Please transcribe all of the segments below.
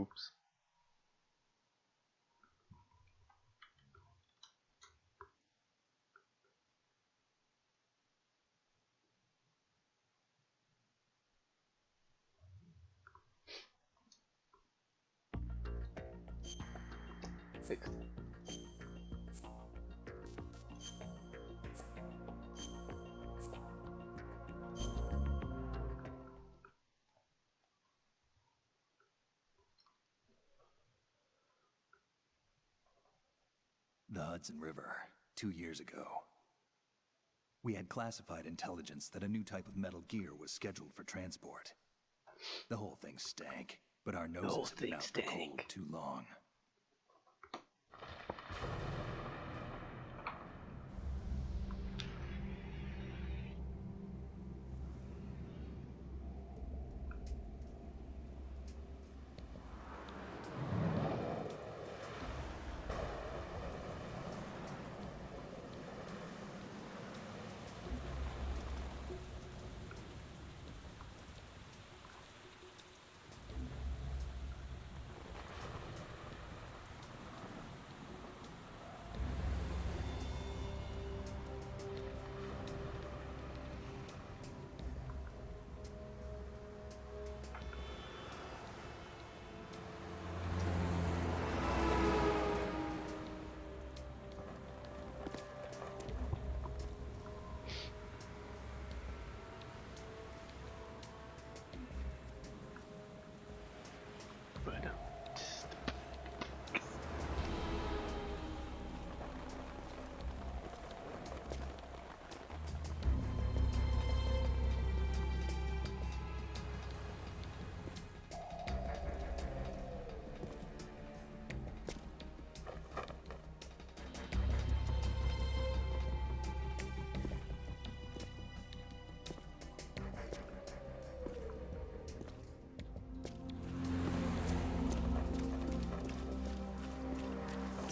Oops. Fixed. The Hudson River, 2 years ago. We had classified intelligence that a new type of metal gear was scheduled for transport. The whole thing stank, but our noses had been out in the cold too long.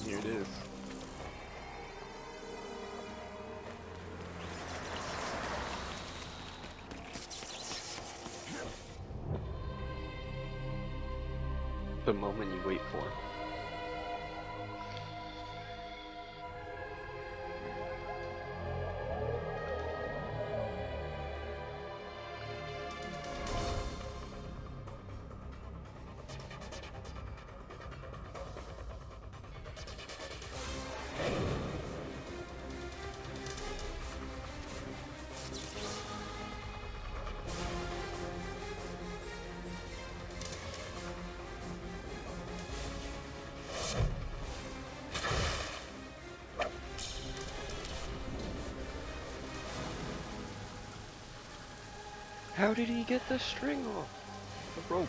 Here it is. The moment you wait for. How did he get the string off? The rope.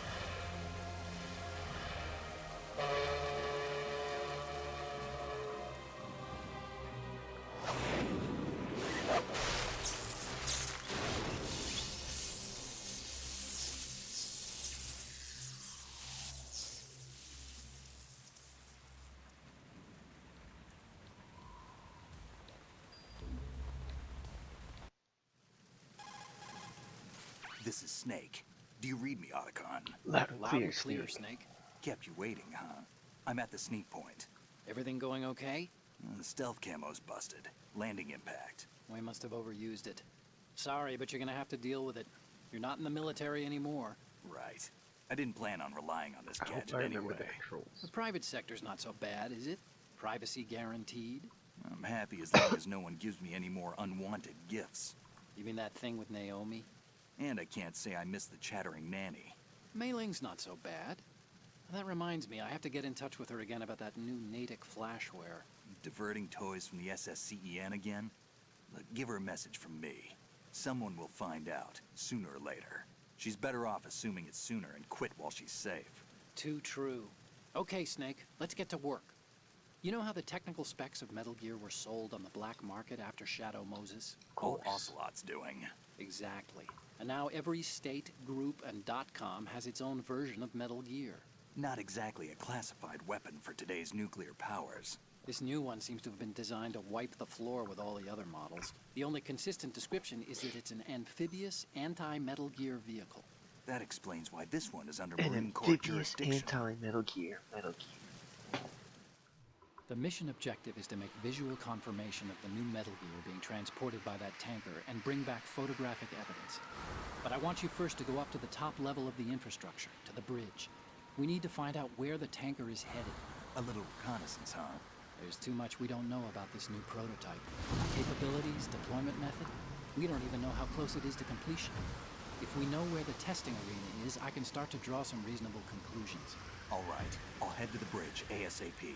This is Snake. Do you read me, Otacon? Loud and clear, Snake. Snake. Kept you waiting, huh? I'm at the sneak point. Everything going okay? The stealth camo's busted. Landing impact. We must have overused it. Sorry, but you're gonna have to deal with it. You're not in the military anymore. Right. I didn't plan on relying on this I hope gadget I remember anyway. the controls. The private sector's not so bad, is it? Privacy guaranteed? I'm happy as long as no one gives me any more unwanted gifts. You mean that thing with Naomi? And I can't say I miss the chattering nanny. Mei Ling's not so bad. That reminds me, I have to get in touch with her again about that new Natick flashware. Diverting toys from the SSCEN again? Look, give her a message from me. Someone will find out, sooner or later. She's better off assuming it sooner and quit while she's safe. Too true. Okay, Snake, let's get to work. You know how the technical specs of Metal Gear were sold on the black market after Shadow Moses? Oh, Ocelot's doing. Exactly. And now every state, group, and .com has its own version of Metal Gear. Not exactly a classified weapon for today's nuclear powers. This new one seems to have been designed to wipe the floor with all the other models. The only consistent description is that it's an amphibious, anti-Metal Gear vehicle. That explains why this one is under An Marine Corps amphibious jurisdiction. anti-Metal Gear. Metal Gear. The mission objective is to make visual confirmation of the new Metal Gear being transported by that tanker and bring back photographic evidence. But I want you first to go up to the top level of the infrastructure, to the bridge. We need to find out where the tanker is headed. A little reconnaissance, huh? There's too much we don't know about this new prototype. Capabilities, deployment method. We don't even know how close it is to completion. If we know where the testing arena is, I can start to draw some reasonable conclusions. All right, I'll head to the bridge ASAP.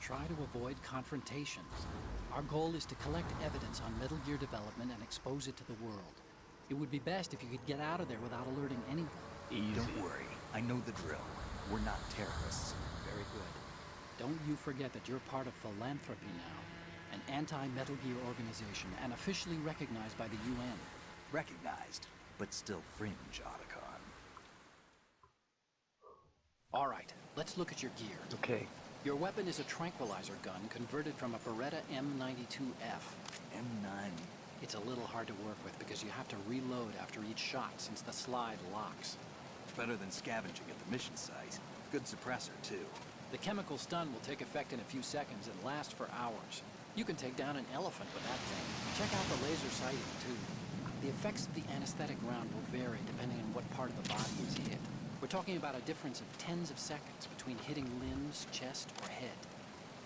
Try to avoid confrontations. Our goal is to collect evidence on Metal Gear development and expose it to the world. It would be best if you could get out of there without alerting anyone. Easy. Don't worry, I know the drill. We're not terrorists. Very good. Don't you forget that you're part of Philanthropy now, an anti-Metal Gear organization and officially recognized by the UN. Recognized, but still fringe, Otacon. All right, let's look at your gear. Okay. Your weapon is a tranquilizer gun converted from a Beretta M92F. M9. It's a little hard to work with because you have to reload after each shot since the slide locks. Better than scavenging at the mission site. Good suppressor, too. The chemical stun will take effect in a few seconds and last for hours. You can take down an elephant with that thing. Check out the laser sighting, too. The effects of the anesthetic round will vary depending on what part of the body is hit. We're talking about a difference of tens of seconds between hitting limbs, chest, or head.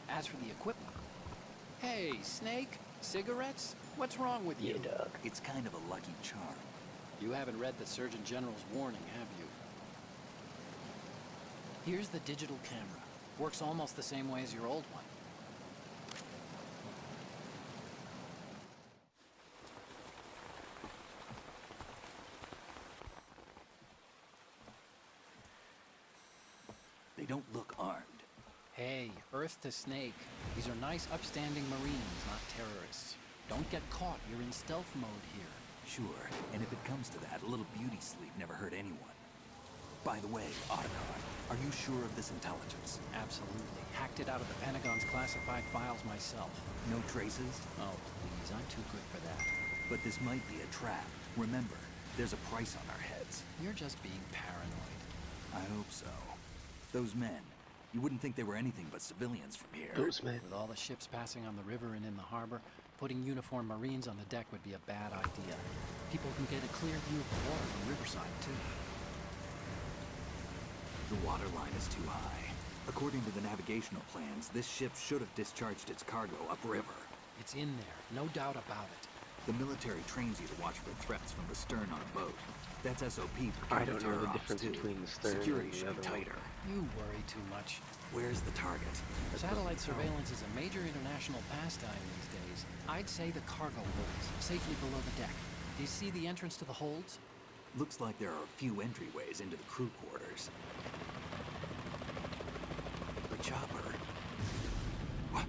As for the equipment... Hey, Snake? Cigarettes? What's wrong with you? Yeah, dog. It's kind of a lucky charm. You haven't read the Surgeon General's warning, have you? Here's the digital camera. Works almost the same way as your old one. They don't look armed. Hey, Earth to Snake. These are nice, upstanding Marines, not terrorists. Don't get caught. You're in stealth mode here. Sure, and if it comes to that, a little beauty sleep never hurt anyone. By the way, Otacon, are you sure of this intelligence? Absolutely. Hacked it out of the Pentagon's classified files myself. No traces? Oh, please, I'm too good for that. But this might be a trap. Remember, there's a price on our heads. You're just being paranoid. I hope so. Those men, you wouldn't think they were anything but civilians from here. Those men. With all the ships passing on the river and in the harbor, putting uniformed Marines on the deck would be a bad idea. People can get a clear view of the water from Riverside, too. The water line is too high. According to the navigational plans, this ship should have discharged its cargo upriver. It's in there, no doubt about it. The military trains you to watch for threats from the stern on a boat. That's SOP for I don't know counter-terror the ops, difference too. between the stern Security and the should be other one. tighter. You worry too much. Where's the target? Satellite surveillance is a major international pastime these days. I'd say the cargo holds, safely below the deck. Do you see the entrance to the holds? Looks like there are a few entryways into the crew quarters. The chopper. What?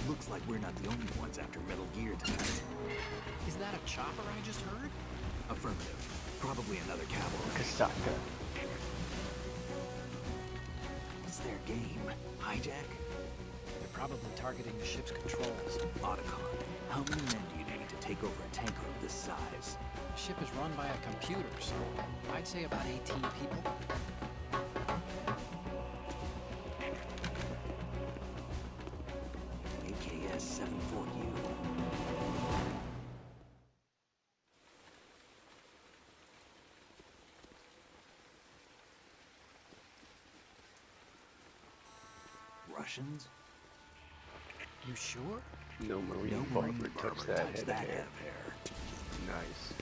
Looks like we're not the only ones after Metal Gear tonight. Is that a chopper I just heard? Affirmative. Probably another cavalry. Kasaka. What's their game? Hijack? They're probably targeting the ship's controls. Otacon, how many men do you need to take over a tanker of this size? The ship is run by a computer, so I'd say about 18 people. AKS 74U. Russians? You sure? No Marine No barber Marine touched barber that touched head of that hair. head of hair. Nice.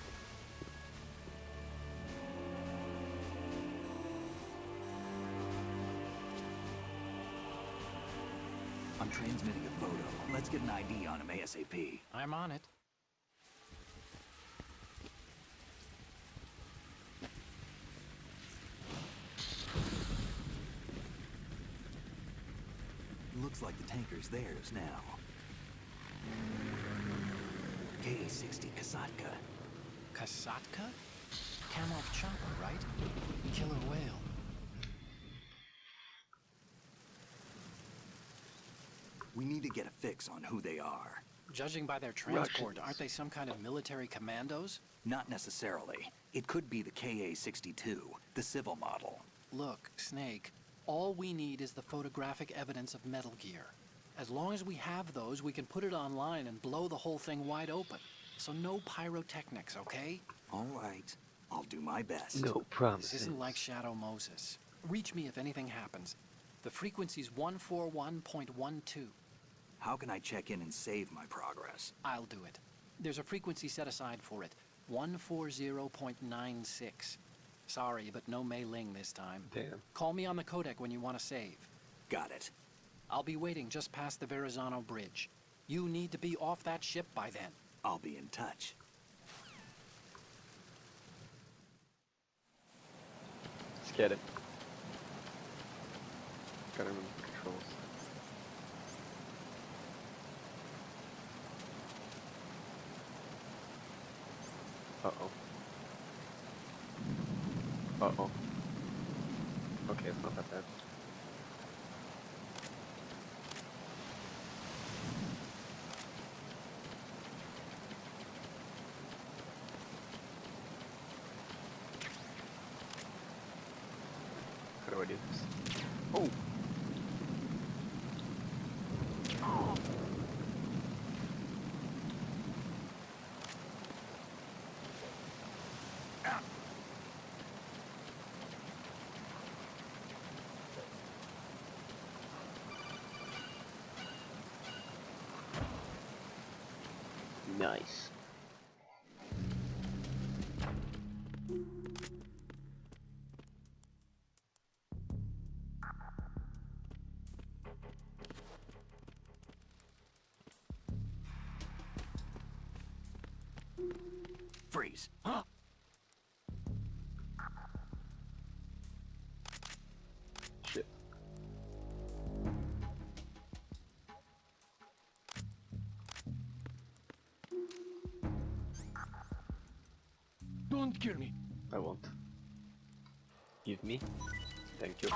I'm transmitting a photo. Let's get an ID on him ASAP. I'm on it. Looks like the tanker's theirs now. Ka-60 Kasatka. Kasatka? Kamov chopper, right? Killer whale. We need to get a fix on who they are. Judging by their transport, Russians. aren't they some kind of military commandos? Not necessarily. It could be the Ka-62, the civil model. Look, Snake, all we need is the photographic evidence of Metal Gear. As long as we have those, we can put it online and blow the whole thing wide open. So no pyrotechnics, okay? All right. I'll do my best. No This promises. isn't like Shadow Moses. Reach me if anything happens. The frequency's 141.12. How can I check in and save my progress? I'll do it. There's a frequency set aside for it. 140.96. Sorry, but no Mei Ling this time. Damn. Call me on the codec when you want to save. Got it. I'll be waiting just past the Verrazano Bridge. You need to be off that ship by then. I'll be in touch. Let's get it. Gotta remember the controls. Uh-oh. Uh-oh. Okay, it's not that bad. How do I do this? Oh! Nice. Freeze. Shit. Don't kill me. I won't. Give me. Thank you.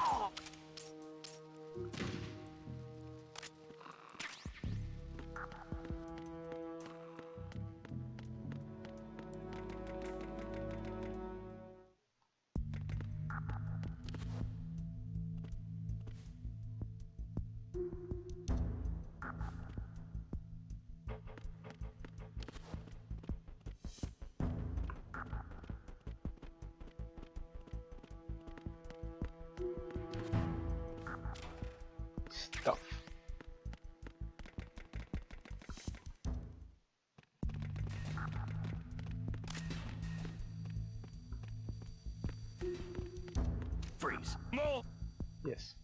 Stuff. Freeze. No. Yes.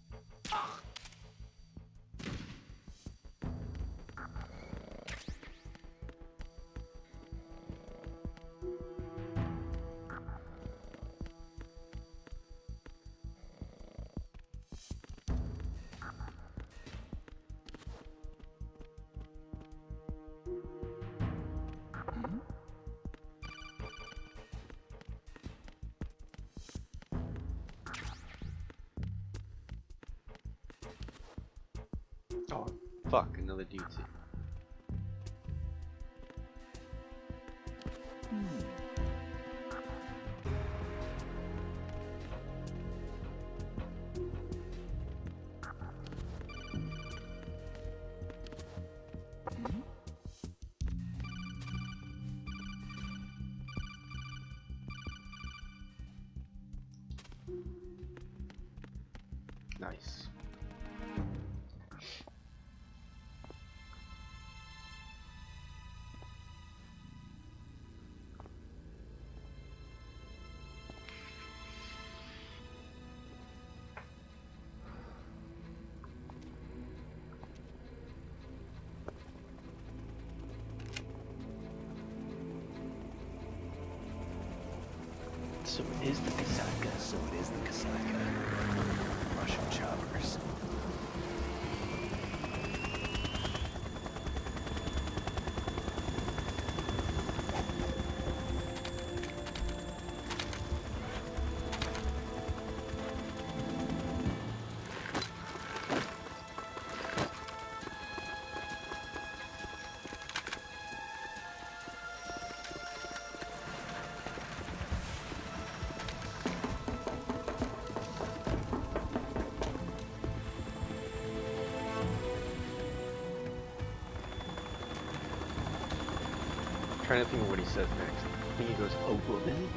Oh, fuck, another duty. Nice. So it is the Kasatka. So it is the Kasatka. Russian choppers. trying to think of what he says next. I think he goes, "Oh woman,"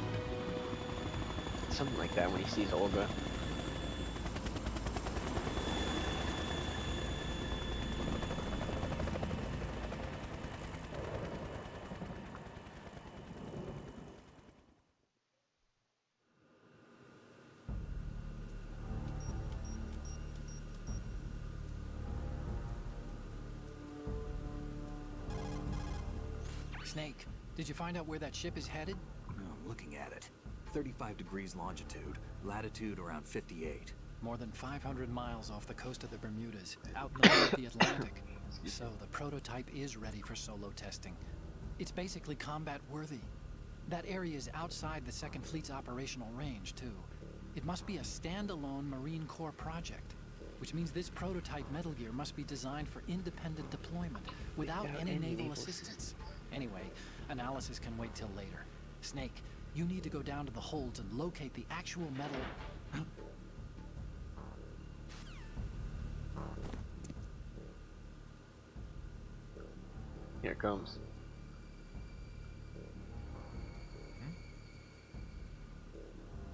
something like that when he sees Olga. Snake, did you find out where that ship is headed? I'm looking at it. 35 degrees longitude, latitude around 58. More than 500 miles off the coast of the Bermudas, out in the middle of the Atlantic. So the prototype is ready for solo testing. It's basically combat worthy. That area is outside the Second Fleet's operational range, too. It must be a standalone Marine Corps project, which means this prototype Metal Gear must be designed for independent deployment without any naval assistance. Anyway, analysis can wait till later. Snake, you need to go down to the holds and locate the actual metal... Here it comes.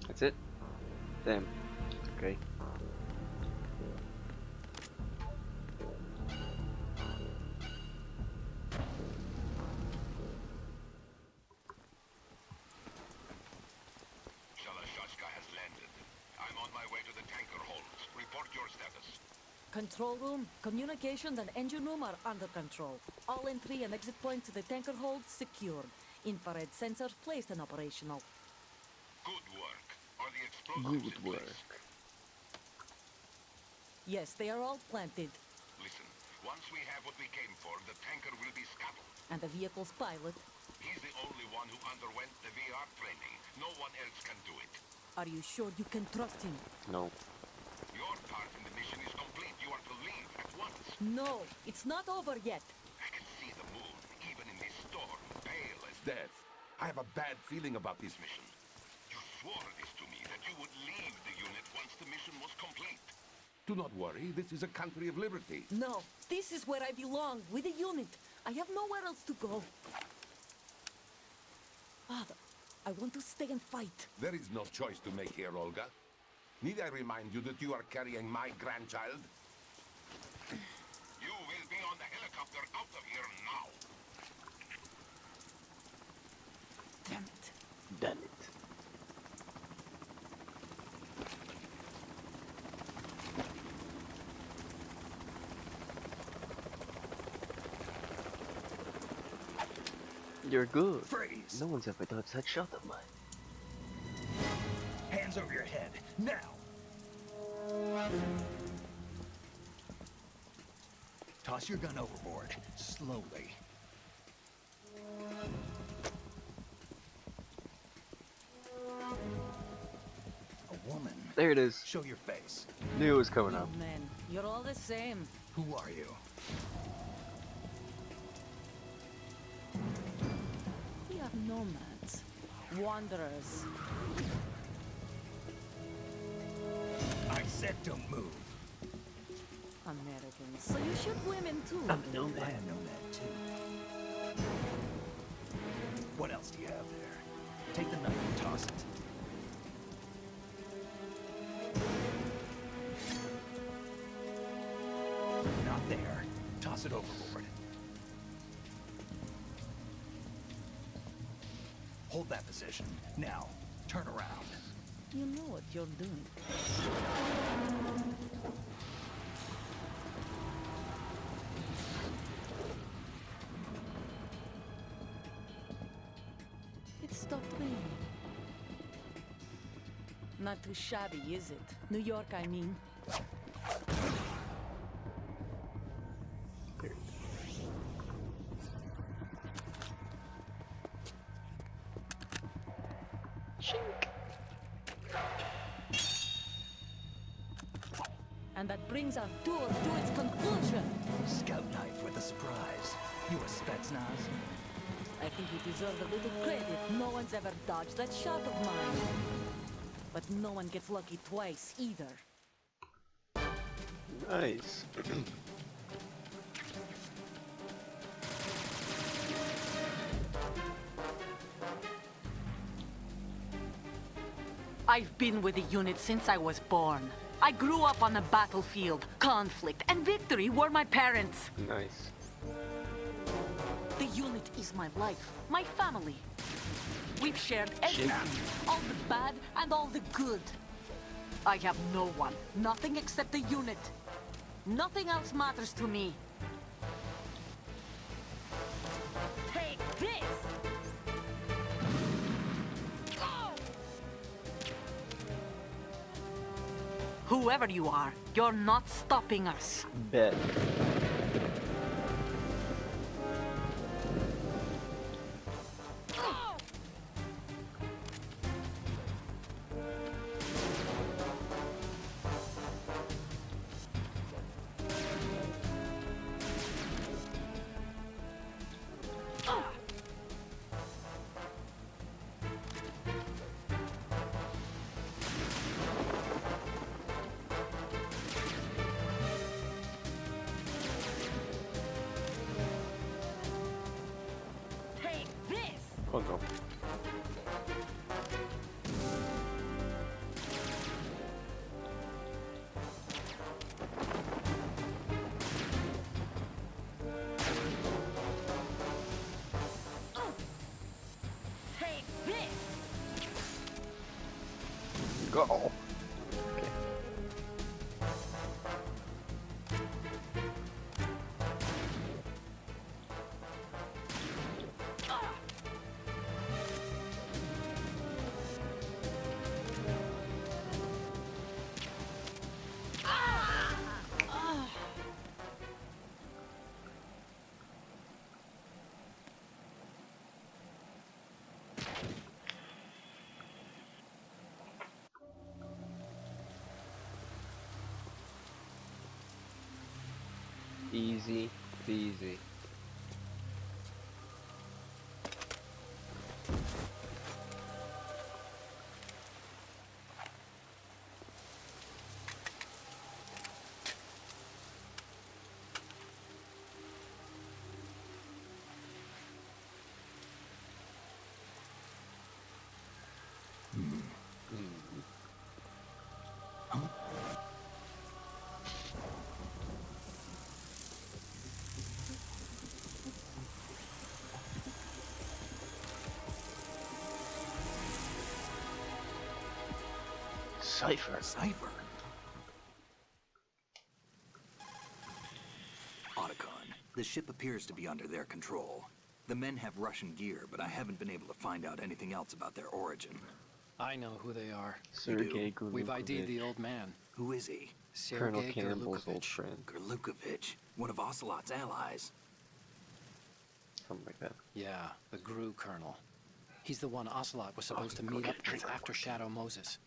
That's it? Damn. Okay. Shalashaska has landed. I'm on my way to the tanker holds. Report your status. Control room, communications and engine room are under control. All entry and exit points to the tanker hold secured. Infrared sensors placed and operational. Good work. Are the explosives Good in place? work. Yes, they are all planted. Listen, once we have what we came for, the tanker will be scuttled. And the vehicle's pilot. He's the only one who underwent the VR training. No one else can do it. Are you sure you can trust him? No. Your part in the mission is complete. You are to leave at once. No, it's not over yet. I can see the moon, even in this storm, pale as death. I have a bad feeling about this mission. You swore this to me, that you would leave the unit once the mission was complete. Do not worry, this is a country of liberty. No, this is where I belong, with the unit. I have nowhere else to go. Father, I want to stay and fight. There is no choice to make here, Olga. Need I remind you that you are carrying my grandchild? You will be on the helicopter out of here now. Damn it. Damn it. You're good. Freeze! No one's ever touched that shot of mine. Hands over your head, now! Toss your gun overboard, slowly. A woman. There it is. Show your face. Knew it was coming up. Man, you're all the same. Who are you? We are nomads. Wanderers. I said don't move. Americans. So you shoot women too. I'm a nomad. I know that too. What else do you have there? Take the knife and toss it. Not there. Toss it overboard. Hold that position. Now, turn around. You know what you're doing. It stopped raining. Not too shabby, is it? New York, I mean. And that brings our tour to its conclusion. Scout knife with a surprise. You a Spetsnaz? I think you deserve a little credit. No one's ever dodged that shot of mine. But no one gets lucky twice, either. Nice. I've been with the unit since I was born. I grew up on the battlefield. Conflict and victory were my parents. Nice. The unit is my life, my family. We've shared everything, all the bad and all the good. I have no one, nothing except the unit. Nothing else matters to me. Take this! Whoever you are, you're not stopping us. Bet. Take this! Oh no. Take this! Go. Okay. Easy peasy. Cipher. Cipher? Otacon, the ship appears to be under their control. The men have Russian gear, but I haven't been able to find out anything else about their origin. I know who they are. Sergei We've ID'd the Gurlukovich. old man. Who is he? Colonel Sergei Campbell's old Gurlukovich. friend. Gurlukovich, one of Ocelot's allies. Something like that. Yeah, the GRU colonel. He's the one Ocelot was supposed to Go meet get up a drink. with after Shadow Moses.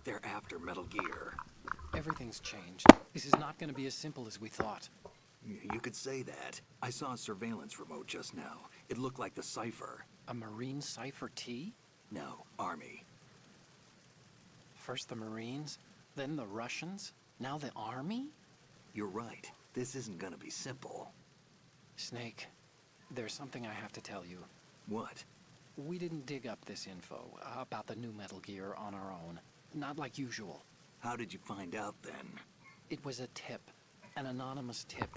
They're after Metal Gear. Everything's changed. This is not going to be as simple as we thought. You could say that. I saw a surveillance remote just now. It looked like the Cipher. A Marine Cipher T? No, Army. First the Marines, then the Russians, now the Army? You're right. This isn't gonna be simple. Snake, there's something I have to tell you. What? We didn't dig up this info about the new Metal Gear on our own. Not like usual. How did you find out then? It was a tip. An anonymous tip.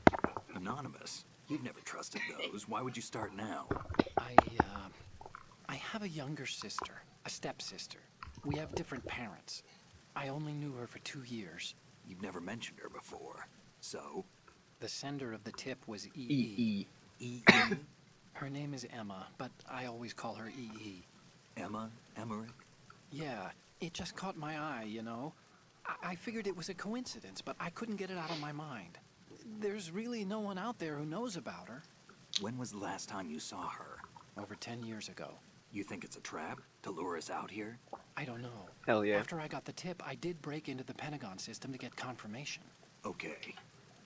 Anonymous? You've never trusted those. Why would you start now? I have a younger sister, a stepsister. We have different parents. I only knew her for 2 years. You've never mentioned her before. So? The sender of the tip was EE. E. E.E.? Her name is Emma, but I always call her EE. Emma? Emmerich? Yeah, it just caught my eye, you know? I figured it was a coincidence, but I couldn't get it out of my mind. There's really no one out there who knows about her. When was the last time you saw her? Over 10 years ago. You think it's a trap? To lure us out here? I don't know. Hell yeah. After I got the tip, I did break into the Pentagon system to get confirmation. Okay.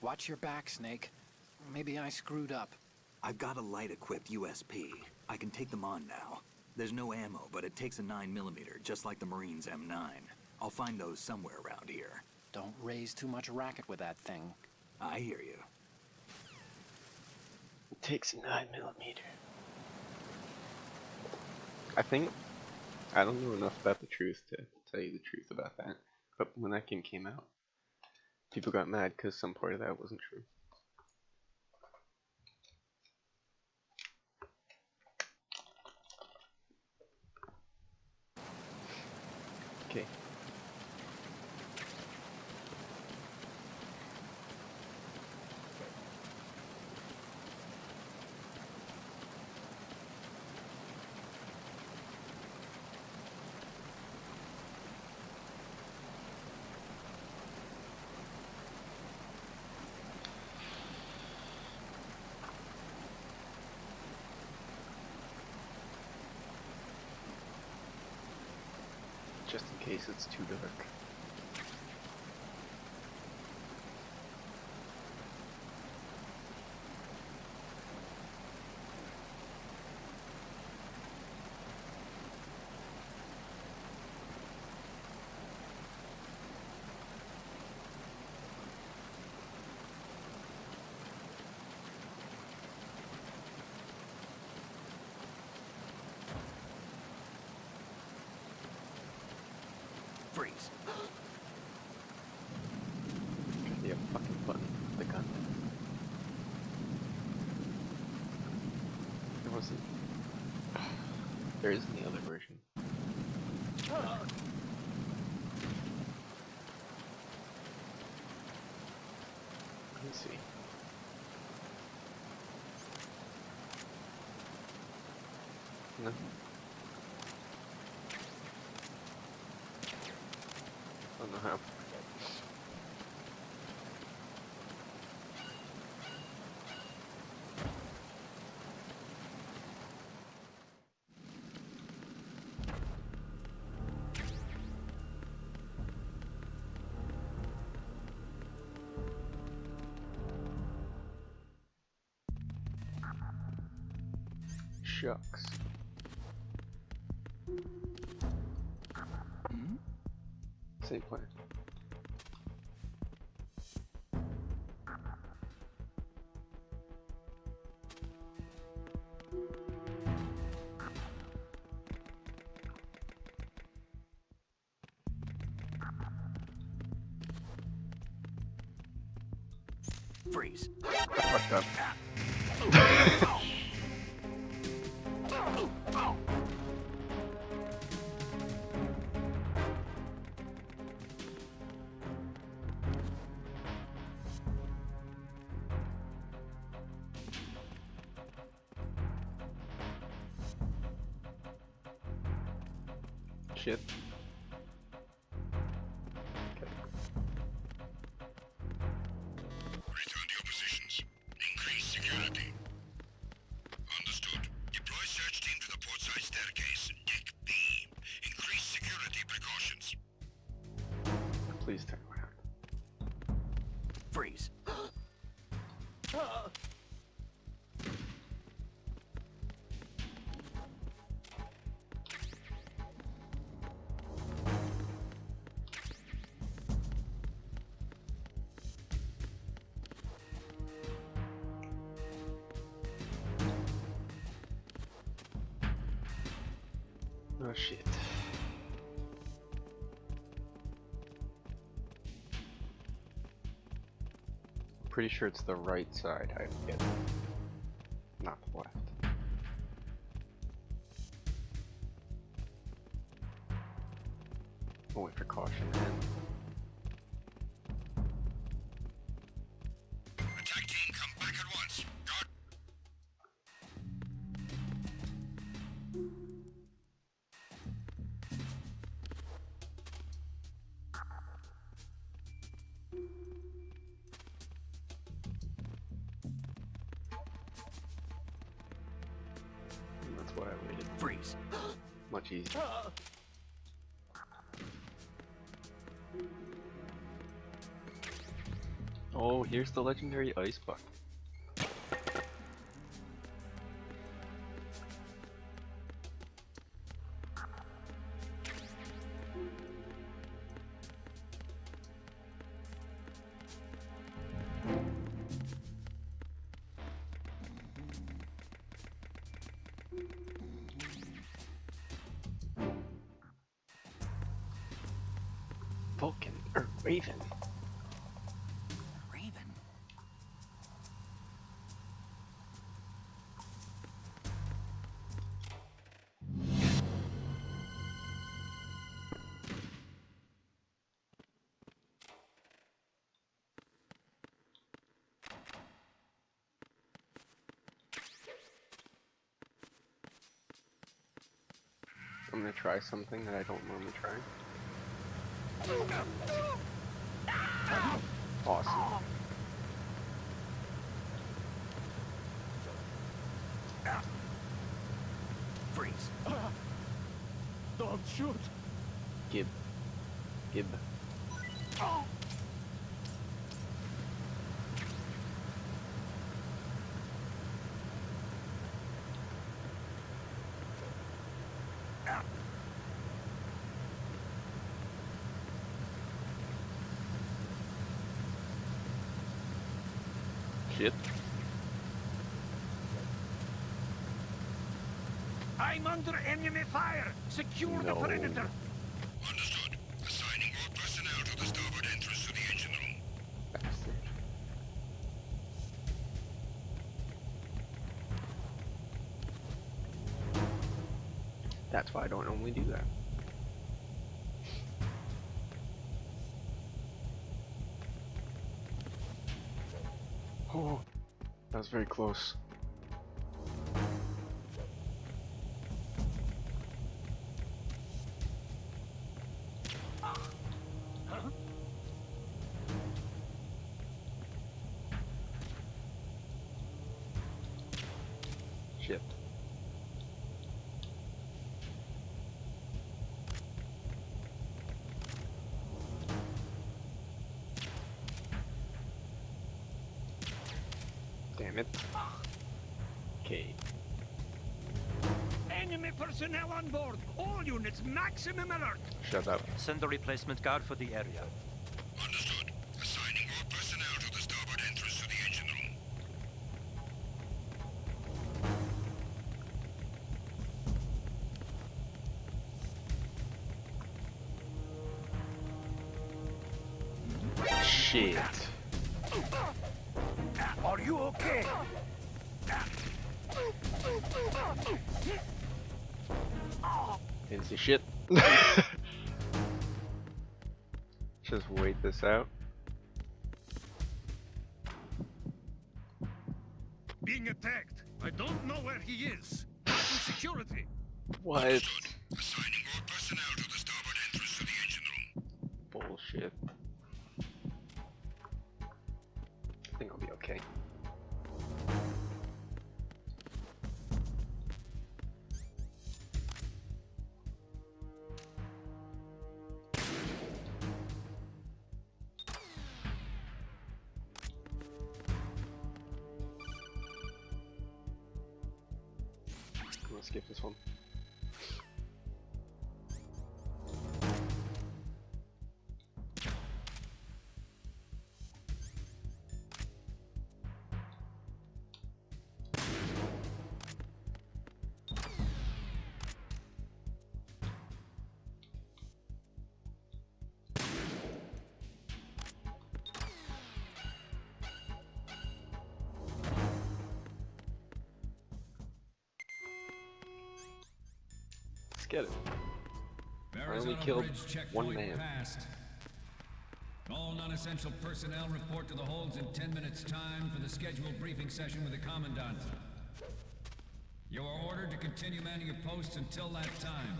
Watch your back, Snake. Maybe I screwed up. I've got a light-equipped USP. I can take them on now. There's no ammo, but it takes a 9mm, just like the Marines' M9. I'll find those somewhere around here. Don't raise too much racket with that thing. I hear you. It takes a 9mm. I think I don't know enough about the truth to tell you the truth about that. But when that game came out, people got mad because some part of that wasn't true. Okay. Just in case it's too dark. Freeze. Yeah, fucking button. The gun. There wasn't. There is in the other version. Let me see. No. I don't know how. Shucks. Same plan. Freeze. Fucked up. Shit. Okay. Return to your positions. Increase security. Understood. Deploy search team to the port side staircase. Deck B. Increase security precautions. Please turn around. Freeze. Oh shit. Pretty sure it's the right side I get, not the left. We'll wait for caution then. Attack team, come back at once. Guard. And that's what I waited. Freeze. Much easier. Oh, here's the legendary ice bucket. Raven. Raven? I'm gonna try something that I don't normally try. Awesome. Freeze. Don't shoot. Gib. Gib. Shit. I'm under enemy fire. Secure the No. perimeter. Understood. Assigning all personnel to the starboard entrance to the engine room. Bastard. That's why I don't normally do that. Oh, that was very close. Shit. Damn it. Okay. Enemy personnel on board. All units, maximum alert. Shut up. Send a replacement guard for the area. Understood. Assigning all personnel to the starboard entrance to the engine room. Shit. Are you okay? Didn't see shit. Just wait this out. Being attacked. I don't know where he is. Security. What? Assigning all personnel to the starboard entrance to the engine room. Bullshit. I think I'll be okay. I'm gonna skip this one. Let's get it. I only killed one man. Passed. All non-essential personnel report to the holds in 10 minutes' time for the scheduled briefing session with the Commandant. You are ordered to continue manning your posts until that time.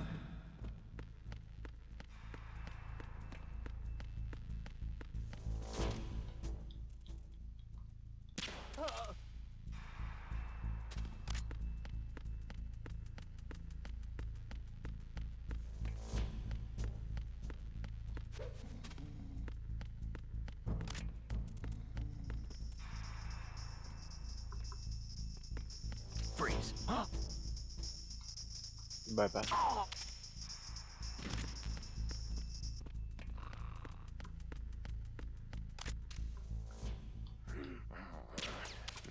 Freeze. Bye bye.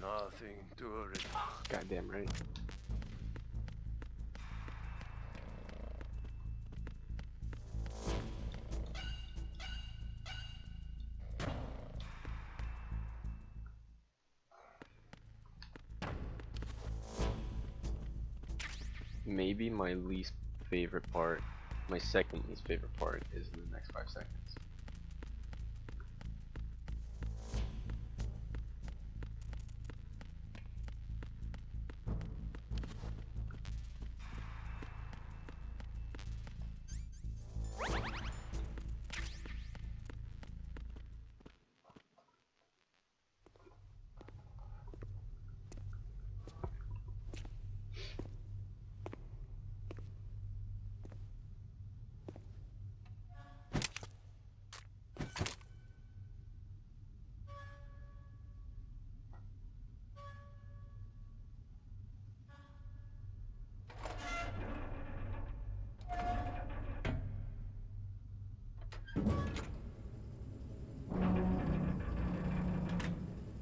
Nothing to worry. Goddamn right. Maybe my least favorite part, my second least favorite part, is in the next 5 seconds.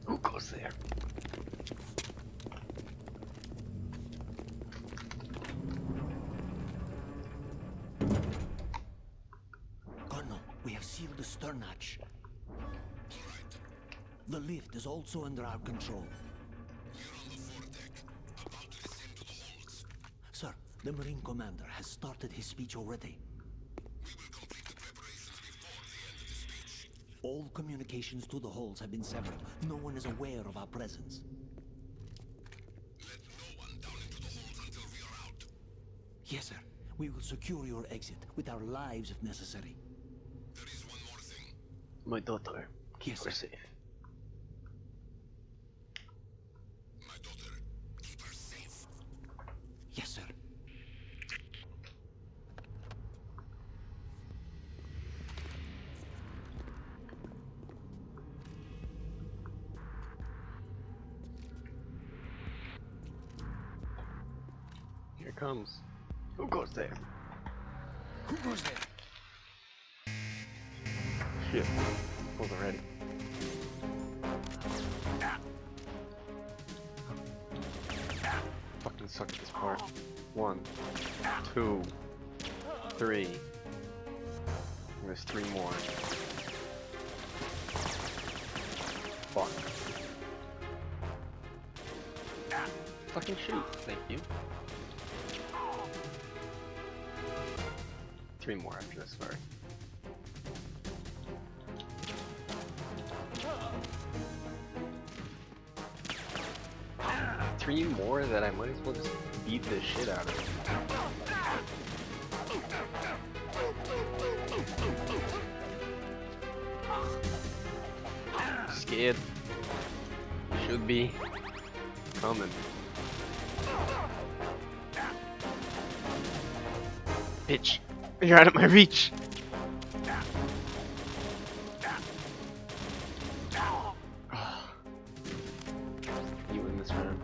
Who goes there? Colonel, we have sealed the stern hatch. The lift is also under our control. Sir, the Marine Commander has started his speech already. All communications to the halls have been severed. No one is aware of our presence. Let no one down into the halls until we are out. Yes, sir. We will secure your exit with our lives if necessary. There is one more thing. My daughter. Keep Yes, her sir. safe. My daughter, keep her safe. Yes, sir. Here it comes. Who goes there? Who goes there? Shit. Wasn't ready. Fucking suck at this part. 1, 2, 3. There's 3 more. Fuck. Fucking shoot. Thank you. 3 more after this, sorry. Three more that I might as well just beat the shit out of. Scared. Should be coming. Bitch, you're out of my reach. You win this round.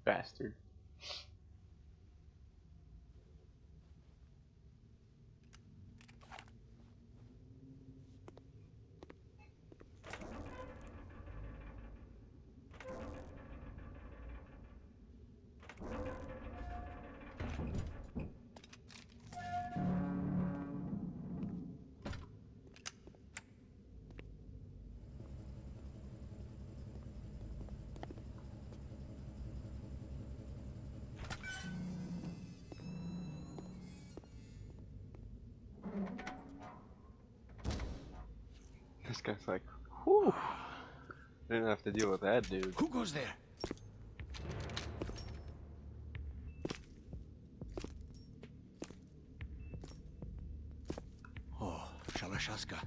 Bastard. This guy's like, whew. Didn't have to deal with that dude. Who goes there? Oh, Shalashaska.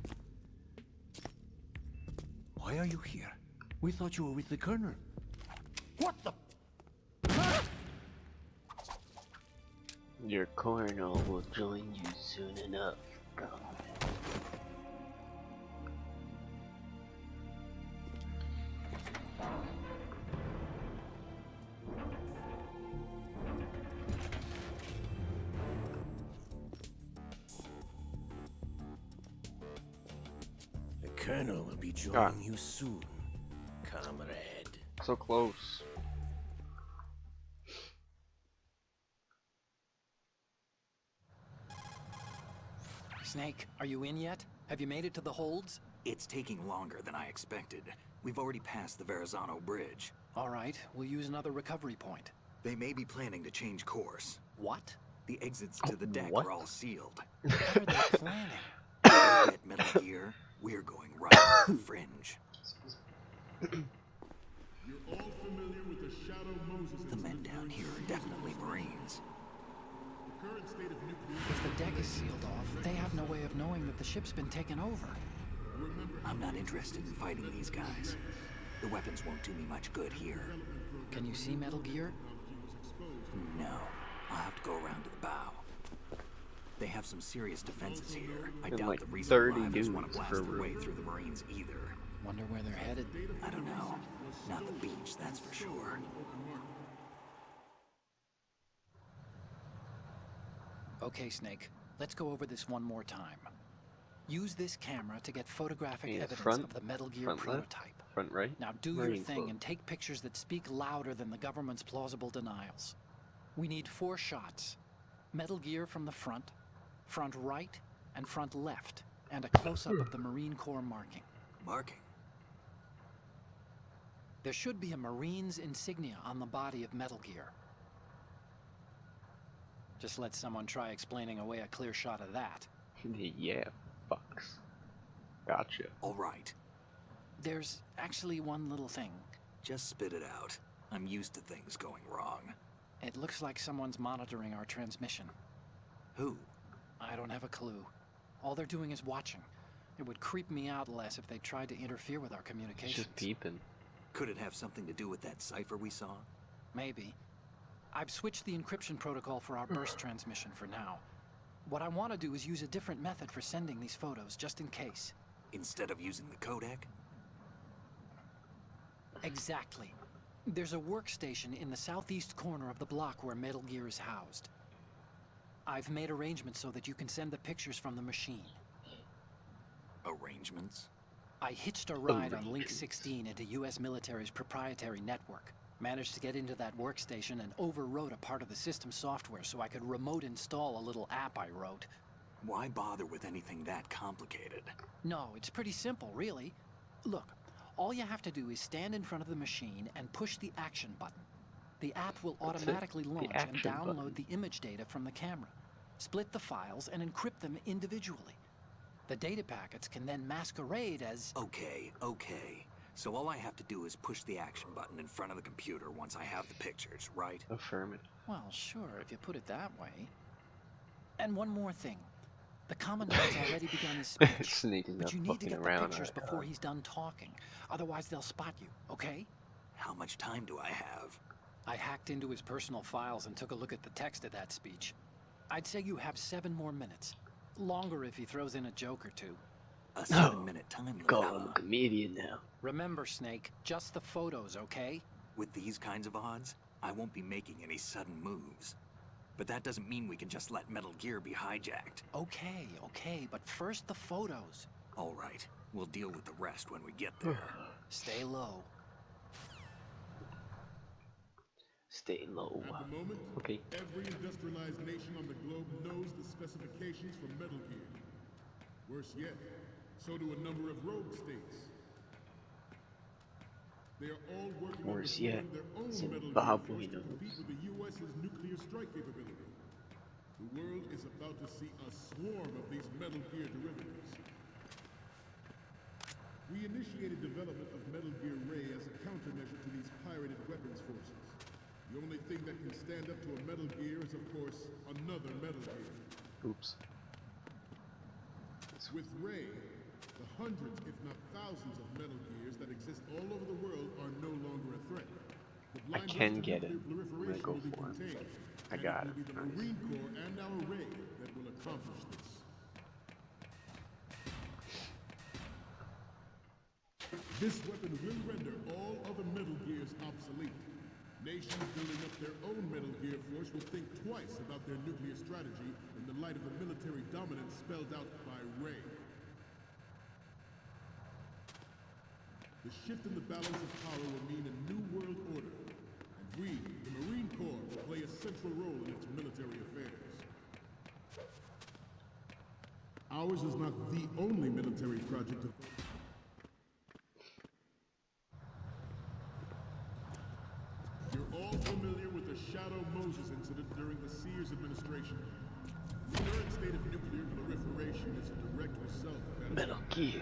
Why are you here? We thought you were with the Colonel. What the? Your colonel will join you soon enough. The Colonel will be joining you soon, comrade. So close. Snake, are you in yet? Have you made it to the holds? It's taking longer than I expected. We've already passed the Verrazano Bridge. All right, we'll use another recovery point. They may be planning to change course. What? The exits to the deck What? are all sealed. What are they planning? If they get Metal Gear, we're going right off the fringe. You're all familiar with the Shadow Moses The men down here are definitely Marines. The current state of nuclear... If the deck is sealed off, they have no way of knowing that the ship's been taken over. I'm not interested in fighting these guys. The weapons won't do me much good here. Can you see Metal Gear? No. I'll have to go around to the bow. They have some serious defenses here. I And doubt like the recent 30 arrivals want to dudes blast per their way room. through the Marines either. Wonder where they're headed. I don't know. Not the beach, that's for sure. Okay, Snake. Let's go over this one more time. Use this camera to get photographic Yeah, evidence front, of the Metal Gear front left, prototype. front right. Now do your Marine thing Club. and take pictures that speak louder than the government's plausible denials. We need 4 shots. Metal Gear from the front right, and front left, and a close-up of the Marine Corps marking. Marking? There should be a Marine's insignia on the body of Metal Gear. Just let someone try explaining away a clear shot of that. Yeah, fucks. Gotcha. All right. There's actually one little thing. Just spit it out. I'm used to things going wrong. It looks like someone's monitoring our transmission. Who? I don't have a clue. All they're doing is watching. It would creep me out less if they tried to interfere with our It's communications. just peeping. Could it have something to do with that cipher we saw? Maybe. I've switched the encryption protocol for our burst transmission for now. What I want to do is use a different method for sending these photos, just in case. Instead of using the codec? Exactly. There's a workstation in the southeast corner of the block where Metal Gear is housed. I've made arrangements so that you can send the pictures from the machine. Arrangements? I hitched a ride on Link 16 into US military's proprietary network. Managed to get into that workstation and overwrote a part of the system software so I could remote install a little app I wrote. Why bother with anything that complicated? No, it's pretty simple, really. Look, all you have to do is stand in front of the machine and push the action button. The app will That's it. automatically The launch and action download button. the image data from the camera, split the files, and encrypt them individually. The data packets can then masquerade as... Okay. So all I have to do is push the action button in front of the computer once I have the pictures, right? Affirmative. Well, sure, if you put it that way. And one more thing. The Commandant's already begun his speech, Sneaking but up, you need to fucking get the around. pictures before he's done talking. Otherwise, they'll spot you, okay? How much time do I have? I hacked into his personal files and took a look at the text of that speech. I'd say you have 7 more minutes. Longer if he throws in a joke or two. A 7-minute time limit, Call huh? him a comedian now. Remember, Snake, just the photos, okay? With these kinds of odds, I won't be making any sudden moves. But that doesn't mean we can just let Metal Gear be hijacked. Okay, but first the photos. All right, we'll deal with the rest when we get there. Stay low. Stay low. At the moment, Okay. every industrialized nation on the globe knows the specifications for Metal Gear. Worse yet, so do a number of rogue states. They are all working on Worse yet, deploying their own Metal Gear Zimbabwe force to knows. compete with the US's nuclear strike capability. The world is about to see a swarm of these Metal Gear derivatives. We initiated development of Metal Gear Ray as a countermeasure to these pirated weapons forces. The only thing that can stand up to a Metal Gear is, of course, another Metal Gear. Oops. With Ray, the hundreds, if not thousands, of Metal Gears that exist all over the world are no longer a threat. The I blind can dust of get it. nuclear I'm gonna proliferation go will be for it. contained, I and got it it. will be the Nice. Marine Corps and our Ray that will accomplish this. This weapon will render all other Metal Gears obsolete. Nations building up their own Metal Gear force will think twice about their nuclear strategy in the light of the military dominance spelled out by Ray. The shift in the balance of power will mean a new world order, and we, the Marine Corps, will play a central role in its military affairs. Ours is not the only military project of... familiar with the Shadow Moses incident during the Sears administration. The current state of nuclear proliferation is a direct result of that. Metal Gear.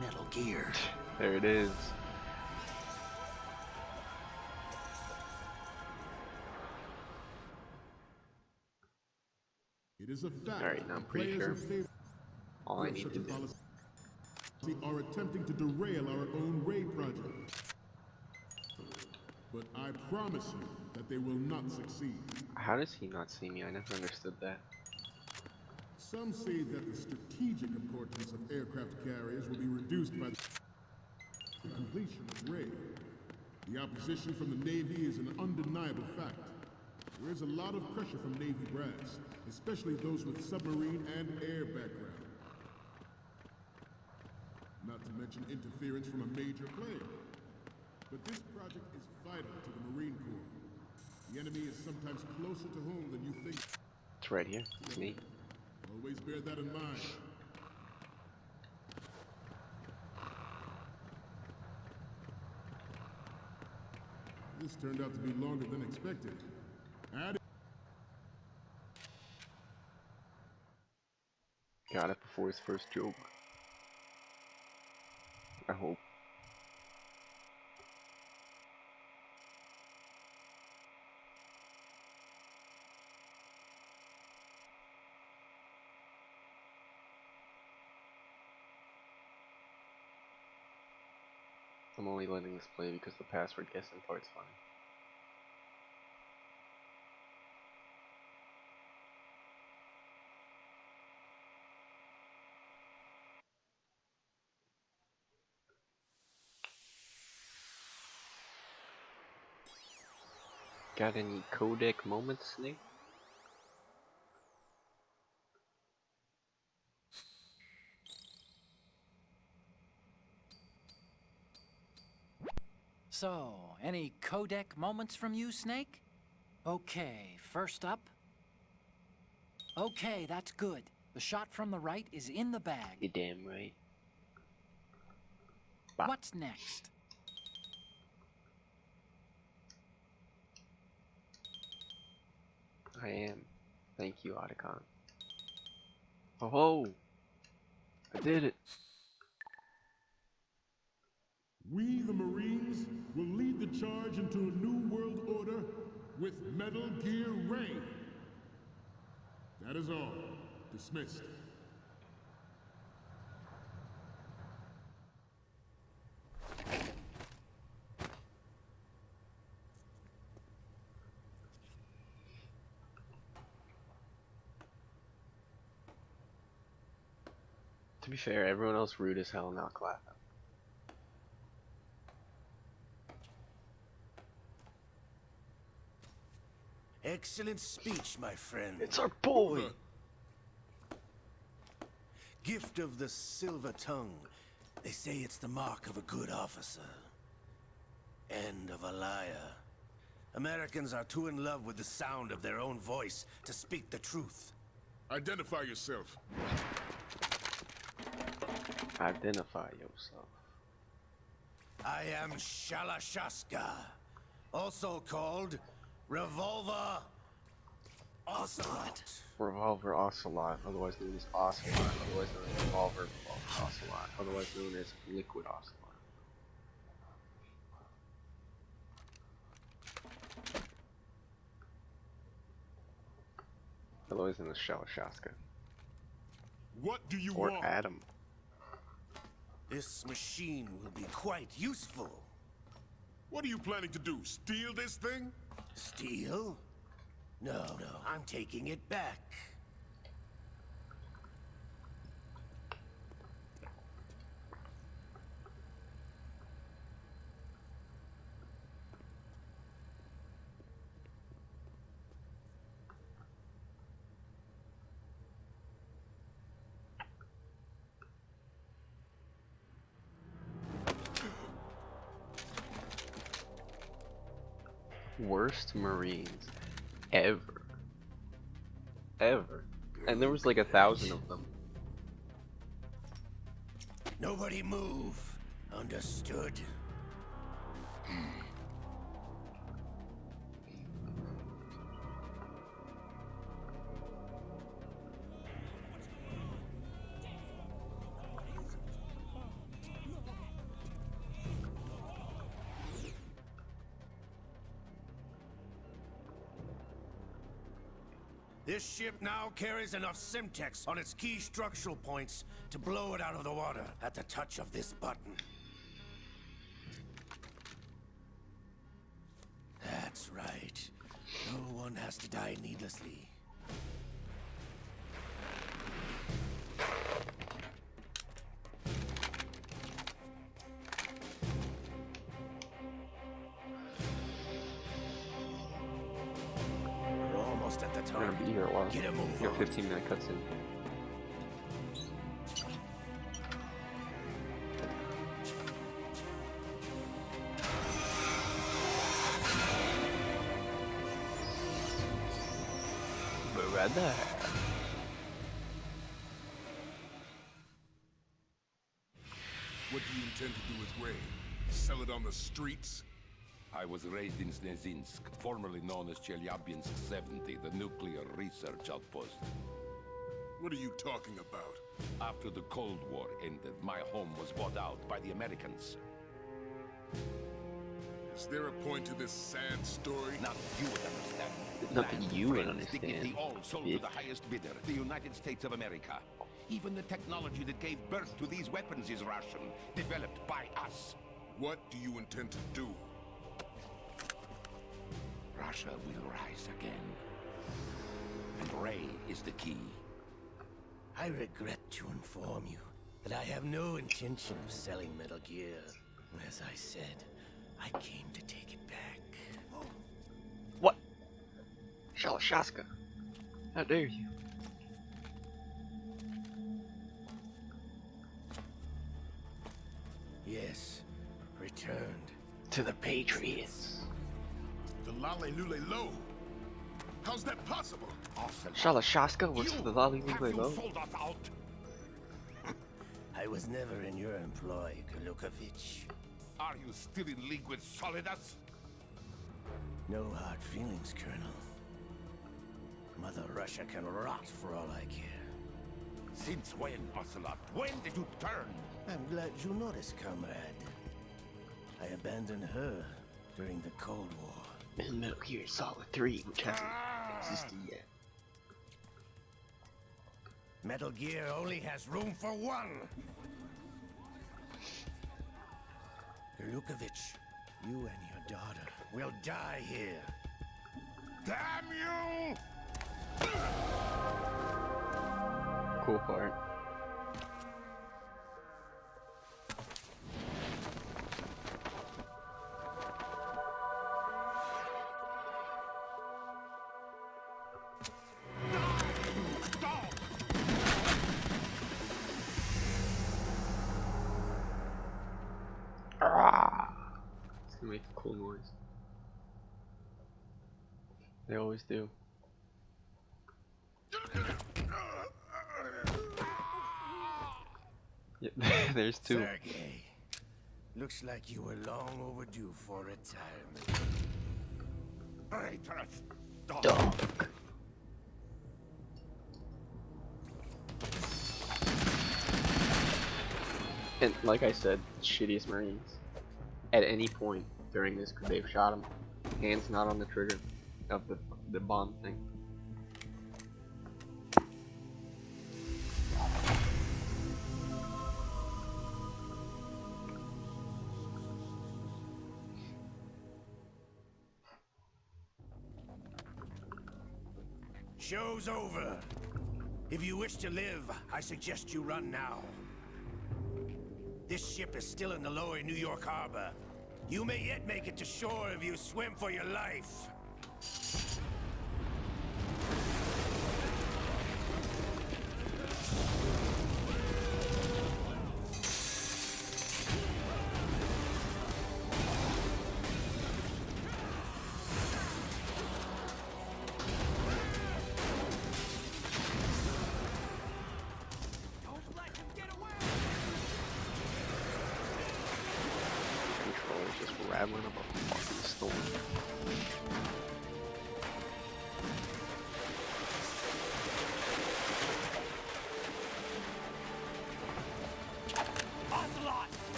Metal Gear. There it is. It is a fact. Alright, now I'm that pretty players sure in favor all I of need such to a do. policy are attempting to derail our own Ray project. But I promise you that they will not succeed. How does he not see me? I never understood that. Some say that the strategic importance of aircraft carriers will be reduced by the completion of Ray. The opposition from the Navy is an undeniable fact. There is a lot of pressure from Navy brass, especially those with submarine and air background. Not to mention interference from a major player. But this project is vital to the Marine Corps. The enemy is sometimes closer to home than you think. It's right here. It's me. Always bear that in mind. This turned out to be longer than expected. Got it before his first joke. I hope. I'm only letting this play because the password guessing part's funny. Got any codec moments, Snake? So, any codec moments from you, Snake? Okay, first up. Okay, that's good. The shot from the right is in the bag. You damn right. Bop. What's next? I am. Thank you, Otacon. Oh ho! I did it! We, the Marines, will lead the charge into a new world order with Metal Gear Ray. That is all. Dismissed. To be fair, everyone else rude as hell, not clapping. Excellent speech, my friend. It's our boy! Gift of the silver tongue. They say it's the mark of a good officer. And of a liar. Americans are too in love with the sound of their own voice to speak the truth. Identify yourself. Identify yourself. I am Shalashaska, also called Revolver Ocelot. Revolver Ocelot, otherwise known as Ocelot, otherwise known as Revolver Ocelot, otherwise known as Liquid Ocelot. Otherwise known as Shalashaska. What do you Or want? Adam. This machine will be quite useful. What are you planning to do? Steal this thing? Steal? No, I'm taking it back. Worst Marines ever. Ever. And there was like 1,000 of them. Nobody move. Understood? This ship now carries enough Simtex on its key structural points to blow it out of the water at the touch of this button. That's right. No one has to die needlessly. We're almost at the We're target. gonna be here a while. Get a move We got on. 15-minute cutscene. Brother. What do you intend to do with Ray? Sell it on the streets? I was raised in Snezinsk, formerly known as Chelyabinsk 70, the nuclear research outpost. What are you talking about? After the Cold War ended, my home was bought out by the Americans. Is there a point to this sad story? Not that you would understand. Not that Land, you would friends, dignity, understand, all sold bitch. to the highest bidder, the United States of America. Even the technology that gave birth to these weapons is Russian, developed by us. What do you intend to do? Russia will rise again. And Ray is the key. I regret to inform you that I have no intention of selling Metal Gear. As I said, I came to take it back. What? Shalashaska. How dare you? Yes, returned. To the Patriots. The Lale Lule Lo? How's that possible? Shalashaska works for the Lale Have Lule you Lo. sold us out? I was never in your employ, Kulukovich. Are you still in league with Solidas? No hard feelings, Colonel. Mother Russia can rot for all I care. Since when, Ocelot? When did you turn? I'm glad you noticed, comrade. I abandoned her during the Cold War. And Metal Gear Solid 3, which hasn't existed yet. Metal Gear only has room for one! Kulukovich, you and your daughter will die here. Damn you! Cool part. It's gonna make a cool noise. They always do. Yep, there's two. Sergei, looks like you were long overdue for retirement. Traitorous dog. Dog. And like I said, shittiest Marines. At any point during this, could they've shot him. Hands not on the trigger of the bomb thing. Show's over. If you wish to live, I suggest you run now. This ship is still in the lower New York harbor. You may yet make it to shore if you swim for your life. rattling up a fucking storm.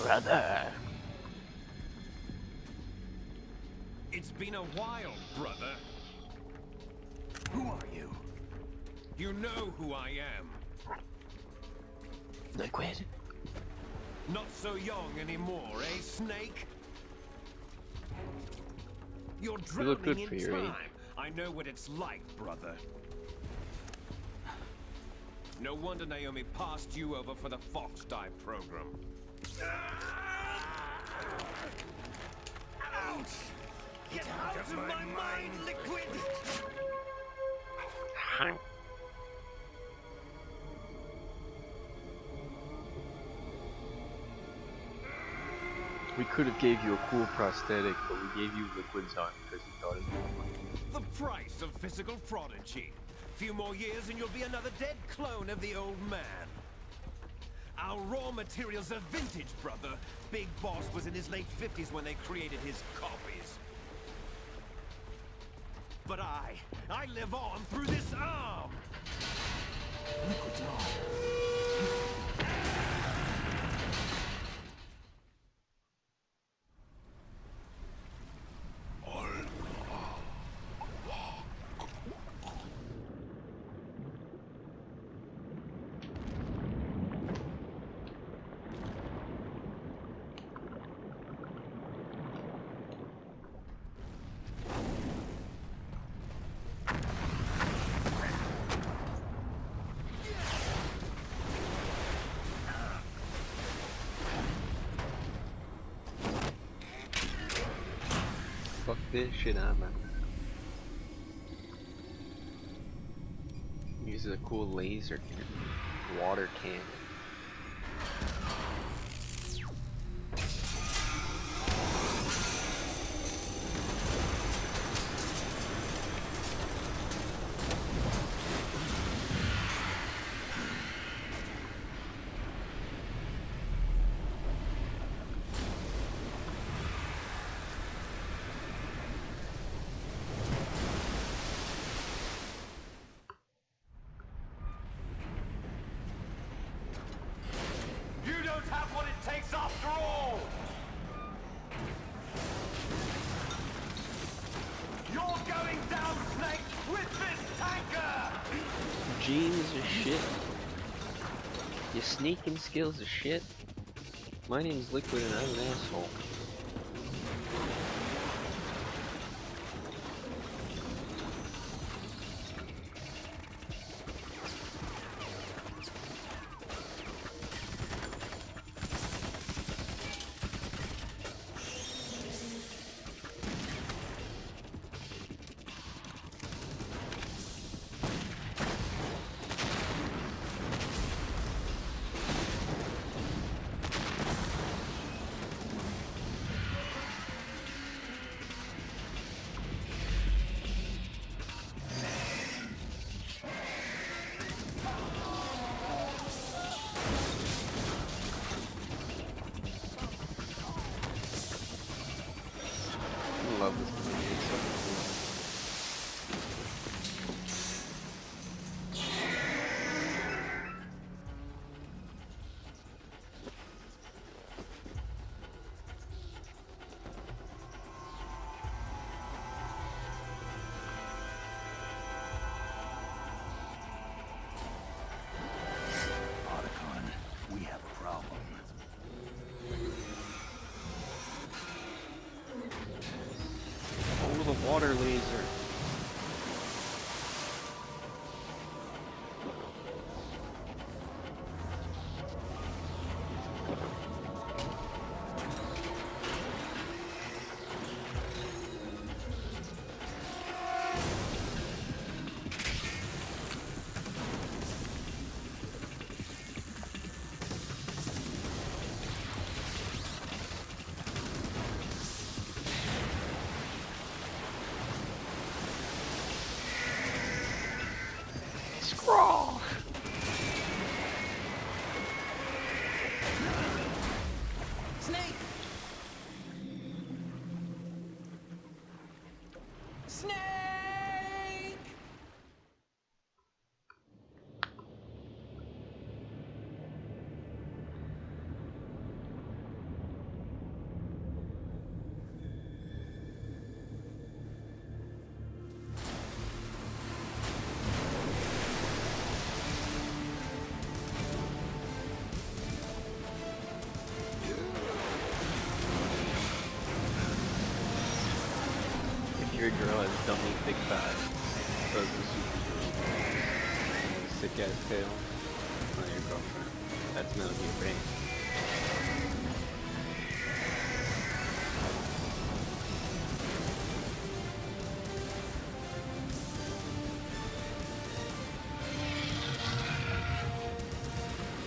Brother. It's been a while, brother. Who are you? You know who I am. Liquid. Not so young anymore, eh, Snake? You're You look drowning good for in your age. time. I know what it's like, brother. No wonder Naomi passed you over for the Fox Dive program. Ouch! Get out of my mind, Liquid! We could have gave you a cool prosthetic, but we gave you Liquid's on because we thought it'd be funny. The price of physical prodigy. Few more years and you'll be another dead clone of the old man. Our raw materials are vintage, brother. Big Boss was in his late 50s when they created his copies. But I live on through this arm! Liquid's on. Fuck this shit out, man. Uses a cool laser cannon. Water cannon. You don't have what it takes after all! You're going down, Snake, with this tanker! Jeans are shit. Your sneaking skills are shit. My name's Liquid and I'm an asshole. I love this movie. It's so cool. Otacon, we have a problem. Oh, the water laser. Crawl! Snake! Snake! If your girl has dummy big thighs, does the super sick ass tail on your girlfriend, that's Metal Gear brain.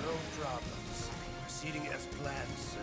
No problems. Proceeding as planned, sir.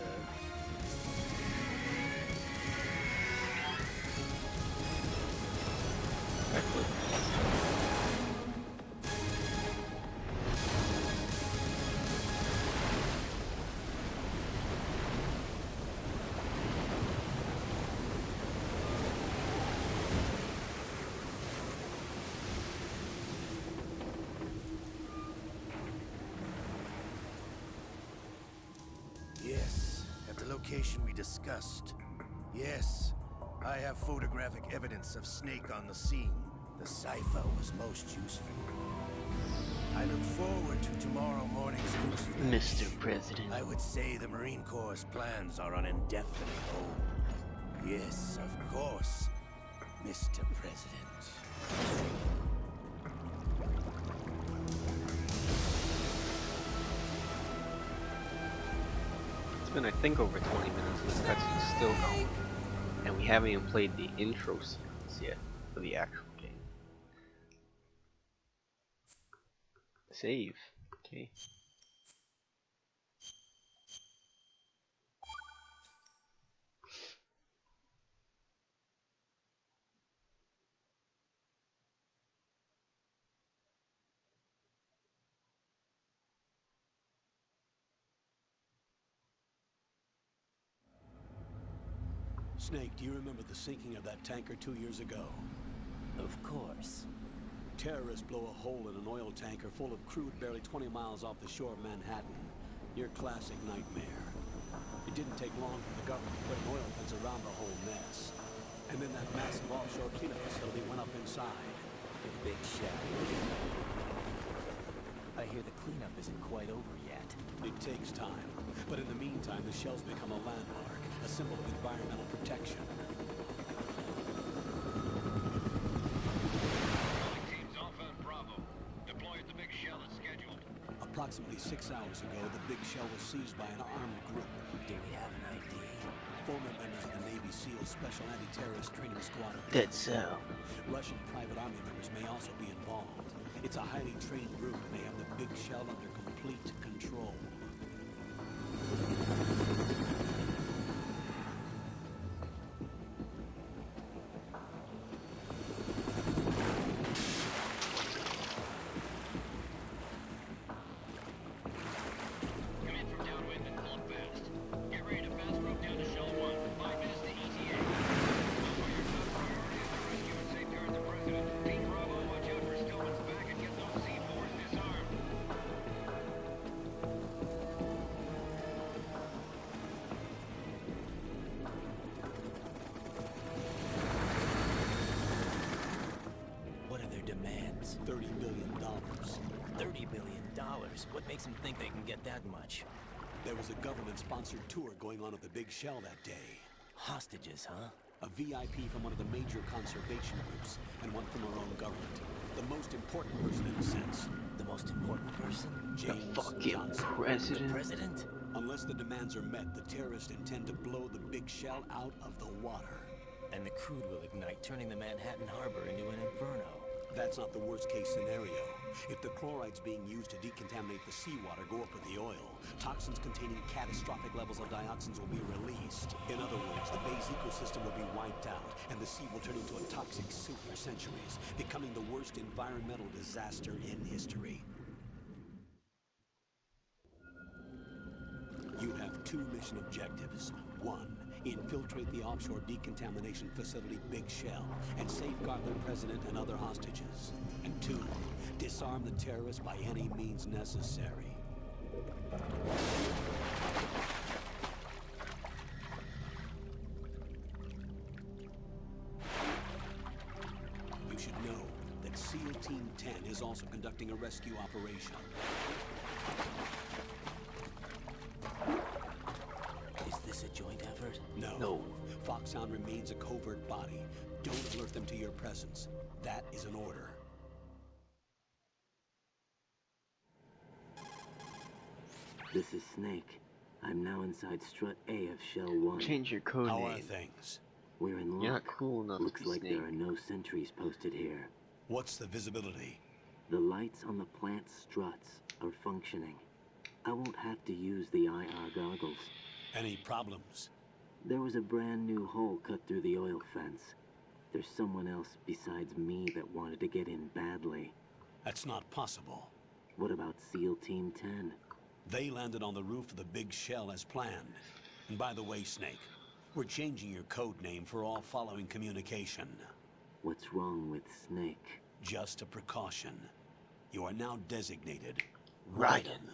Yes, at the location we discussed. Yes, I have photographic evidence of Snake on the scene. The cipher was most useful. I look forward to tomorrow morning's news flash. Mr. President. I would say the Marine Corps' plans are on indefinite hold. Yes, of course, Mr. President. It's been, I think, over 20 minutes and this cutscene's still going. And we haven't even played the intro sequence yet for the actual game. Save. Okay. Snake, do you remember the sinking of that tanker 2 years ago? Of course. Terrorists blow a hole in an oil tanker full of crude barely 20 miles off the shore of Manhattan. Your classic nightmare. It didn't take long for the government to put an oil fence around the whole mess. And then that massive offshore cleanup facility went up inside. The big shell. I hear the cleanup isn't quite over yet. It takes time. But in the meantime, the shell's become a landmark, a symbol of environmental protection. Teams Alpha and Bravo. Deploy at the big shell as scheduled. Approximately 6 hours ago, the big shell was seized by an armed group. Do we have an ID? Former members of the Navy SEAL Special Anti-Terrorist Training Squad. Dead so. Russian private army members may also be involved. It's a highly trained group and they have the big shell under complete control. Come in from downwind and pull up fast. Get ready to fast rope down to Shell 1. 5 minutes to ETA. Know your top priority is to rescue and safeguard the President. Team Bravo, watch out for Stillman's back and get those C4s disarmed. What are their demands? $30 billion. $30 billion? What makes them think they can get that much? There was a government-sponsored tour going on at the big shell that day. Hostages, huh? A VIP from one of the major conservation groups, and one from our own government. The most important person in a sense. The most important person? James Fucking Johnson. president. The president? Unless the demands are met, the terrorists intend to blow the big shell out of the water. And the crude will ignite, turning the Manhattan Harbor into an inferno. That's not the worst-case scenario. If the chlorides being used to decontaminate the seawater go up with the oil, toxins containing catastrophic levels of dioxins will be released. In other words, the bay's ecosystem will be wiped out, and the sea will turn into a toxic soup for centuries, becoming the worst environmental disaster in history. You have 2 mission objectives. 1, infiltrate the offshore decontamination facility Big Shell and safeguard the president and other hostages. And 2, disarm the terrorists by any means necessary. You should know that SEAL Team 10 is also conducting a rescue operation. Is this a joint effort? No. Foxhound remains a covert body. Don't alert them to your presence. That is an order. This is Snake. I'm now inside Strut A of Shell 1. Change your code How name. are things? We're in luck. You're not cool enough Looks to be like Snake. there are no sentries posted here. What's the visibility? The lights on the plant struts are functioning. I won't have to use the IR goggles. Any problems? There was a brand new hole cut through the oil fence. There's someone else besides me that wanted to get in badly. That's not possible. What about SEAL Team 10? They landed on the roof of the Big Shell as planned. And by the way, Snake, we're changing your code name for all following communication. What's wrong with Snake? Just a precaution. You are now designated Raiden.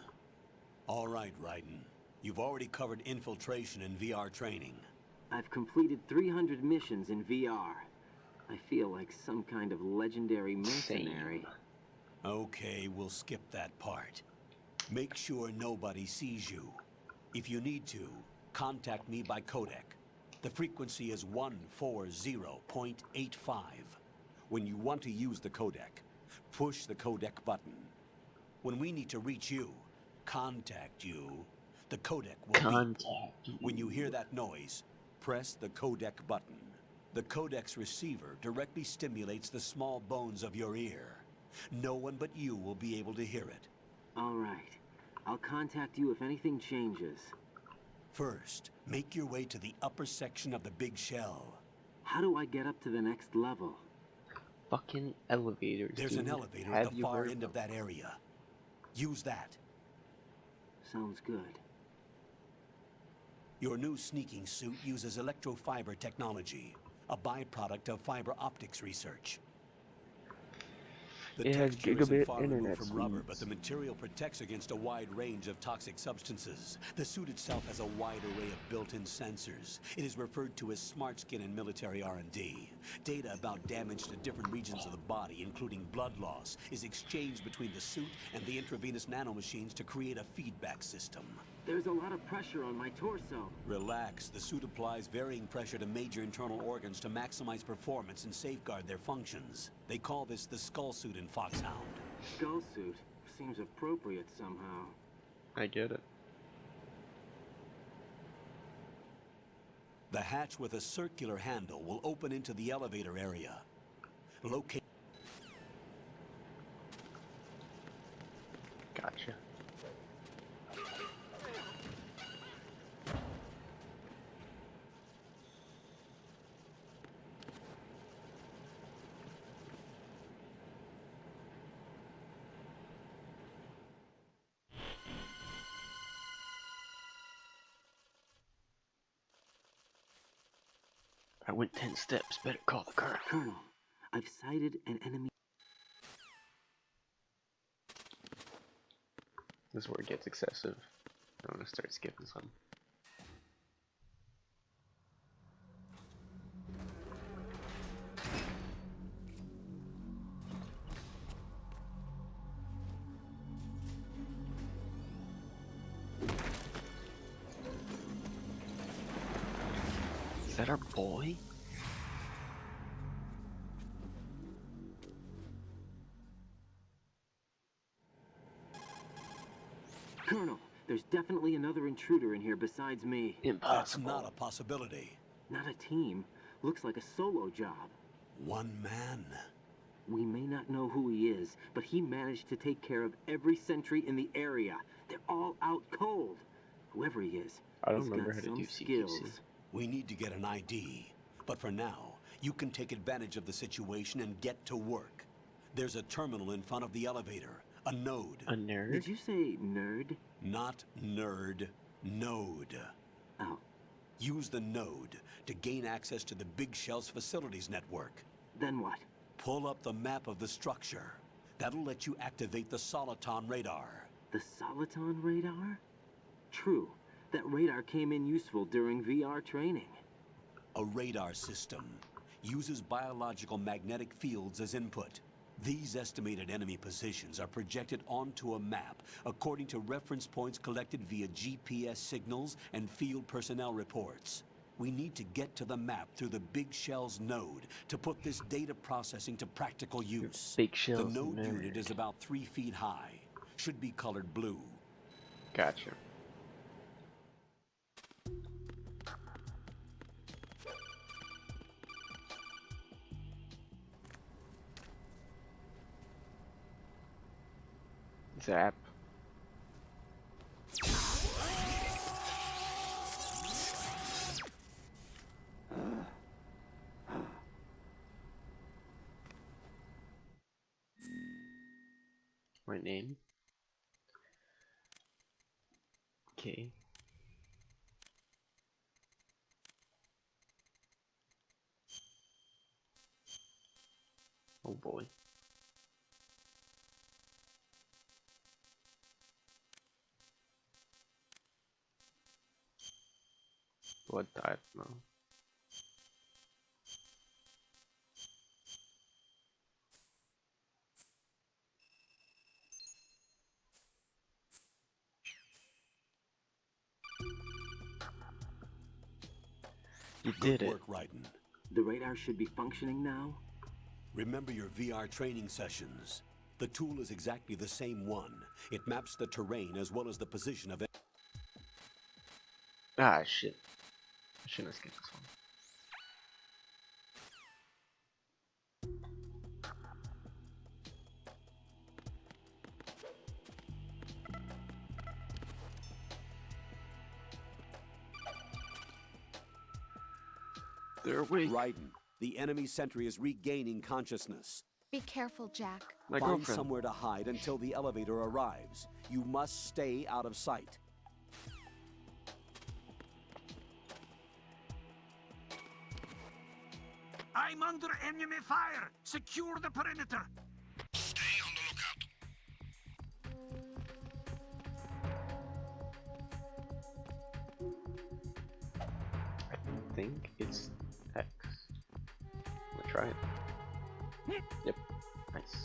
All right, Raiden. You've already covered infiltration and VR training. I've completed 300 missions in VR. I feel like some kind of legendary mercenary. Okay, we'll skip that part. Make sure nobody sees you. If you need to, contact me by codec. The frequency is 140.85. When you want to use the codec, push the codec button. When we need to reach you, contact you, the codec will beep. When you hear that noise, press the codec button. The codec's receiver directly stimulates the small bones of your ear. No one but you will be able to hear it. All right. I'll contact you if anything changes. First, make your way to the upper section of the Big Shell. How do I get up to the next level? Fucking elevators. There's dude. an elevator Have at the you far heard end of that area. Use that. Sounds good. Your new sneaking suit uses electrofiber technology, a byproduct of fiber optics research. The It has texture isn't gigabit far removed internet from rubber, speeds. but the material protects against a wide range of toxic substances. The suit itself has a wide array of built-in sensors. It is referred to as smart skin in military R&D. Data about damage to different regions of the body, including blood loss, is exchanged between the suit and the intravenous nanomachines to create a feedback system. There's a lot of pressure on my torso. Relax. The suit applies varying pressure to major internal organs to maximize performance and safeguard their functions. They call this the skull suit in Foxhound. Skull suit seems appropriate somehow. I get it. The hatch with a circular handle will open into the elevator area. Locate. Gotcha. I went 10 steps. Better call the car. Colonel, I've sighted an enemy. This is where it gets excessive. I'm gonna start skipping some. Is that our boy? Colonel, there's definitely another intruder in here besides me. That's not a possibility. Not a team. Looks like a solo job. One man. We may not know who he is, but he managed to take care of every sentry in the area. They're all out cold. Whoever he is, I don't he's remember got how to some do skills. CQC. We need to get an ID. But for now, you can take advantage of the situation and get to work. There's a terminal in front of the elevator. A node. A nerd? Did you say nerd? Not nerd. Node. Oh. Use the node to gain access to the Big Shell's facilities network. Then what? Pull up the map of the structure. That'll let you activate the Soliton radar. The Soliton radar? True. That radar came in useful during VR training. A radar system uses biological magnetic fields as input. These estimated enemy positions are projected onto a map according to reference points collected via GPS signals and field personnel reports. We need to get to the map through the Big Shell's node to put this data processing to practical use. Big Shell's The node node. unit is about 3 feet high. Should be colored blue. Gotcha. Zap. My name. Okay. Oh boy. What type? No. You did Good it. work, Raiden. The radar should be functioning now? Remember your VR training sessions. The tool is exactly the same one. It maps the terrain as well as the position of it. Ah, shit. I shouldn't have skipped this one. They're awake. Raiden, the enemy sentry is regaining consciousness. Be careful, Jack. My Find girlfriend. somewhere to hide until the elevator arrives. You must stay out of sight. I'm under enemy fire! Secure the perimeter! Stay on the lookout. I think it's X. Let's try it. Yep. Nice.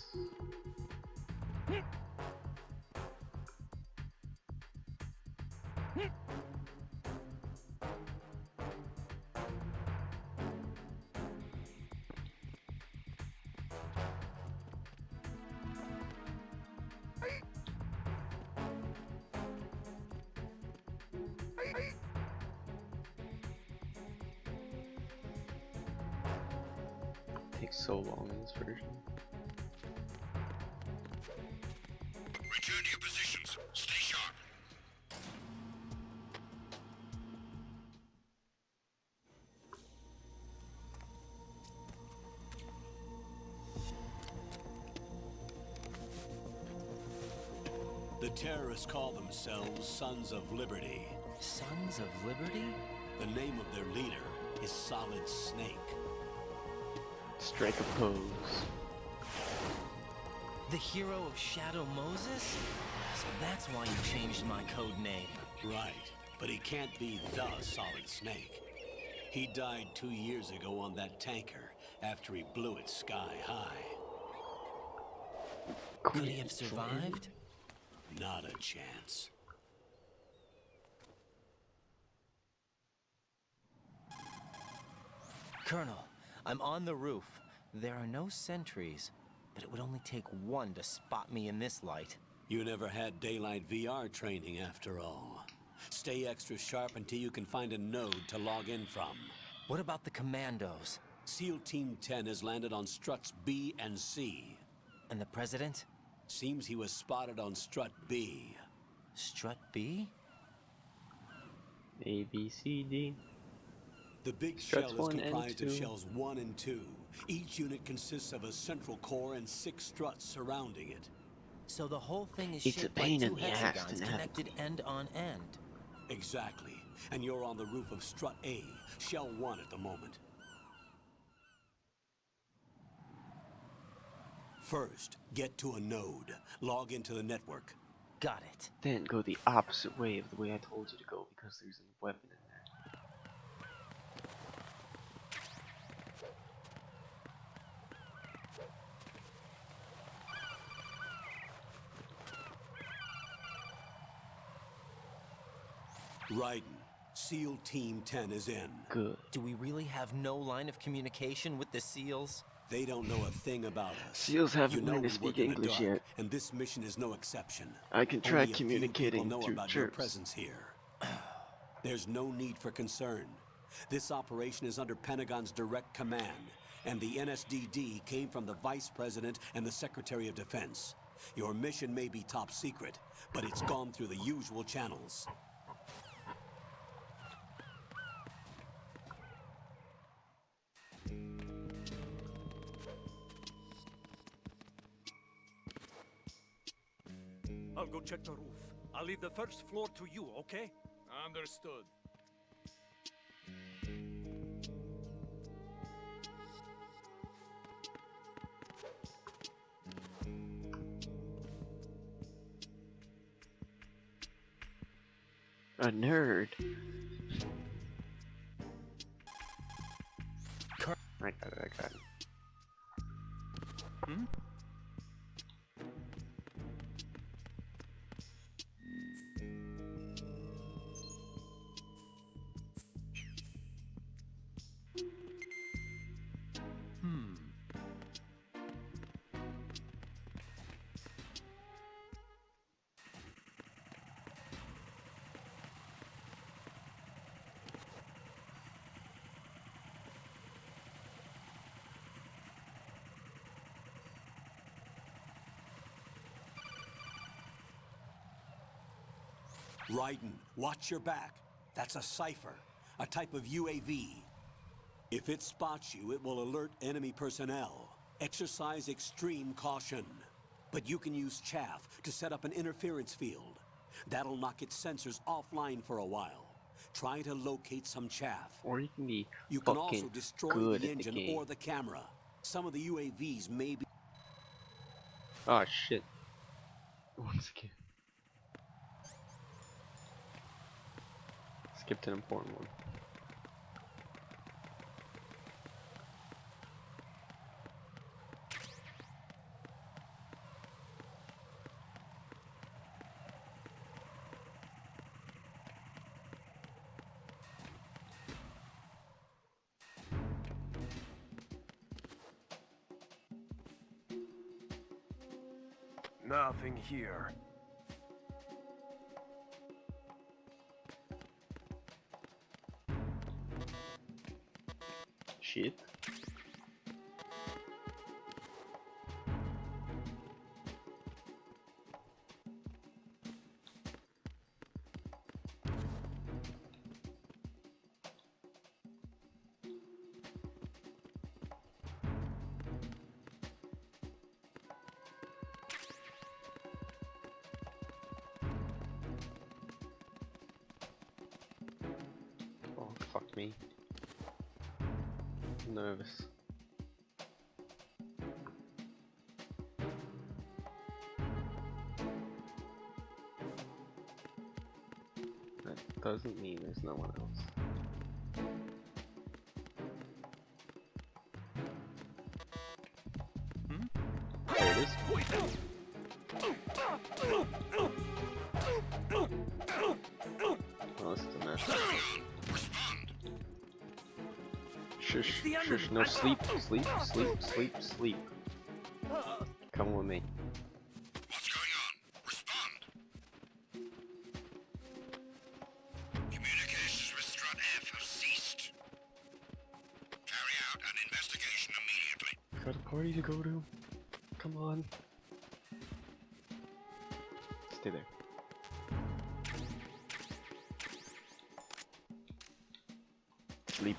Takes so long in this version. Return to your positions. Stay sharp. The terrorists call themselves Sons of Liberty. Sons of Liberty? The name of their leader is Solid Snake. Strike a pose. The hero of Shadow Moses? So that's why you changed my code name. Right, but he can't be the Solid Snake. He died 2 years ago on that tanker after he blew it sky high. Could he have survived? Not a chance. Colonel, I'm on the roof. There are no sentries, but it would only take one to spot me in this light. You never had daylight VR training after all. Stay extra sharp until you can find a node to log in from. What about the commandos? SEAL Team 10 has landed on struts B and C. And the president? Seems he was spotted on strut B. Strut B? A, B, C, D. The big Struts shell is 1 and comprised 2. of shells 1 and 2. Each unit consists of a central core and 6 struts surrounding it. So the whole thing is It's a shaped like pain in two the ass hexagons to connected end on end. Exactly. And you're on the roof of strut A, shell 1 at the moment. First, get to a node. Log into the network. Got it. Then go the opposite way of the way I told you to go because there's a weapon in there. Raiden, SEAL Team 10 is in. Good. Do we really have no line of communication with the SEALs? They don't know a thing about us. SEALs haven't You know learned to we speak work in the English dark, yet. and this mission is no exception. I can try Only a few people communicating know through about your chirps. presence here. There's no need for concern. This operation is under Pentagon's direct command, and the NSDD came from the Vice President and the Secretary of Defense. Your mission may be top secret, but it's gone through the usual channels. I'll go check the roof. I'll leave the first floor to you, okay? Understood. A nerd. I got it, I got it. Hmm? Raiden, watch your back. That's a cipher, a type of UAV. If it spots you, it will alert enemy personnel. Exercise extreme caution. But you can use chaff to set up an interference field. That'll knock its sensors offline for a while. Try to locate some chaff. Or you can be You can fucking also destroy good the at the engine game. or the camera. Some of the UAVs may be... Oh shit. Once again. Skipped an important one. Nothing here. Shit. Oh, fuck me. I'm nervous. That doesn't mean there's no one else. There it is. Oh, this is a mess. Shush, shush, no, sleep, sleep, sleep, sleep, sleep. Come with me. What's going on? Respond! Communications with Strut F have ceased. Carry out an investigation. party to go to. Come on. Stay there. Sleep.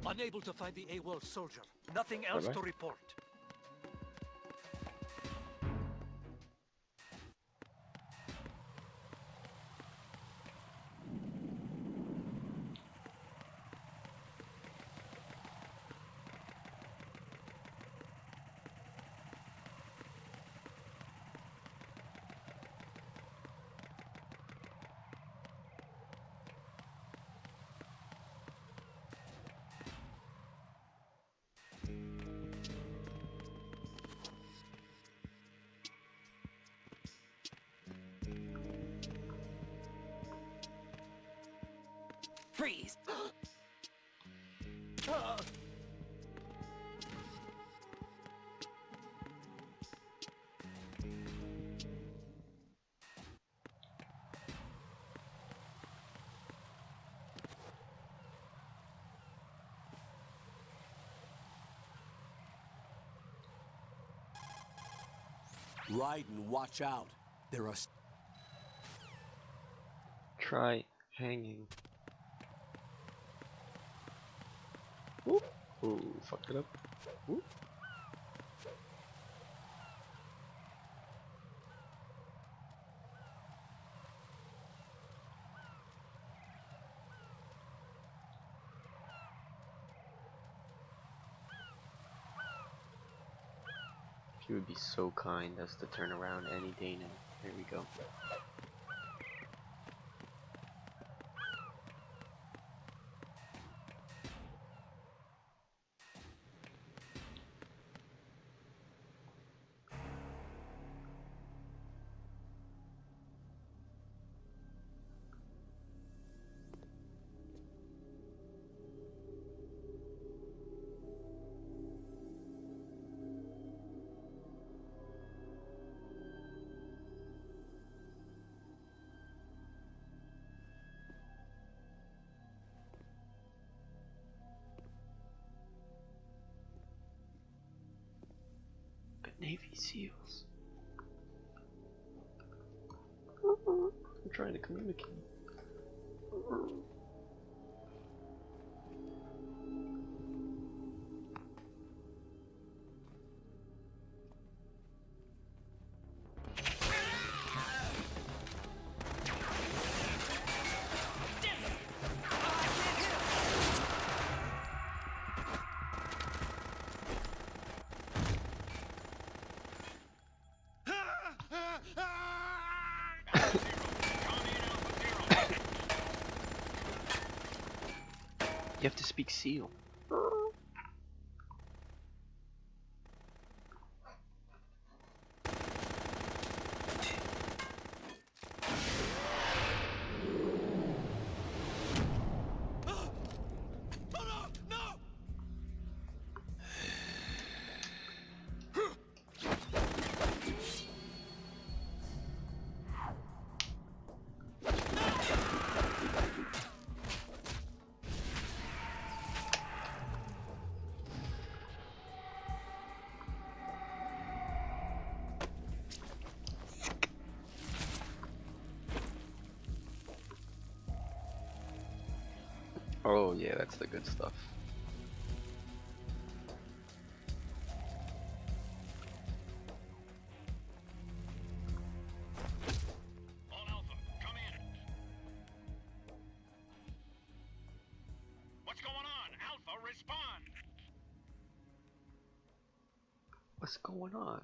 Unable to find the AWOL soldier. Nothing else Bye-bye. to report. Freeze! Raiden, watch out. There are... Try hanging. Ooh, ooh, fucked it up. Ooh. He would be so kind as to turn around any day now. There we go. Navy SEALs. I'm trying to communicate. You have to speak SEAL. Oh yeah, that's the good stuff. All Alpha, come in. What's going on? Alpha, respond. What's going on?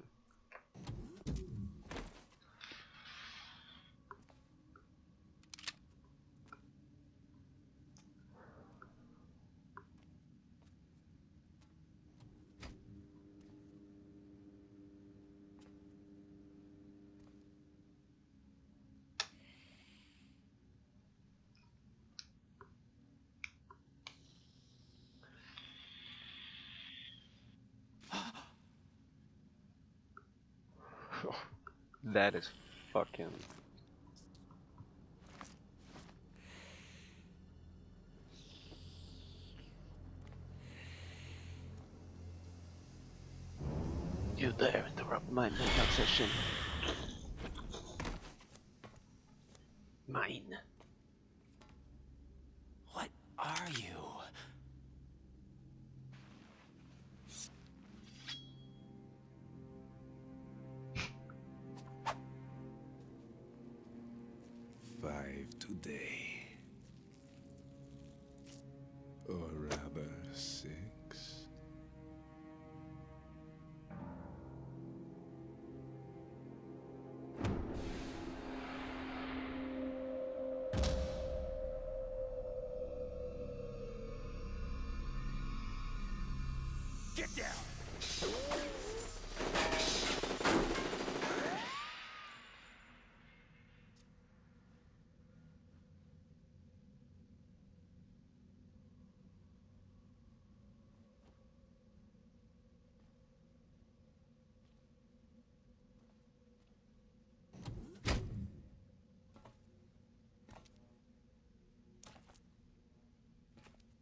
That is fucking... you there interrupt my makeup session. Mine. What are you? Five today. Or rather, 6. Get down!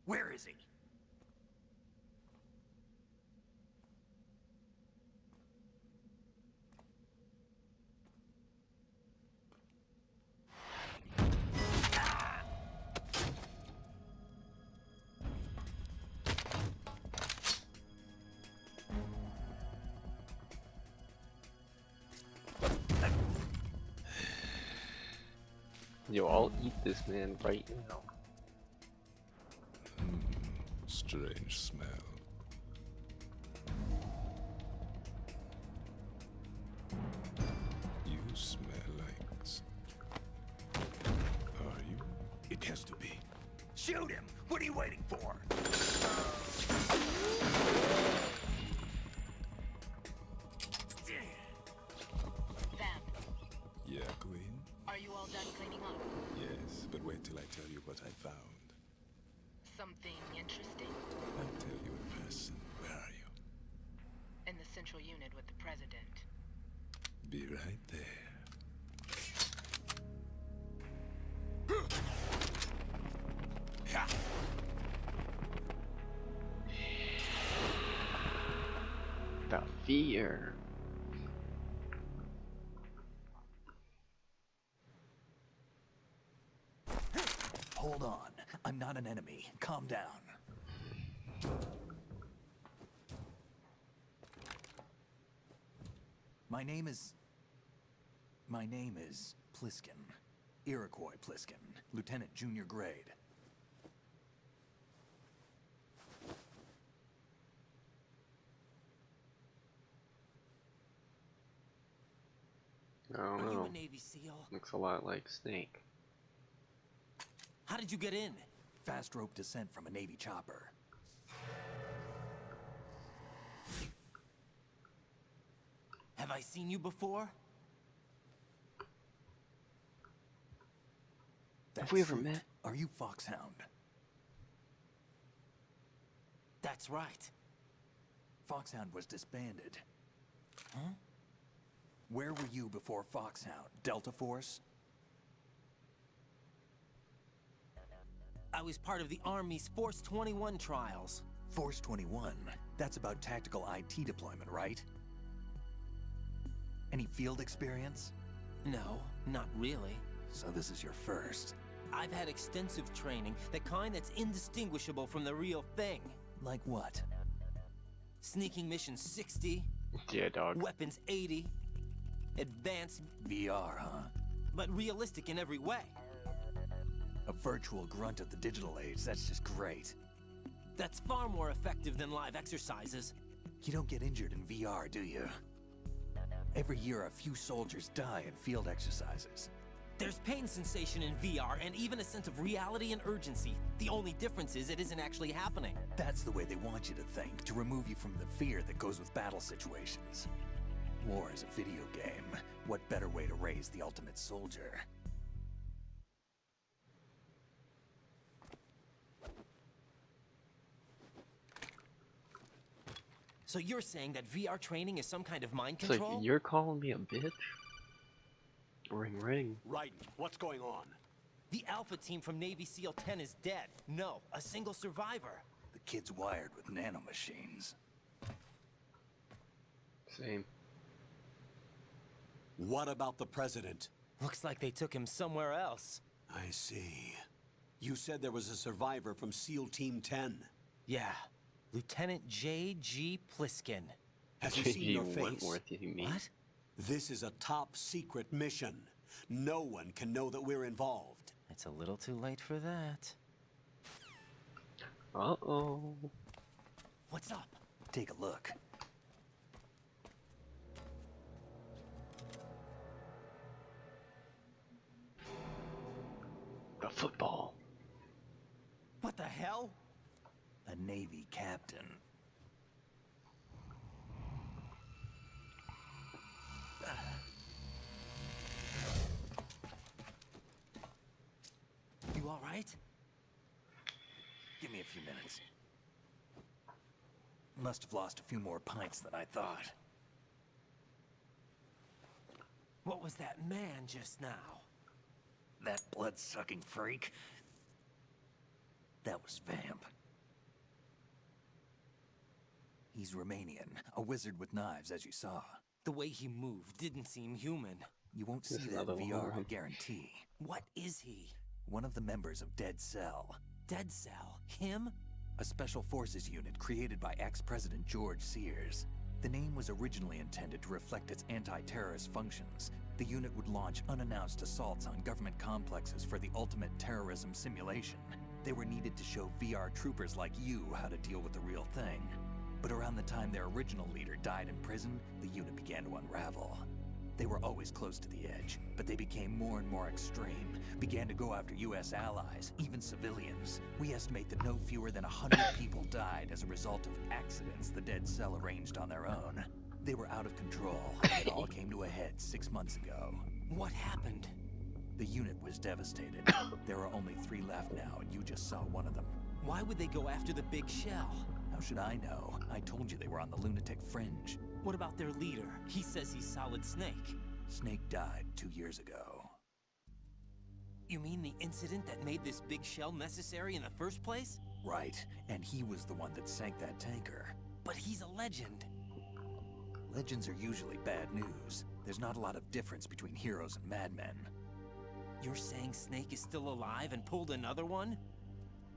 Where is he? Yo, I'll eat this man right now. Strange smell. You smell like... Are you? It has to be. Shoot him! What are you waiting for? Vamp, Yeah, Queen? are you all done cleaning up? Yes, but wait till I tell you what I found. Something interesting? I'll tell you in person. Where are you? In the central unit with the president. Be right there. The fear. Hold on. I'm not an enemy. Calm down. My name is Pliskin. Iroquois Pliskin. Lieutenant Junior Grade. I don't Are you know. a Navy SEAL? Looks a lot like Snake. How did you get in? Fast rope descent from a Navy chopper. Have I seen you before? Have we ever Suit. met? Are you Foxhound? That's right. Foxhound was disbanded. Huh? Where were you before Foxhound? Delta Force? I was part of the Army's Force 21 trials. Force 21? That's about tactical IT deployment, right? Any field experience? No, not really. So this is your first. I've had extensive training, the kind that's indistinguishable from the real thing. Like what? Sneaking mission 60. Yeah, dog. Weapons 80. Advanced VR, huh? but realistic in every way. A virtual grunt of the digital age, that's just great. That's far more effective than live exercises. You don't get injured in VR, do you? Every year a few soldiers die in field exercises. There's pain sensation in VR and even a sense of reality and urgency. The only difference is it isn't actually happening. That's the way they want you to think, to remove you from the fear that goes with battle situations. War is a video game. What better way to raise the ultimate soldier? So you're saying that VR training is some kind of mind It's control? like, you're calling me a bitch? Ring ring. Right. What's going on? The Alpha team from Navy SEAL 10 is dead. No, a single survivor. The kid's wired with nanomachines. Same. What about the president? Looks like they took him somewhere else. I see. You said there was a survivor from SEAL Team 10. Yeah. Lieutenant J.G. Pliskin. Has he seen your face? Wentworth, you mean? What? This is a top secret mission. No one can know that we're involved. It's a little too late for that. Uh-oh. What's up? Take a look. The football. What the hell? A Navy captain. You all right? Give me a few minutes. Must have lost a few more pints than I thought. What was that man just now? That blood-sucking freak? That was Vamp. He's Romanian, a wizard with knives, as you saw. The way he moved didn't seem human. You won't see There's that another VR, I one. guarantee. What is he? One of the members of Dead Cell. Dead Cell? Him? A special forces unit created by ex-President George Sears. The name was originally intended to reflect its anti-terrorist functions. The unit would launch unannounced assaults on government complexes for the ultimate terrorism simulation. They were needed to show VR troopers like you how to deal with the real thing. But around the time their original leader died in prison, the unit began to unravel. They were always close to the edge, but they became more and more extreme, began to go after US allies, even civilians. We estimate that no fewer than 100 people died as a result of accidents the Dead Cell arranged on their own. They were out of control, and it all came to a head 6 months ago. What happened? The unit was devastated. There are only 3 left now, and you just saw one of them. Why would they go after the big shell? How should I know? I told you they were on the lunatic fringe. What about their leader? He says he's Solid Snake. Snake died 2 years ago. You mean the incident that made this big shell necessary in the first place? Right, and he was the one that sank that tanker. But he's a legend. Legends are usually bad news. There's not a lot of difference between heroes and madmen. You're saying Snake is still alive and pulled another one?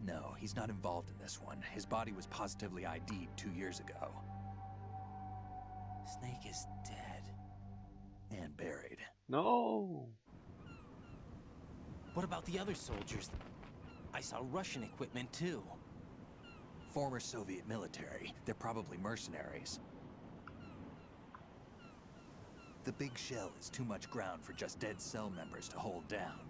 No, he's not involved in this one. His body was positively ID'd 2 years ago. Snake is dead. And buried. No. What about the other soldiers? I saw Russian equipment too. Former Soviet military. They're probably mercenaries. The big shell is too much ground for just Dead Cell members to hold down.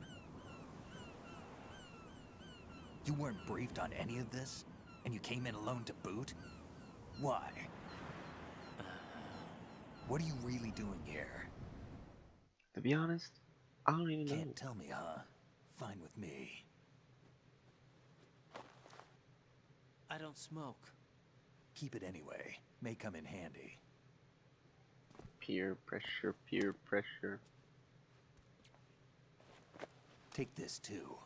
You weren't briefed on any of this? And you came in alone to boot? Why? What are you really doing here? To be honest, I don't even know. Can't tell me, huh? Fine with me. I don't smoke. Keep it anyway. May come in handy. Peer pressure, peer pressure. Take this too.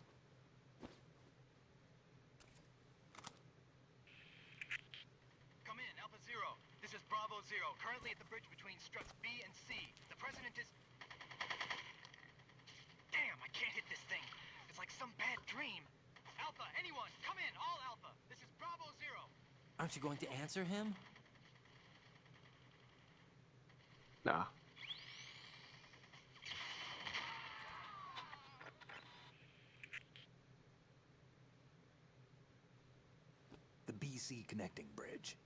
Come in, Alpha Zero. This is Bravo Zero, currently at the bridge between struts B and C. The president is... Damn, I can't hit this thing. It's like some bad dream. Alpha, anyone, come in, all Alpha. This is Bravo Zero. Aren't you going to answer him? Nah. The BC connecting bridge.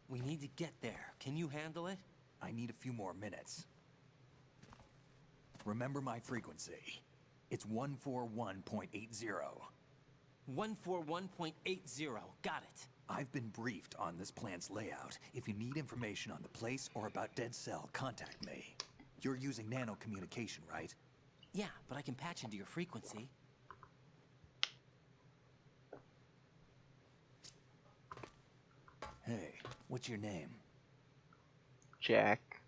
We need to get there. Can you handle it? I need a few more minutes. Remember my frequency. It's 141.80. 141.80. Got it. I've been briefed on this plant's layout. If you need information on the place or about Dead Cell, contact me. You're using nano communication, right? Yeah, but I can patch into your frequency. Hey, what's your name? Jack.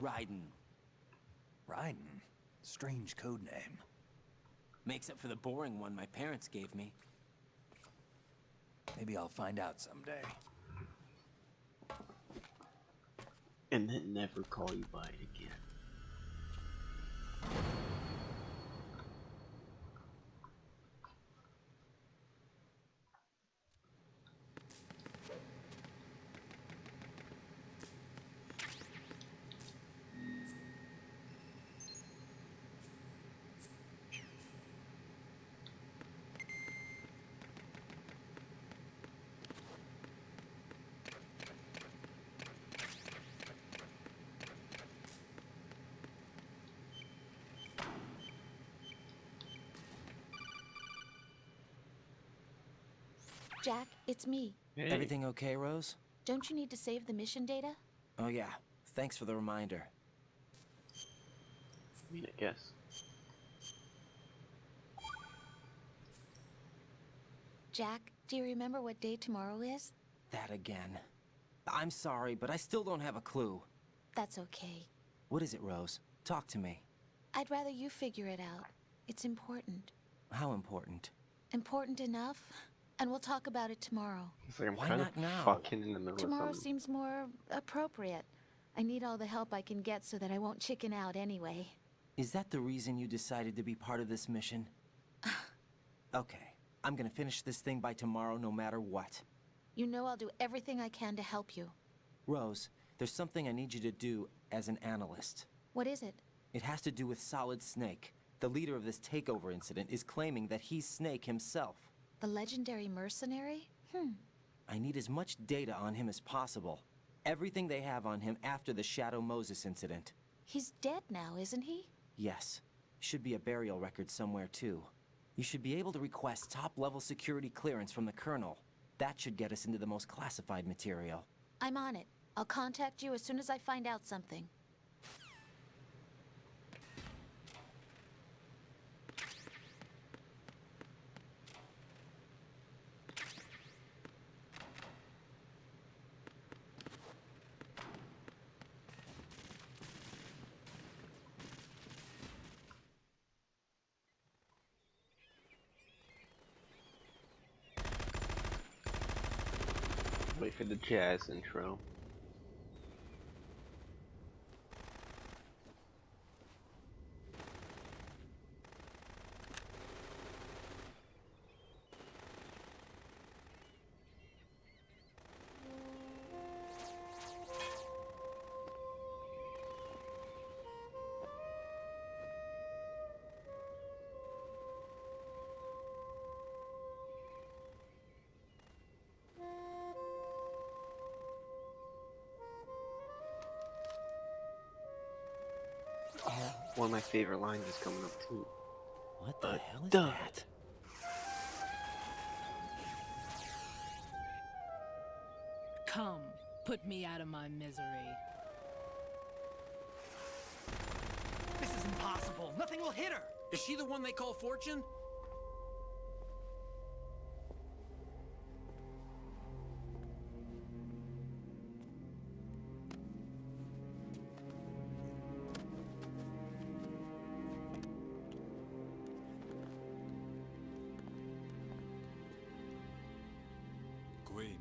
Raiden. Raiden? Strange code name. Makes up for the boring one my parents gave me. Maybe I'll find out someday. And then never call you by it again. Jack, it's me. Hey. Everything okay, Rose? Don't you need to save the mission data? Oh yeah, thanks for the reminder. I mean, I guess. Jack, do you remember what day tomorrow is? That again. I'm sorry, but I still don't have a clue. That's okay. What is it, Rose? Talk to me. I'd rather you figure it out. It's important. How important? Important enough? And we'll talk about it tomorrow. It's like I'm Why kind not of now? fucking in the middle Tomorrow of something. seems more appropriate. I need all the help I can get so that I won't chicken out anyway. Is that the reason you decided to be part of this mission? Okay, I'm gonna finish this thing by tomorrow no matter what. You know I'll do everything I can to help you. Rose, there's something I need you to do as an analyst. What is it? It has to do with Solid Snake. The leader of this takeover incident is claiming that he's Snake himself. The legendary mercenary? I need as much data on him as possible. Everything they have on him after the Shadow Moses incident. He's dead now, isn't he? Yes. Should be a burial record somewhere, too. You should be able to request top-level security clearance from the Colonel. That should get us into the most classified material. I'm on it. I'll contact you as soon as I find out something. Wait for the jazz intro. One of my favorite lines is coming up too. What the hell is dud. that? Come, put me out of my misery. This is impossible. Nothing will hit her. Is she the one they call Fortune? Queen.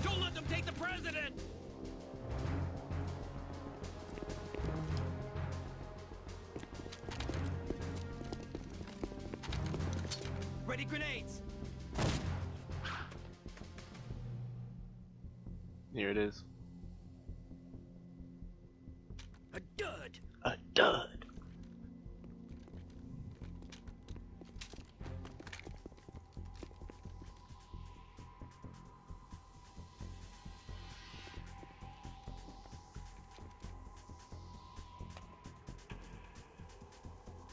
Don't let them take the president! Ready grenades! Here it is. A dud! A dud.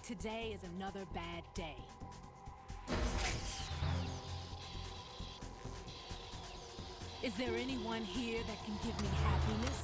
Today is another bad day. Is there anyone here that can give me happiness?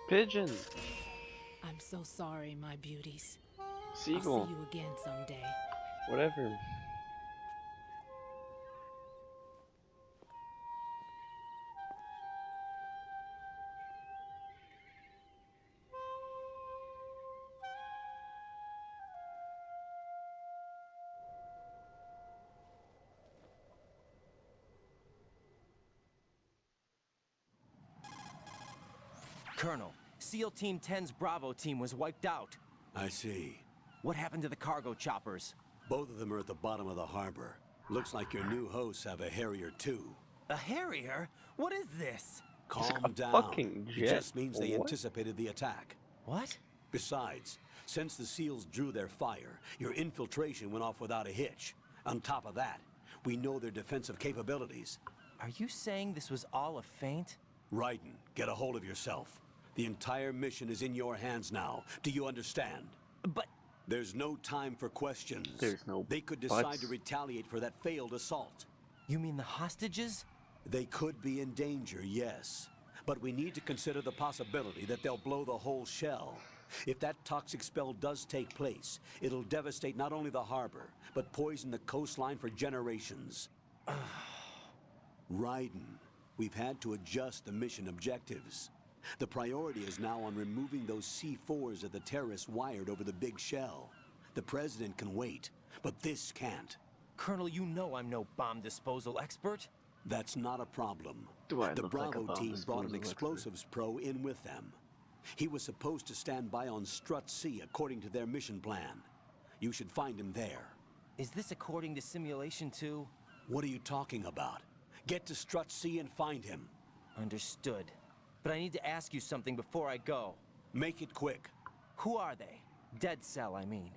Pigeon. I'm so sorry, my beauties. Seagull. I'll see you again someday. Whatever. Colonel, SEAL Team 10's Bravo team was wiped out. I see. What happened to the cargo choppers? Both of them are at the bottom of the harbor. Looks like your new hosts have a Harrier too. A Harrier? What is this? Calm down. Fucking It jet. just means they What? anticipated the attack. What? Besides, since the SEALs drew their fire, your infiltration went off without a hitch. On top of that, we know their defensive capabilities. Are you saying this was all a feint? Raiden, get a hold of yourself. The entire mission is in your hands now. Do you understand? But... There's no time for questions. There's no They could decide buts. to retaliate for that failed assault. You mean the hostages? They could be in danger, yes. But we need to consider the possibility that they'll blow the whole shell. If that toxic spell does take place, it'll devastate not only the harbor, but poison the coastline for generations. Raiden, we've had to adjust the mission objectives. The priority is now on removing those C4s that the terrorists wired over the big shell. The President can wait, but this can't. Colonel, you know I'm no bomb disposal expert. That's not a problem. Do I The look like a Bravo bomb team brought an disposal explosives pro in with them. He was supposed to stand by on Strut C according to their mission plan. You should find him there. Is this according to simulation too? What are you talking about? Get to Strut C and find him. Understood. But I need to ask you something before I go. Make it quick. Who are they? Dead Cell, I mean.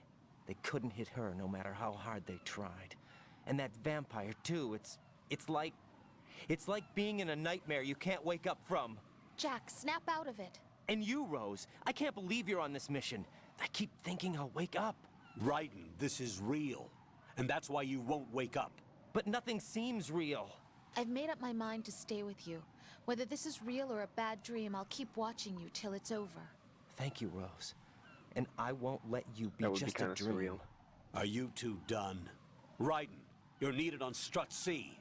They couldn't hit her no matter how hard they tried. And that vampire too, it's like being in a nightmare you can't wake up from. Jack, snap out of it. And you, Rose, I can't believe you're on this mission. I keep thinking I'll wake up. Raiden, this is real. And that's why you won't wake up. But nothing seems real. I've made up my mind to stay with you. Whether this is real or a bad dream, I'll keep watching you till it's over. Thank you, Rose. And I won't let you be That would just be a kinda dream. surreal. Are you two done? Raiden, you're needed on Strut C.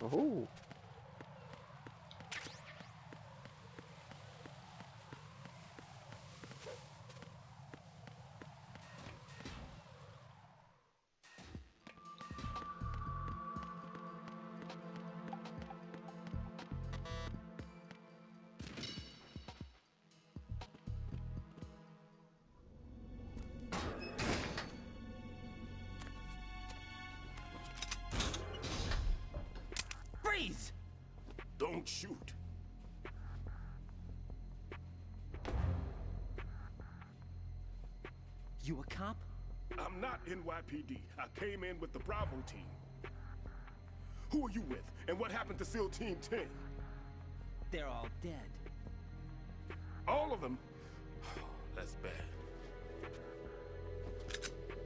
Oh. Freeze! Don't shoot. You a cop? I'm not NYPD. I came in with the Bravo team. Who are you with? And what happened to SEAL Team 10? They're all dead. All of them? That's bad.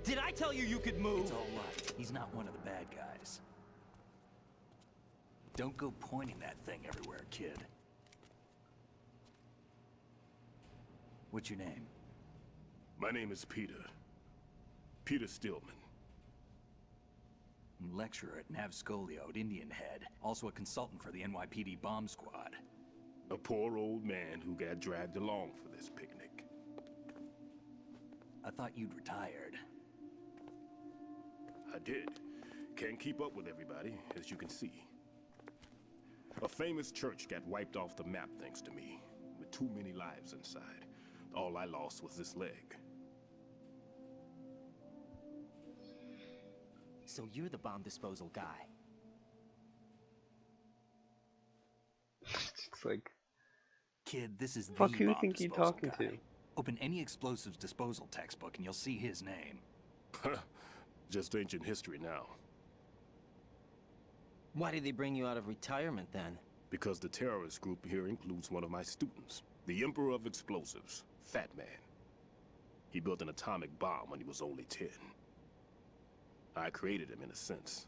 Did I tell you you could move? It's all right. He's not one of the bad guys. Don't go pointing that thing everywhere, kid. What's your name? My name is Peter. Peter Stillman. Lecturer at Nav Scolio at Indian Head. Also a consultant for the NYPD bomb squad. A poor old man who got dragged along for this picnic. I thought you'd retired. I did. Can't keep up with everybody, as you can see. A famous church got wiped off the map thanks to me, with too many lives inside. All I lost was this leg. So you're the bomb disposal guy. It's like, Kid, this is fuck the who you bomb think you're disposal talking guy. to? Open any explosives disposal textbook and you'll see his name. Just ancient history now. Why did they bring you out of retirement then? Because the terrorist group here includes one of my students, the Emperor of Explosives, Fat Man. He built an atomic bomb when he was only 10. I created him in a sense.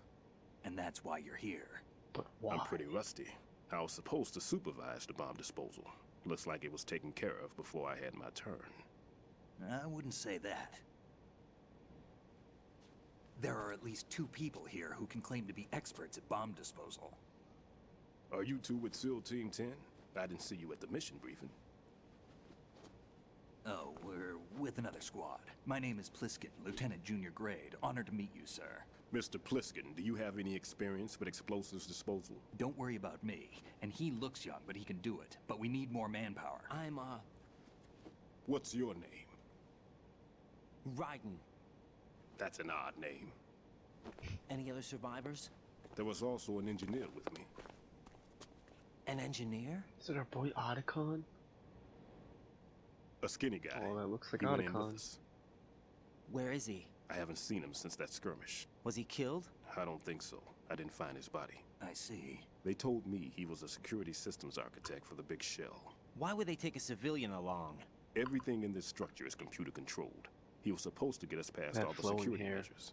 and that's why you're here. But why? I'm pretty rusty. I was supposed to supervise the bomb disposal. Looks like it was taken care of before I had my turn. I wouldn't say that. There are at least 2 people here who can claim to be experts at bomb disposal. Are you two with SEAL Team 10? I didn't see you at the mission briefing. Oh, we're with another squad. My name is Pliskin, Lieutenant Junior Grade. Honored to meet you, sir. Mr. Pliskin, do you have any experience with explosives disposal? Don't worry about me. And he looks young, but he can do it. But we need more manpower. I'm, What's your name? Raiden. That's an odd name. Any other survivors? There was also an engineer with me. An engineer? Is it our boy Otacon? A skinny guy. Oh, that looks like He went in with Otacon. us. Where is he? I haven't seen him since that skirmish. Was he killed? I don't think so. I didn't find his body. I see. They told me he was a security systems architect for the big shell. Why would they take a civilian along? Everything in this structure is computer controlled. He was supposed to get us past That all the flowing security hair. measures.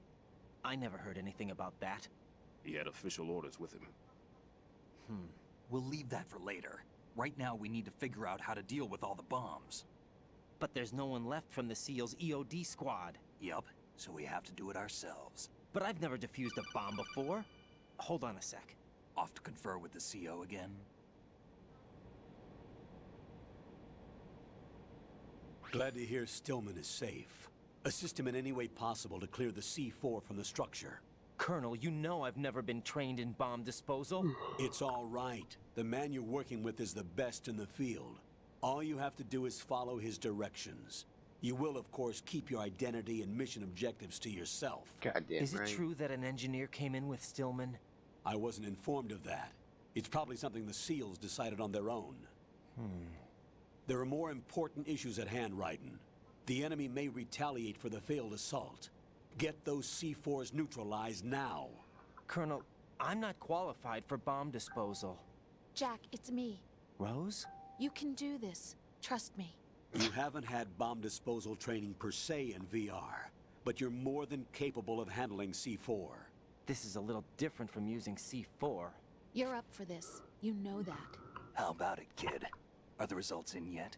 I never heard anything about that. He had official orders with him. We'll leave that for later. Right now, we need to figure out how to deal with all the bombs. But there's no one left from the SEAL's EOD squad. Yup, so we have to do it ourselves. But I've never defused a bomb before. Hold on a sec. Off to confer with the CO again? Glad to hear Stillman is safe. Assist him in any way possible to clear the C4 from the structure. Colonel, you know I've never been trained in bomb disposal. It's all right. The man you're working with is the best in the field. All you have to do is follow his directions. You will, of course, keep your identity and mission objectives to yourself. Goddamn Is it right. true that an engineer came in with Stillman? I wasn't informed of that. It's probably something the SEALs decided on their own. There are more important issues at hand, Raiden. The enemy may retaliate for the failed assault. Get those C4s neutralized now. Colonel, I'm not qualified for bomb disposal. Jack, it's me. Rose? You can do this. Trust me. You haven't had bomb disposal training per se in VR, but you're more than capable of handling C4. This is a little different from using C4. You're up for this. You know that. How about it, kid? Are the results in yet?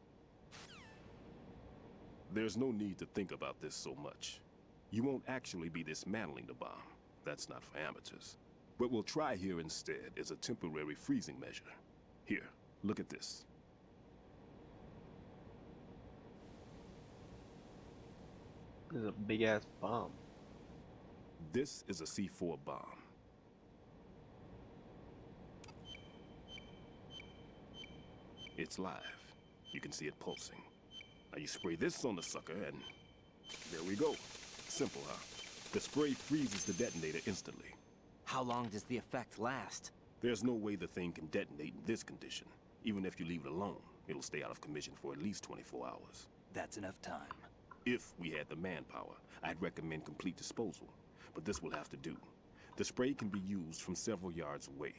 There's no need to think about this so much. You won't actually be dismantling the bomb. That's not for amateurs. What we'll try here instead is a temporary freezing measure. Here, look at this. This is a big ass bomb. This is a C4 bomb. It's live. You can see it pulsing. Now you spray this on the sucker and there we go. Simple, huh? The spray freezes the detonator instantly. How long does the effect last? There's no way the thing can detonate in this condition. Even if you leave it alone, it'll stay out of commission for at least 24 hours. That's enough time. If we had the manpower, I'd recommend complete disposal. But this will have to do. The spray can be used from several yards away.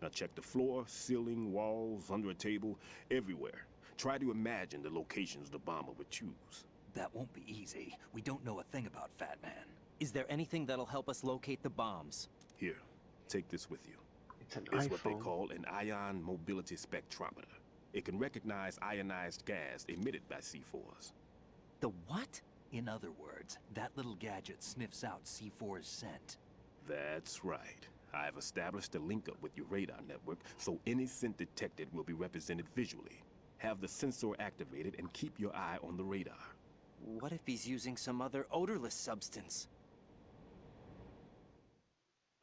Now check the floor, ceiling, walls, under a table, everywhere. Try to imagine the locations the bomber would choose. That won't be easy. We don't know a thing about Fat Man. Is there anything that'll help us locate the bombs? Here, take this with you. It's an It's iPhone. what they call an ion mobility spectrometer. It can recognize ionized gas emitted by C4s. The what? In other words, that little gadget sniffs out C4's scent. That's right. I've established a link up with your radar network, so any scent detected will be represented visually. Have the sensor activated and keep your eye on the radar. What if he's using some other odorless substance?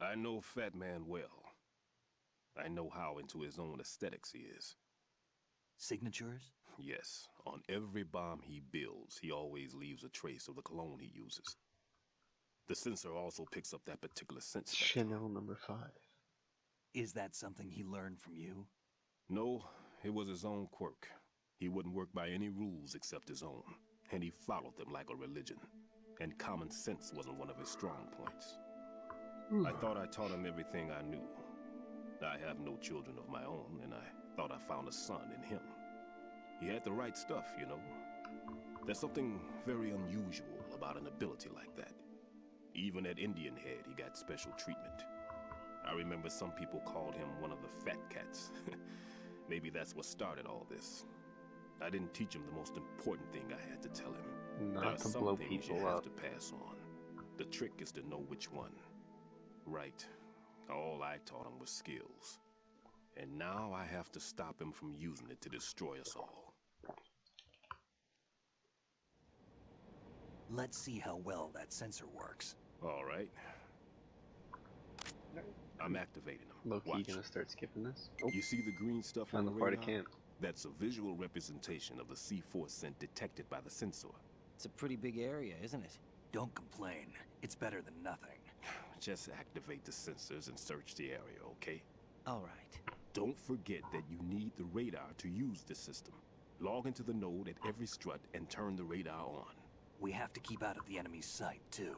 I know Fat Man well. I know how into his own aesthetics he is. Signatures? Yes, on every bomb he builds, he always leaves a trace of the cologne he uses. The sensor also picks up that particular scent spectrum. Chanel number 5. Is that something he learned from you? No, it was his own quirk. He wouldn't work by any rules except his own, and he followed them like a religion. And common sense wasn't one of his strong points. I thought I taught him everything I knew. I have no children of my own, and I thought I found a son in him. He had the right stuff, you know. There's something very unusual about an ability like that. Even at Indian Head, he got special treatment. remember some people called him one of the fat cats. Maybe that's what started all this. I didn't teach him the most important thing I had to tell him. There are Not to some blow things you people have up. to pass on. The trick is to know which one. Right. All I taught him was skills. And now I have to stop him from using it to destroy us all. Let's see how well that sensor works. All right. I'm activating them. Low-key gonna start skipping this. Oh, You see the green stuff found on the the part of radar? camp. That's a visual representation of the C4 scent detected by the sensor. It's a pretty big area, isn't it? Don't complain. It's better than nothing. Just activate the sensors and search the area, okay? All right. Don't forget that you need the radar to use the system. Log into the node at every strut and turn the radar on. We have to keep out of the enemy's sight, too.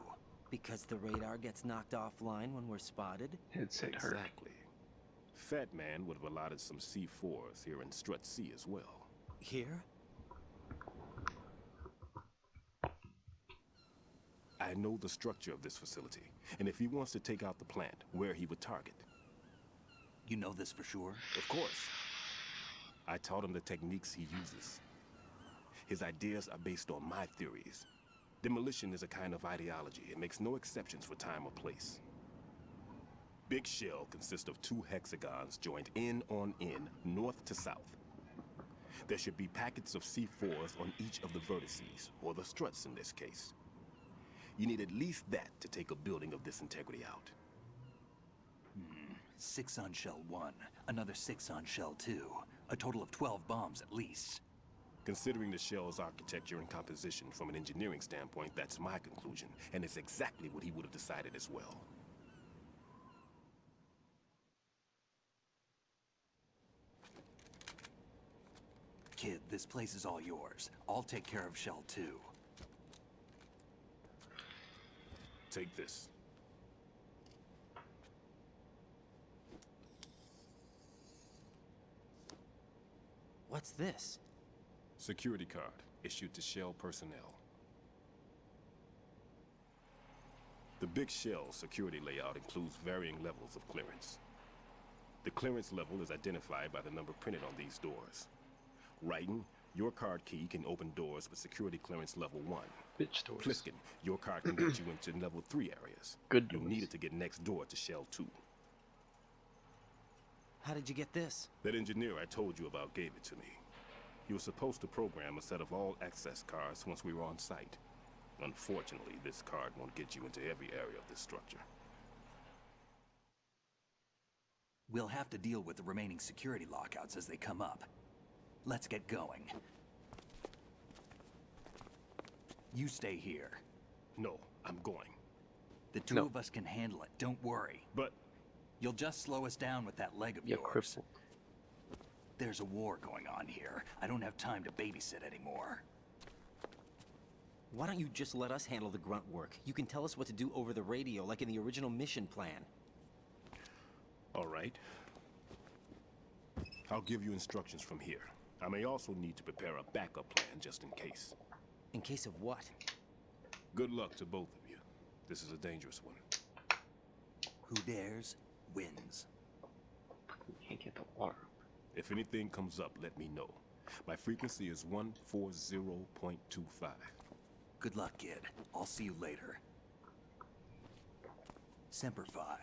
Because the radar gets knocked offline when we're spotted? Exactly. Fat Man would have allotted some C4s here in Strut C as well. Here? I know the structure of this facility, and if he wants to take out the plant, where he would target. You know this for sure? Of course. I taught him the techniques he uses. His ideas are based on my theories. Demolition is a kind of ideology. It makes no exceptions for time or place. Big Shell consists of 2 hexagons joined end on end, north to south. There should be packets of C4s on each of the vertices, or the struts in this case. You need at least that to take a building of this integrity out. 6 on Shell 1, another 6 on Shell 2. A total of 12 bombs at least. Considering the shell's architecture and composition from an engineering standpoint, that's my conclusion, and it's exactly what he would have decided as well. Kid, this place is all yours. I'll take care of Shell 2. Take this. What's this? Security card issued to Shell personnel. The Big Shell security layout includes varying levels of clearance. The clearance level is identified by the number printed on these doors. Raiden, your card key can open doors with security clearance level 1. Bitch doors. Pliskin, your card can get you into level 3 areas. Good You'll doors. need it to get next door to Shell 2. How did you get this? That engineer I told you about gave it to me. He was supposed to program a set of all access cards once we were on site. Unfortunately, this card won't get you into every area of this structure. We'll have to deal with the remaining security lockouts as they come up. Let's get going. You stay here. No, I'm going. The two of us can handle it, don't worry. But... You'll just slow us down with that leg of yours. Crippled. There's a war going on here. I don't have time to babysit anymore. Why don't you just let us handle the grunt work? You can tell us what to do over the radio, like in the original mission plan. All right. I'll give you instructions from here. I may also need to prepare a backup plan just in case. In case of what? Good luck to both of you. This is a dangerous one. Who dares, wins. Can't get the water. If anything comes up, let me know. My frequency is 140.25. Good luck, kid. I'll see you later. Semper Fi.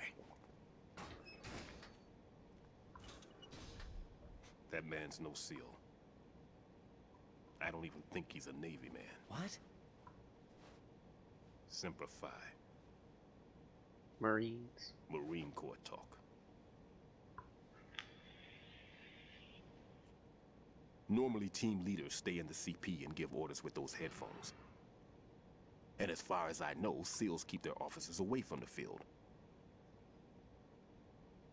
That man's no SEAL. I don't even think he's a Navy man. What? Semper Fi. Marines. Marine Corps talk. Normally, team leaders stay in the CP and give orders with those headphones. And as far as I know, SEALs keep their officers away from the field.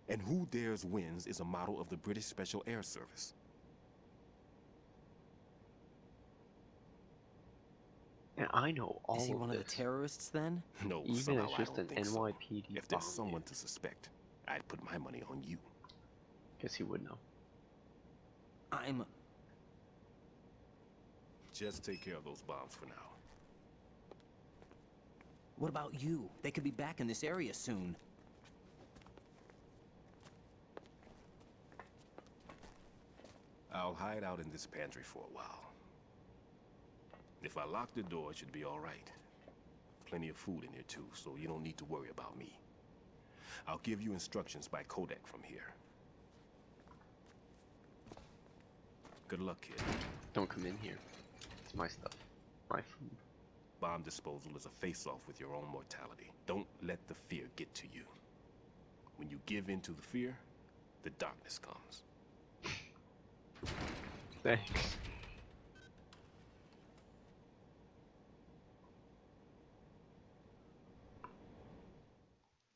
And Who Dares Wins is a model of the British Special Air Service. And I know all of this. Is he one of the terrorists then? No, Even somehow as I just don't an think so. NYPD If there's bomb. someone to suspect, I'd put my money on you. Guess he would know. I'm... Just take care of those bombs for now. What about you? They could be back in this area soon. I'll hide out in this pantry for a while. If I lock the door, it should be all right. Plenty of food in here too, so you don't need to worry about me. I'll give you instructions by codec from here. Good luck, kid. Don't come in here. It's my stuff. My food. Bomb disposal is a face-off with your own mortality. Don't let the fear get to you. When you give in to the fear, the darkness comes. Thanks.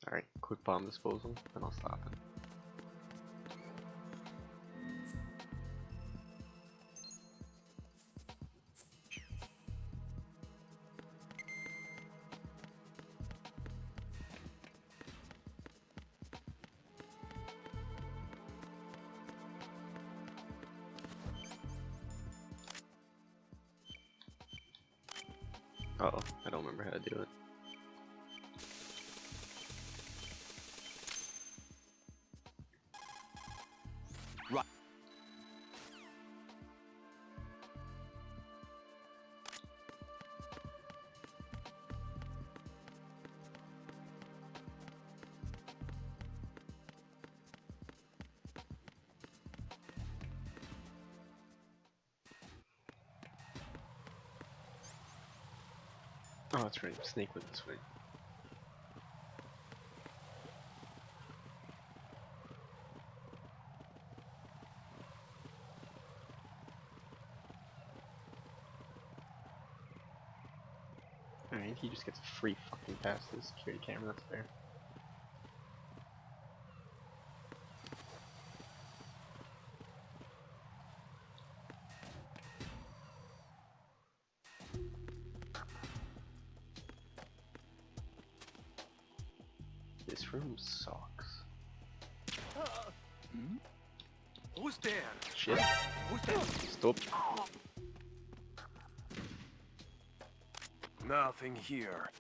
Alright, quick bomb disposal, and I'll stop it. Uh-oh, I don't remember how to do it. Right. Oh, that's right. Snake went this way. Alright, he just gets a free fucking pass to the security camera, that's fair. This room sucks. Who's there? Shit. Who's there? Stop. Nothing here.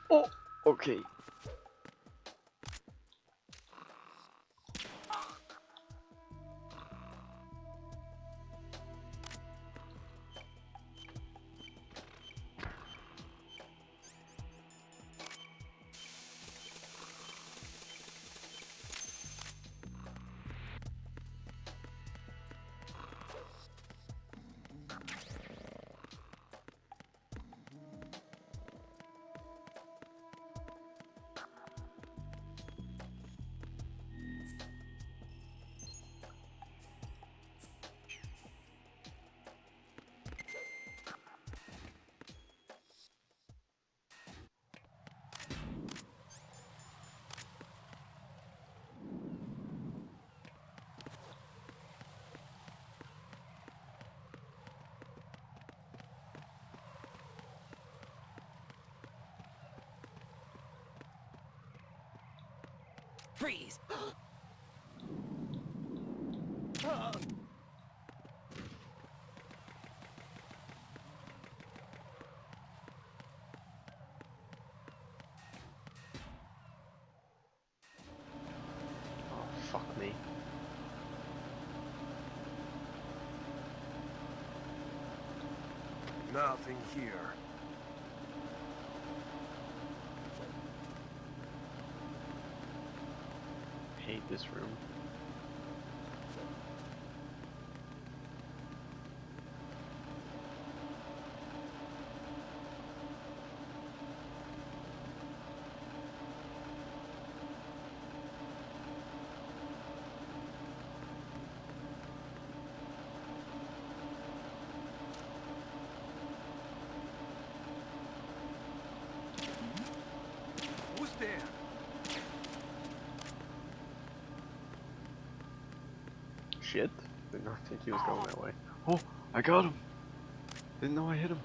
Oh, okay. Freeze! Oh, fuck me. Nothing here. Hate this room. Who's there? Shit. Did not think he was going that way. Oh, I got him. Didn't know I hit him.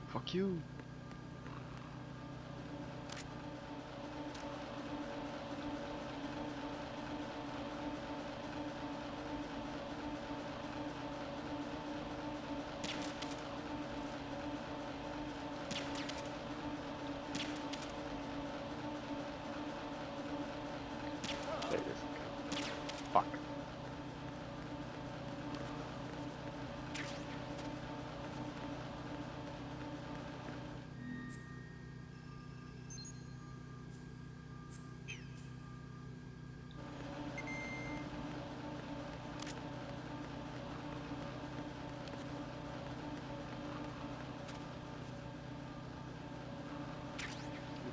Fuck you.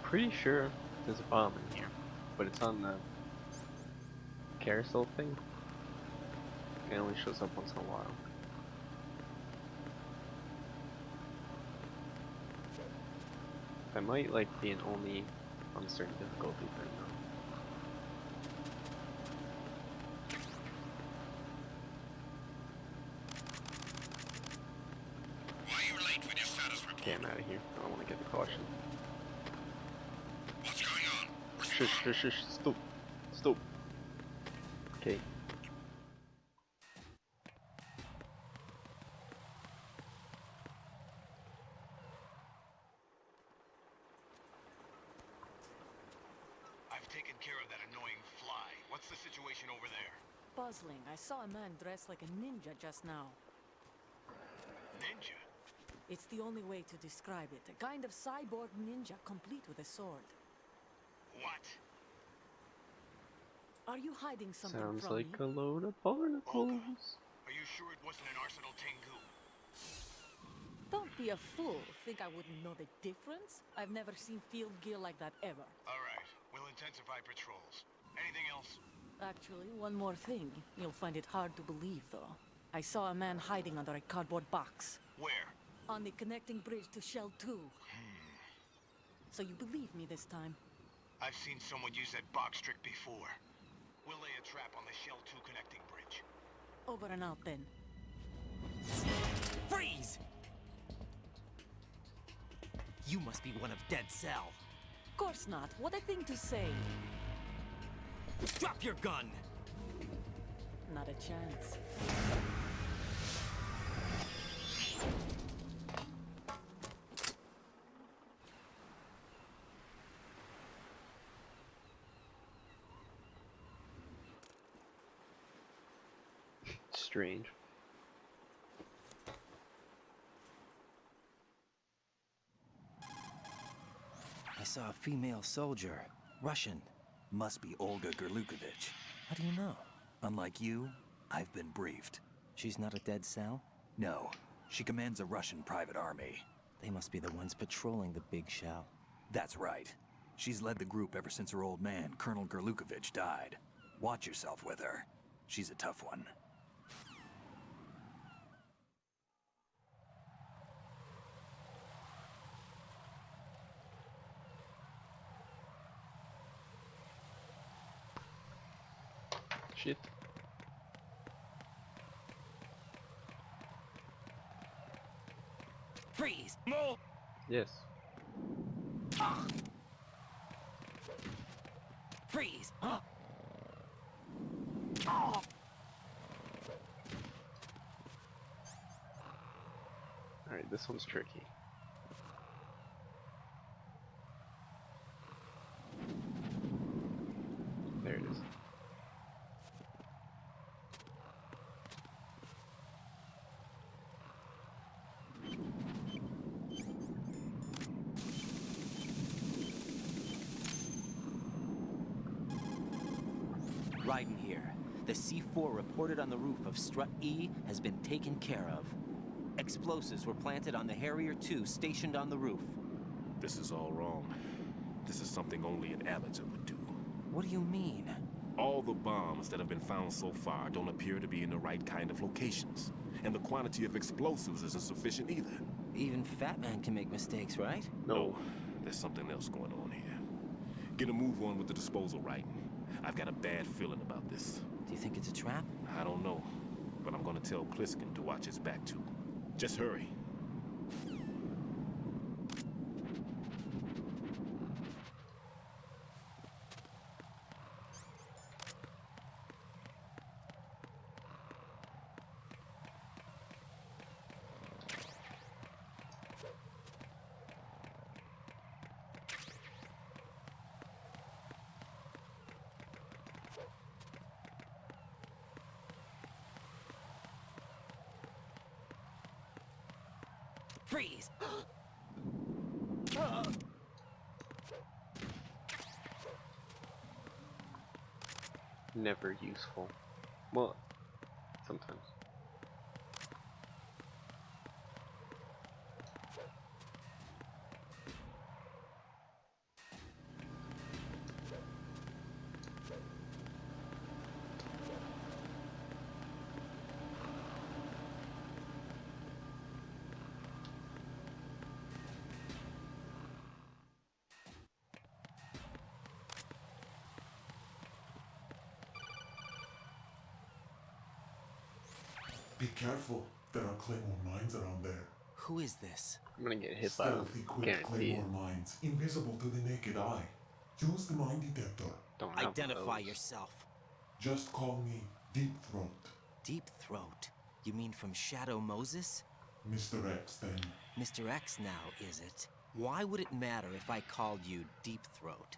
pretty sure there's a bomb in here, but it's on the carousel thing. It only shows up once in a while. I might like be an only on certain difficulties right now. Why are you late with your status report? Okay, I'm out of here. I don't want to get the caution. What's going on? Shush, stop. Stop. Okay. I've taken care of that annoying fly. What's the situation over there? Puzzling. I saw a man dressed like a ninja just now. Ninja? It's the only way to describe it. A kind of cyborg ninja, complete with a sword. What? Are you hiding something Sounds from like me? a load of barnacles. Are you sure it wasn't an Arsenal Tengu? Don't be a fool. Think I wouldn't know the difference? I've never seen field gear like that ever. Alright, we'll intensify patrols. Anything else? Actually, one more thing. You'll find it hard to believe, though. I saw a man hiding under a cardboard box. Where? On the connecting bridge to Shell 2. So you believe me this time? I've seen someone use that box trick before. We'll lay a trap on the Shell 2 connecting bridge. Over and out, then. Freeze! You must be one of Dead Cell. Of course not. What a thing to say. Drop your gun! Not a chance. Strange. I saw a female soldier. Russian. Must be Olga Gerlukovich. How do you know? Unlike you, I've been briefed. She's not a Dead Cell? No, she commands a Russian private army. They must be the ones patrolling the big shell. That's right. She's led the group ever since her old man, Colonel Gerlukovich, died. Watch yourself with her. She's a tough one. Shit. Freeze! No! Yes. Freeze! Alright, this one's tricky. There it is. Raiden here. The C4 reported on the roof of Strut E has been taken care of. Explosives were planted on the Harrier 2 stationed on the roof. This is all wrong. This is something only an amateur would do. What do you mean? All the bombs that have been found so far don't appear to be in the right kind of locations. And the quantity of explosives isn't sufficient either. Even Fat Man can make mistakes, right? No, there's something else going on here. Get a move on with the disposal, Raiden. I've got a bad feeling about this. Do you think it's a trap? I don't know, but I'm gonna tell Pliskin to watch his back too. Just hurry. Freeze! Never useful. Well, sometimes. Be careful. There are claymore mines around there. Who is this? I'm gonna get hit by them. Stealth-equipped Guarantee it. claymore mines, invisible to the naked eye. Use the mine detector. Don't have Identify those. yourself. Just call me Deep Throat. Deep Throat? You mean from Shadow Moses? Mr. X, then. Mr. X now, is it? Why would it matter if I called you Deep Throat?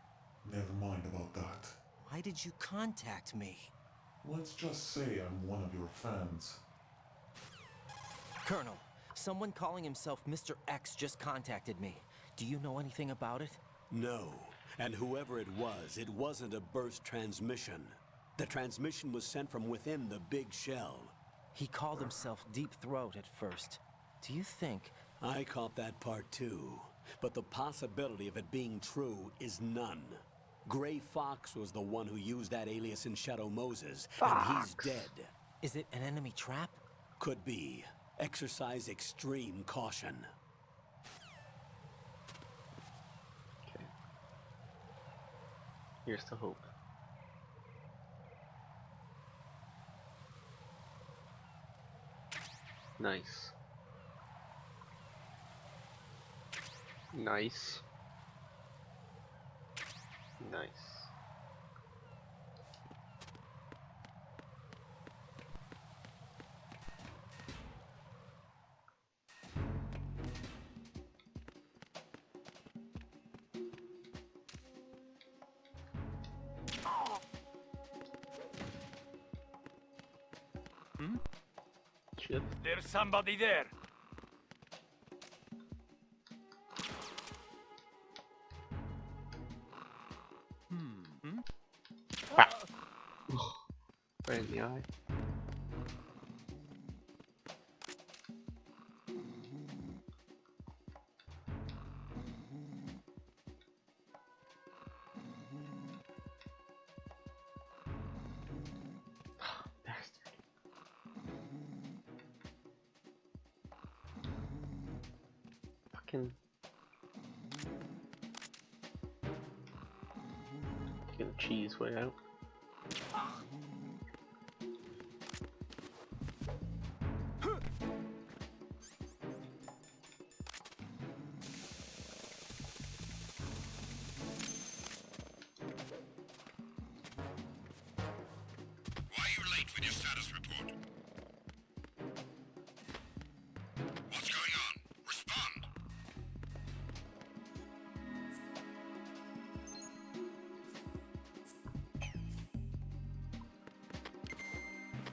Never mind about that. Why did you contact me? Let's just say I'm one of your fans. Colonel, someone calling himself Mr. X just contacted me. Do you know anything about it? No. And whoever it wasn't a burst transmission. The transmission was sent from within the big shell. He called himself Deep Throat at first. Do you think... I caught that part too. But the possibility of it being true is none. Gray Fox was the one who used that alias in Shadow Moses, and he's dead. Is it an enemy trap? Could be. Exercise extreme caution. Okay. Here's to hope. Nice. Nice. Nice. Shit. There's somebody there. Right in the eye. Bastard. Fucking. Getting cheese way out. Why are you late with your status report? What's going on? Respond!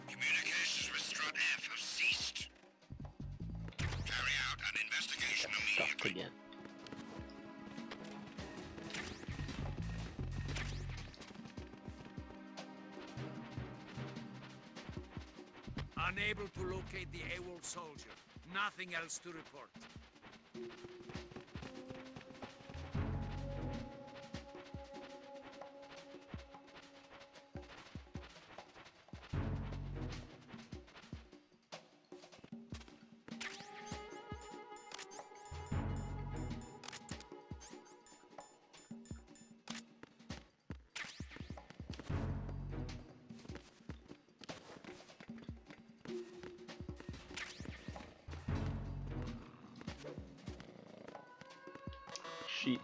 Communications with Strut F have ceased. Carry out an investigation Stuffed immediately. again. Unable to locate the AWOL soldier. Nothing else to report. Sheet.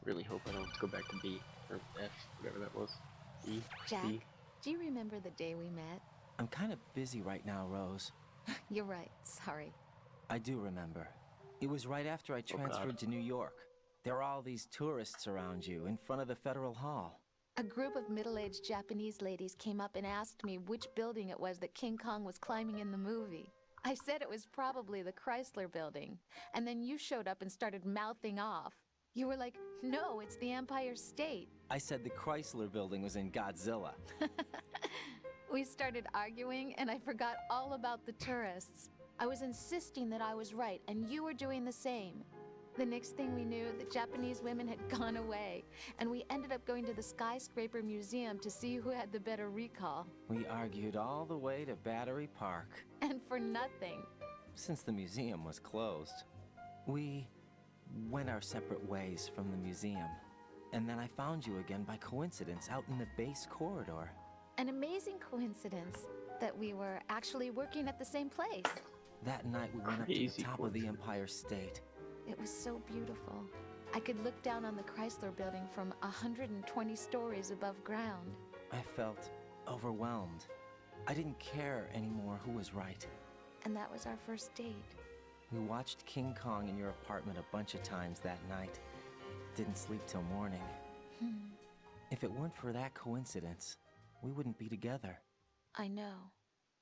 Really hope I don't have to go back to B or F, whatever that was. E, Jack, B. do you remember the day we met? I'm kind of busy right now, Rose. You're right, sorry. I do remember. It was right after I transferred to New York. There were all these tourists around you in front of the Federal Hall. A group of middle-aged Japanese ladies came up and asked me which building it was that King Kong was climbing in the movie. I said it was probably the Chrysler Building, and then you showed up and started mouthing off. You were like, no, it's the Empire State. I said the Chrysler Building was in Godzilla. We started arguing, and I forgot all about the tourists. I was insisting that I was right, and you were doing the same. The next thing we knew, the Japanese women had gone away, and we ended up going to the Skyscraper Museum to see who had the better recall. We argued all the way to Battery Park. And for nothing. Since the museum was closed, we went our separate ways from the museum. And then I found you again by coincidence out in the base corridor. An amazing coincidence that we were actually working at the same place. That night we went up to the top of the Empire State. It was so beautiful. I could look down on the Chrysler Building from 120 stories above ground. I felt overwhelmed. I didn't care anymore who was right. And that was our first date. We watched King Kong in your apartment a bunch of times that night. Didn't sleep till morning. If it weren't for that coincidence, we wouldn't be together. I know.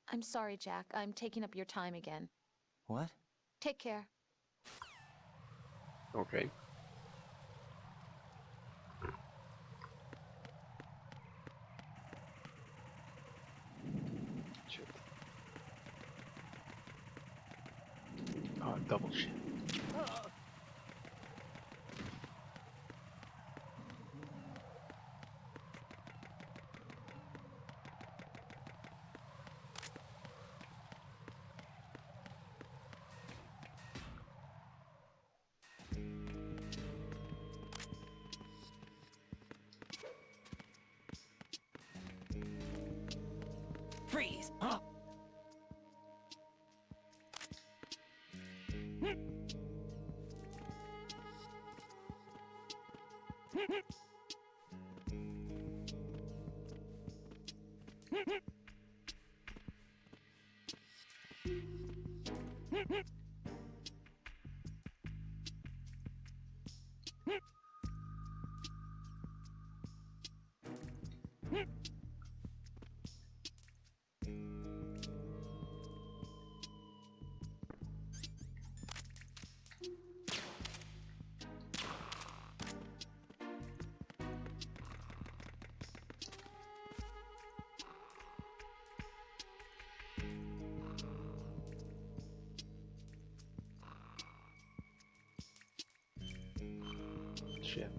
I'm sorry, Jack. I'm taking up your time again. What? Take care. Okay. Shit. Oh, double shit. Freeze! Shit.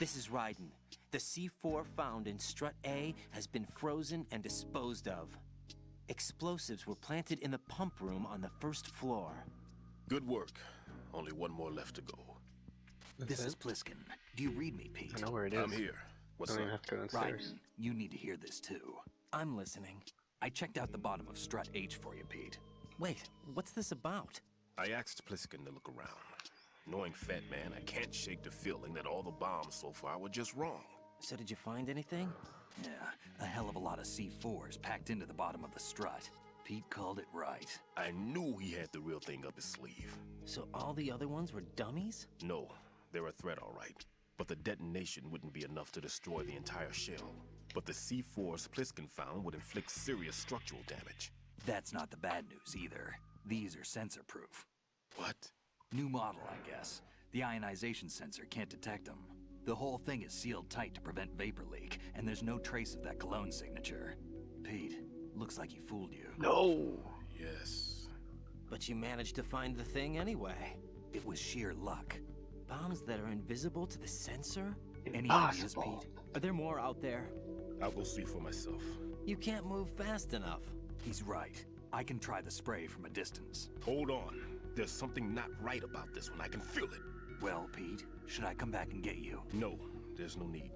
This is Raiden. The C4 found in Strut A has been frozen and disposed of. Explosives were planted in the pump room on the first floor. Good work. Only one more left to go. This is Pliskin. Do you read me, Pete? I know where it is. I'm here. What's Don't up? even have to go downstairs. Raiden, you need to hear this too. I'm listening. I checked out the bottom of Strut H for you, Pete. Wait, what's this about? I asked Pliskin to look around. Knowing Fat Man, I can't shake the feeling that all the bombs so far were just wrong. So did you find anything? Yeah, a hell of a lot of C4s packed into the bottom of the strut. Pete called it right. I knew he had the real thing up his sleeve. So all the other ones were dummies? No, they're a threat, all right. But the detonation wouldn't be enough to destroy the entire shell. But the C4s Pliskin found would inflict serious structural damage. That's not the bad news either. These are sensor-proof. What? New model, I guess. The ionization sensor can't detect them. The whole thing is sealed tight to prevent vapor leak, and there's no trace of that cologne signature. Pete, looks like he fooled you. No! Yes. But you managed to find the thing anyway. It was sheer luck. Bombs that are invisible to the sensor? Any ideas, Pete? Are there more out there? I'll go see for myself. You can't move fast enough. He's right. I can try the spray from a distance. Hold on. There's something not right about this one. I can feel it. Well, Pete, should I come back and get you? No, there's no need.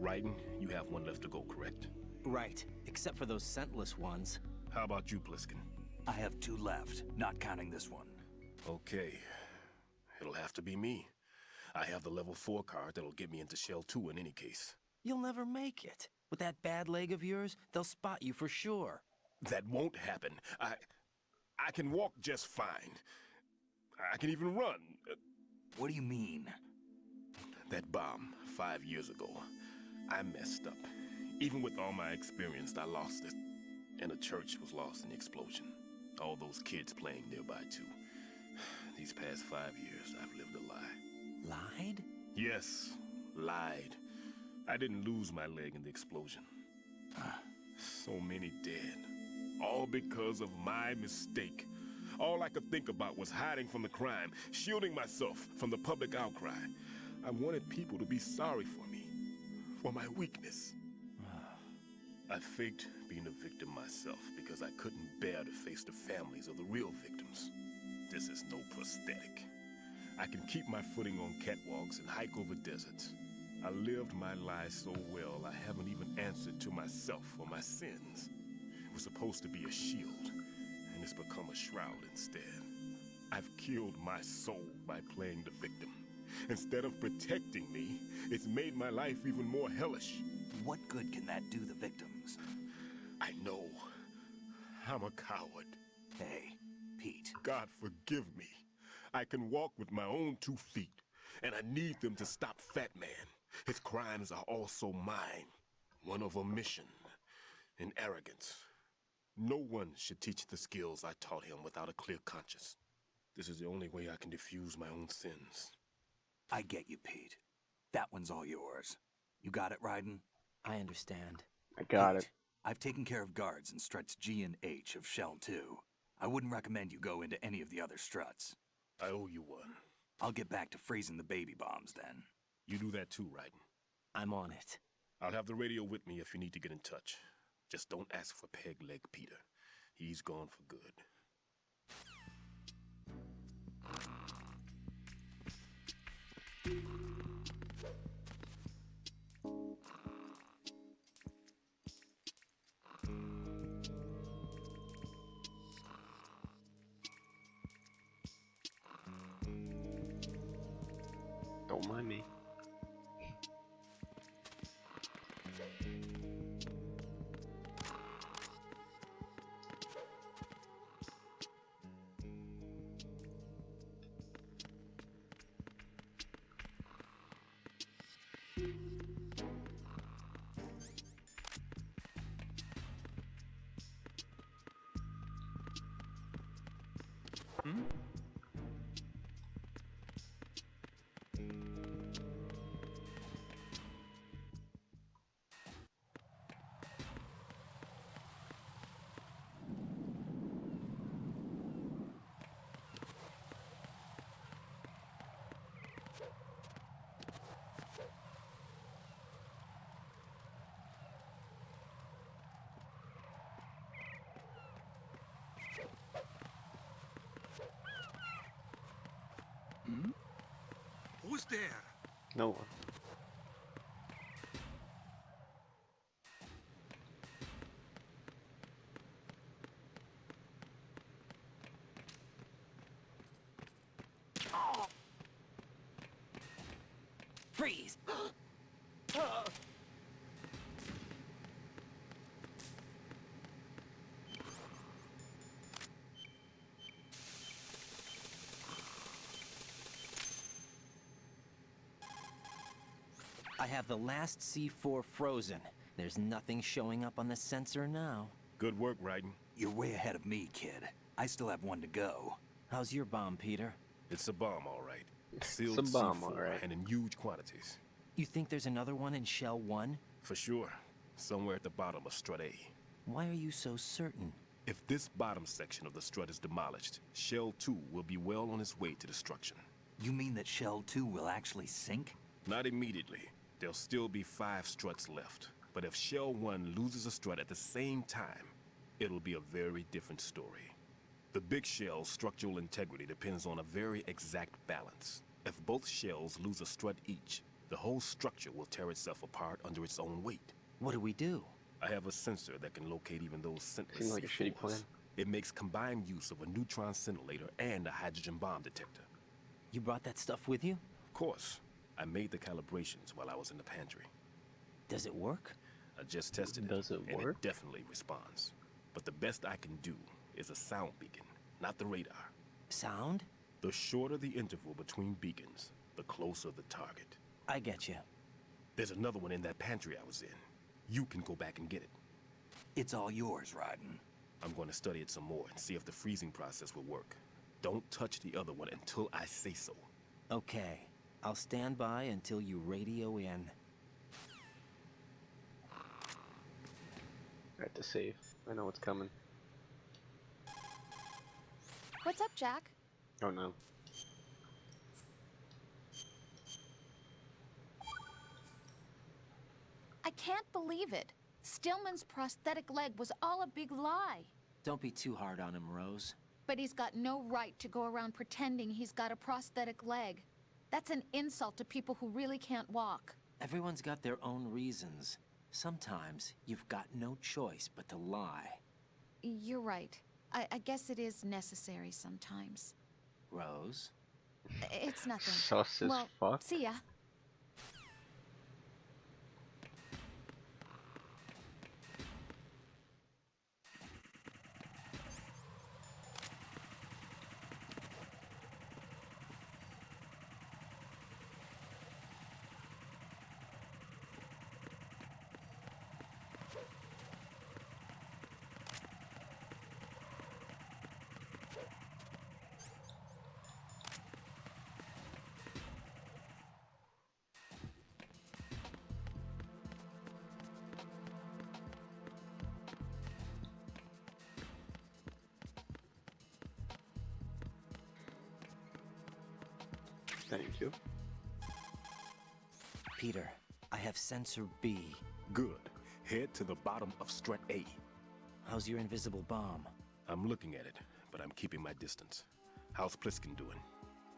Raiden, you have one left to go, correct? Right, except for those scentless ones. How about you, Pliskin? I have 2 left, not counting this one. Okay. It'll have to be me. I have the level 4 card that'll get me into Shell 2 in any case. You'll never make it. With that bad leg of yours, they'll spot you for sure. That won't happen. I can walk just fine. I can even run. What do you mean? That bomb 5 years ago, I messed up. Even with all my experience, I lost it. And the church was lost in the explosion. All those kids playing nearby, too. These past 5 years, I've lived a lie. Lied? Yes, lied. I didn't lose my leg in the explosion. So many dead. All because of my mistake. All I could think about was hiding from the crime, shielding myself from the public outcry. I wanted people to be sorry for me, for my weakness. I faked being a victim myself because I couldn't bear to face the families of the real victims. This is no prosthetic. I can keep my footing on catwalks and hike over deserts. I lived my life so well, I haven't even answered to myself for my sins. It was supposed to be a shield, and it's become a shroud instead. I've killed my soul by playing the victim. Instead of protecting me, it's made my life even more hellish. What good can that do the victims? I know. I'm a coward. Hey, Pete. God forgive me. I can walk with my own 2 feet, and I need them to stop Fat Man. His crimes are also mine. One of omission and arrogance. No one should teach the skills I taught him without a clear conscience. This is the only way I can diffuse my own sins. I get you, Pete. That one's all yours. You got it, Raiden? I understand. I got Pete, it. I've taken care of guards in struts G and H of Shell 2. I wouldn't recommend you go into any of the other struts. I owe you one. I'll get back to freezing the baby bombs then. You do that too, Raiden. I'm on it. I'll have the radio with me if you need to get in touch. Just don't ask for Peg Leg Peter. He's gone for good. Don't mind me. Who's there? No one. Freeze! I have the last C4 frozen. There's nothing showing up on the sensor now. Good work, Raiden. You're way ahead of me, kid. I still have one to go. How's your bomb, Peter? It's a bomb, all right. It's Sealed a bomb, C4, all right. and in huge quantities. You think there's another one in Shell 1? For sure. Somewhere at the bottom of Strut A. Why are you so certain? If this bottom section of the strut is demolished, Shell 2 will be well on its way to destruction. You mean that Shell 2 will actually sink? Not immediately. There'll still be 5 struts left. But if Shell 1 loses a strut at the same time, it'll be a very different story. The big shell's structural integrity depends on a very exact balance. If both shells lose a strut each, the whole structure will tear itself apart under its own weight. What do we do? I have a sensor that can locate even those scentless Seems like a shitty C4s. plan. It makes combined use of a neutron scintillator and a hydrogen bomb detector. You brought that stuff with you? Of course. I made the calibrations while I was in the pantry. Does it work? I just tested it. Does it and work? it definitely responds. But the best I can do is a sound beacon, not the radar. Sound? The shorter the interval between beacons, the closer the target. I get you. There's another one in that pantry I was in. You can go back and get it. It's all yours, Raiden. I'm going to study it some more and see if the freezing process will work. Don't touch the other one until I say so. Okay. I'll stand by until you radio in. I have to save. I know what's coming. What's up, Jack? Oh no. I can't believe it. Stillman's prosthetic leg was all a big lie. Don't be too hard on him, Rose. But he's got no right to go around pretending he's got a prosthetic leg. That's an insult to people who really can't walk. Everyone's got their own reasons. Sometimes you've got no choice but to lie. You're right. I guess it is necessary sometimes. Rose? It's nothing. Sus as Well, fuck. see ya. Thank you. Peter, I have sensor B. Good. Head to the bottom of strut A. How's your invisible bomb? I'm looking at it, but I'm keeping my distance. How's Pliskin doing?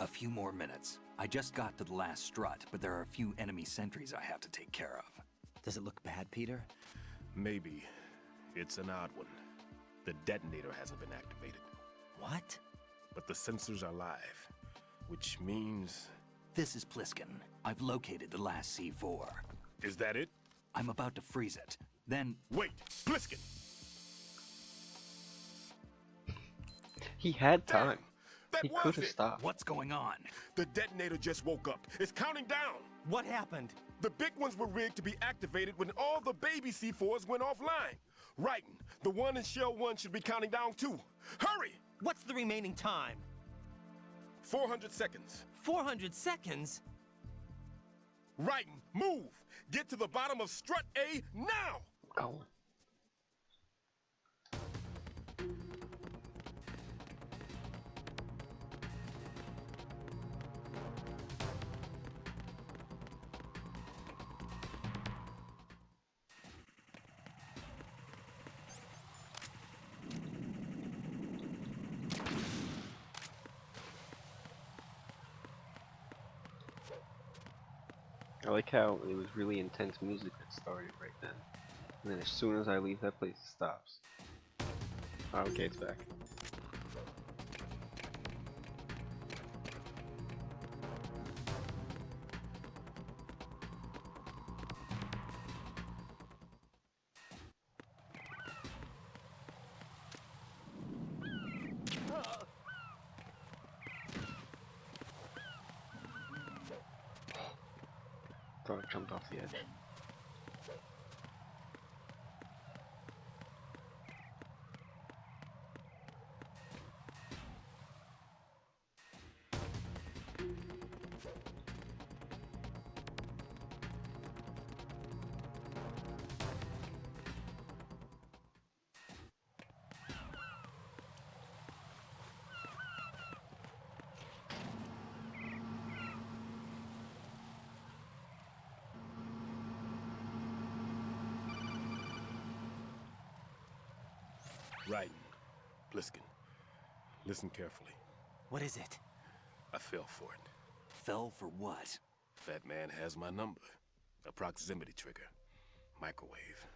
A few more minutes. I just got to the last strut, but there are a few enemy sentries I have to take care of. Does it look bad, Peter? Maybe. It's an odd one. The detonator hasn't been activated. What? But the sensors are live, which means... This is Pliskin. I've located the last C4. Is that it? I'm about to freeze it. Then... Wait! Pliskin! He had time. That He was could have it! stopped. What's going on? The detonator just woke up. It's counting down! What happened? The big ones were rigged to be activated when all the baby C4s went offline. Writing, the one in Shell 1 should be counting down too. Hurry! What's the remaining time? 400 seconds. 400 seconds? Writing, move! Get to the bottom of strut A now! Go. I like how it was really intense music that started right then. And then as soon as I leave that place, it stops. Oh, okay, it's back. Thought I jumped off the edge. Right. Pliskin. Listen carefully. What is it? I fell for it. Fell for what? That man has my number. A proximity trigger. Microwave.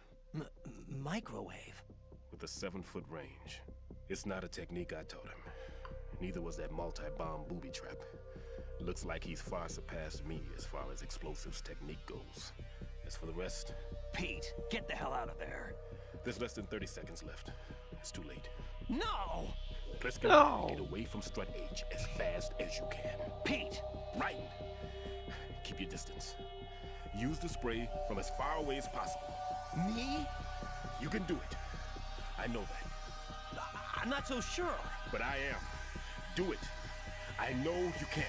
Microwave? With a 7-foot range. It's not a technique I taught him. Neither was that multi-bomb booby trap. Looks like he's far surpassed me as far as explosives technique goes. As for the rest... Pete, get the hell out of there. There's less than 30 seconds left. It's too late. No! Pliskin, get away from Strut H as fast as you can. Pete! Right. Keep your distance. Use the spray from as far away as possible. Me? You can do it. I know that. I'm not so sure. But I am. Do it. I know you can.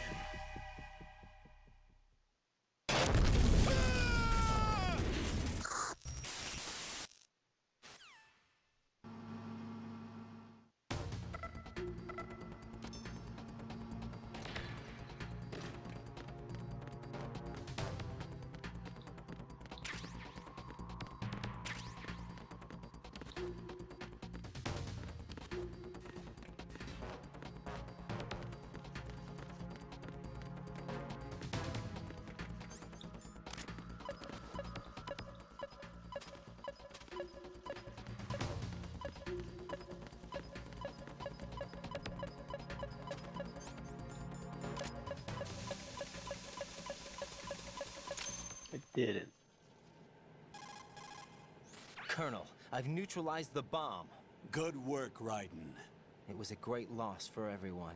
Didn't. Colonel, I've neutralized the bomb. Good work, Raiden. It was a great loss for everyone.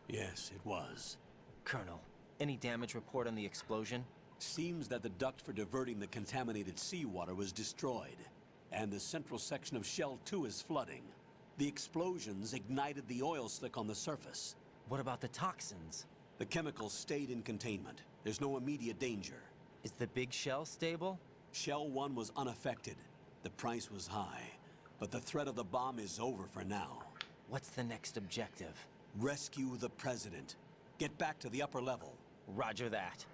Yes, it was. Colonel, any damage report on the explosion? Seems that the duct for diverting the contaminated seawater was destroyed, and the central section of Shell 2 is flooding. The explosions ignited the oil slick on the surface. What about the toxins? The chemicals stayed in containment. There's no immediate danger. Is the big shell stable? Shell 1 was unaffected. The price was high, but the threat of the bomb is over for now. What's the next objective? Rescue the President. Get back to the upper level. Roger that.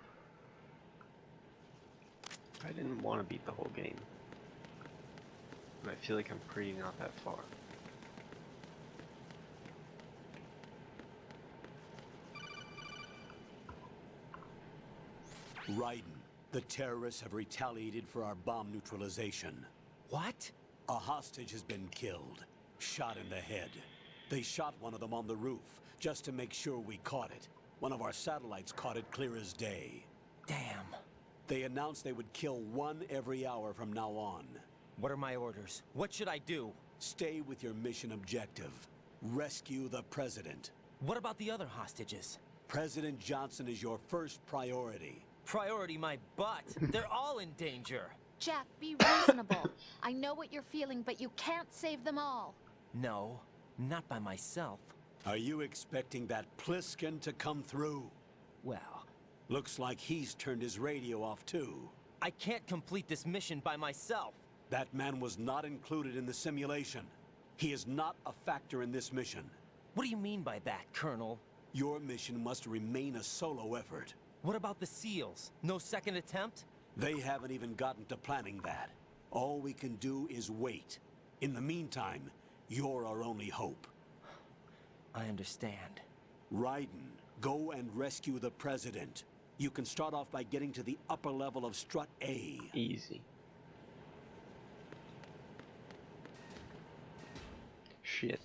I didn't want to beat the whole game. But I feel like I'm pretty not that far. Raiden, the terrorists have retaliated for our bomb neutralization. What? A hostage has been killed. Shot in the head. They shot one of them on the roof, just to make sure we caught it. One of our satellites caught it clear as day. Damn. They announced they would kill one every hour from now on. What are my orders? What should I do? Stay with your mission objective. Rescue the President. What about the other hostages? President Johnson is your first priority. Priority my butt. They're all in danger. Jack, be reasonable. I know what you're feeling, but you can't save them all. No, not by myself. Are you expecting that Pliskin to come through? Well, looks like he's turned his radio off too. I can't complete this mission by myself. That man was not included in the simulation. He is not a factor in this mission. What do you mean by that, Colonel? Your mission must remain a solo effort. What about the SEALs? No second attempt? They haven't even gotten to planning that. All we can do is wait. In the meantime, you're our only hope. I understand. Raiden, go and rescue the President. You can start off by getting to the upper level of Strut A. Easy. Shit.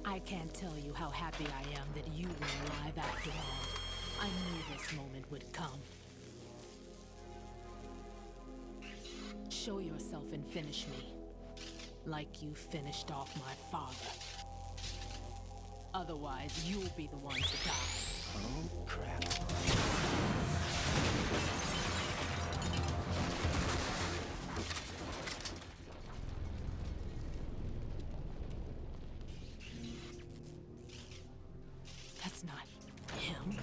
I can't tell you how happy I am that you were alive after all. I knew this moment would come. Show yourself and finish me. Like you finished off my father. Otherwise, you'll be the one to die. Oh, crap. That's not him.